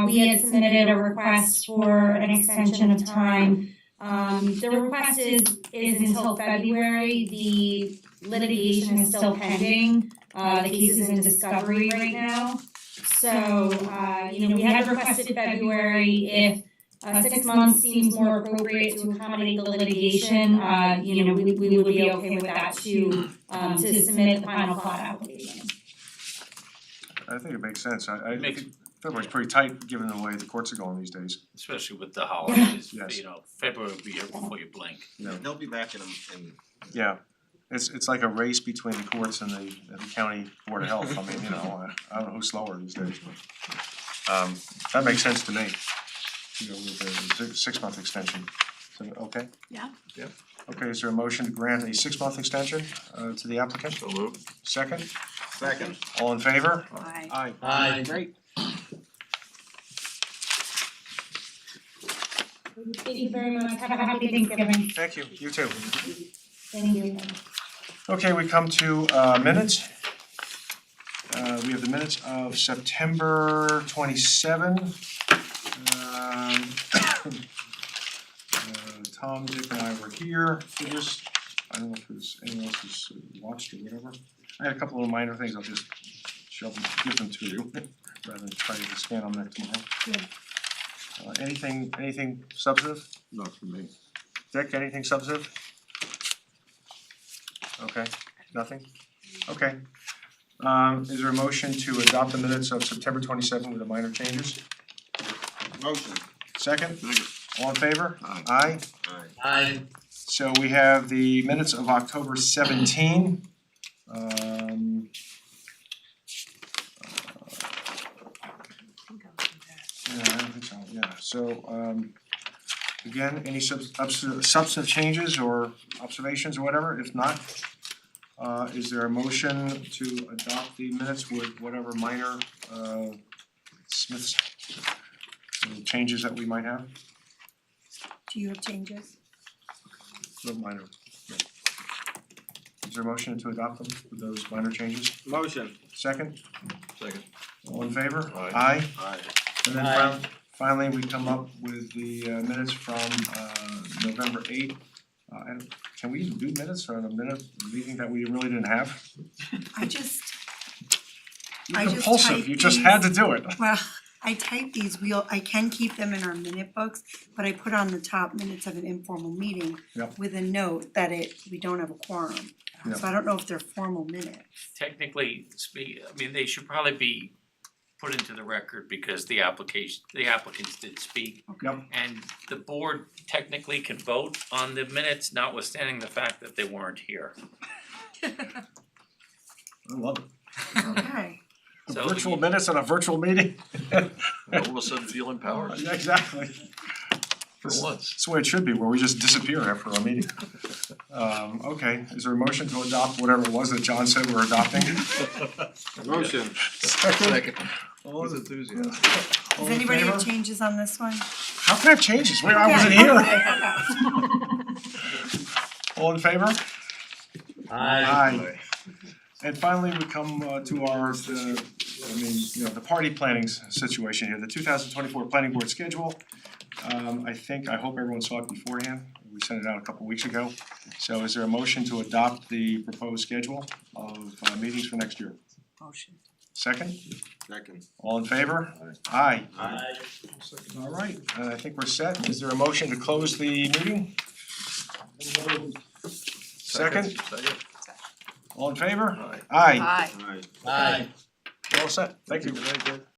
We had submitted a request for an extension of time. The request is until February. The litigation is still pending. The case is in discovery right now. So, we had requested February. If 6 months seems more appropriate to accommodate the litigation, we would be okay with that to submit the final plot application. I think it makes sense. I Makes- think February's pretty tight, given the way the courts are going these days. Especially with the holidays, Yes. you know, February will be here before you blink. They'll be back in Yeah, it's like a race between the courts and the county board of health. I mean, you know, I don't know who's slower these days, but that makes sense to me. You know, with the 6-month extension. So, okay? Yeah. Yeah. Okay, is there a motion to grant a 6-month extension to the applicant? So moved. Second? Second. All in favor? Aye. Aye. Aye. Great. Thank you very much. Have a happy Thanksgiving. Thank you, you too. Thank you. Okay, we come to minutes. We have the minutes of September 27. Tom, Dick and I were here for this. I don't know if there's anyone else who's watched or whatever. I had a couple of minor things, I'll just give them to you rather than try to expand on that tomorrow. Anything substantive? Not for me. Dick, anything substantive? Okay, nothing? Okay. Is there a motion to adopt the minutes of September 27 with the minor changes? Motion. Second? Second. All in favor? Aye. Aye. Aye. So we have the minutes of October 17. Yeah, I don't think so, yeah, so again, any substantive changes or observations or whatever, if not, is there a motion to adopt the minutes with whatever minor Smith's changes that we might have? Do you have changes? No minor, yeah. Is there a motion to adopt them with those minor changes? Motion. Second? Second. All in favor? Aye. Aye. And then Aye. finally, we come up with the minutes from November 8. Can we even do minutes for a meeting that we really didn't have? I just You're I just compulsive, typed you just had to do it. Well, I typed these, I can keep them in our minute books, but I put on the top minutes of an informal meeting Yep. with a note that we don't have a quorum. Yep. So I don't know if they're formal minutes. Technically I mean, they should probably be put into the record because the applicants did speak. Yep. And the board technically can vote on the minutes notwithstanding the fact that they weren't here. I love it. Okay. So Virtual minutes on a virtual meeting. All of a sudden feel empowered Yeah, exactly. for once. That's the way it should be, where we just disappear after a meeting. Okay, is there a motion to adopt whatever it was that John said we're adopting? Motion. Second. All his enthusiasm. All Does in anybody have favor? changes on this one? How can I have changes? Wait, I wasn't here. All in favor? Aye. And finally, we come to our, the party planning situation here, the 2024 planning board schedule. I hope everyone saw it beforehand, we sent it out a couple weeks ago. So is there a motion to adopt the proposed schedule of meetings for next year? Motion. Second? Second. All in favor? Aye. Aye. All right, I think we're set. Is there a motion to close the meeting? Second? Second. All in favor? Aye. Aye. Aye. Aye. Aye. We're all set. Thank you. Good night, Dick.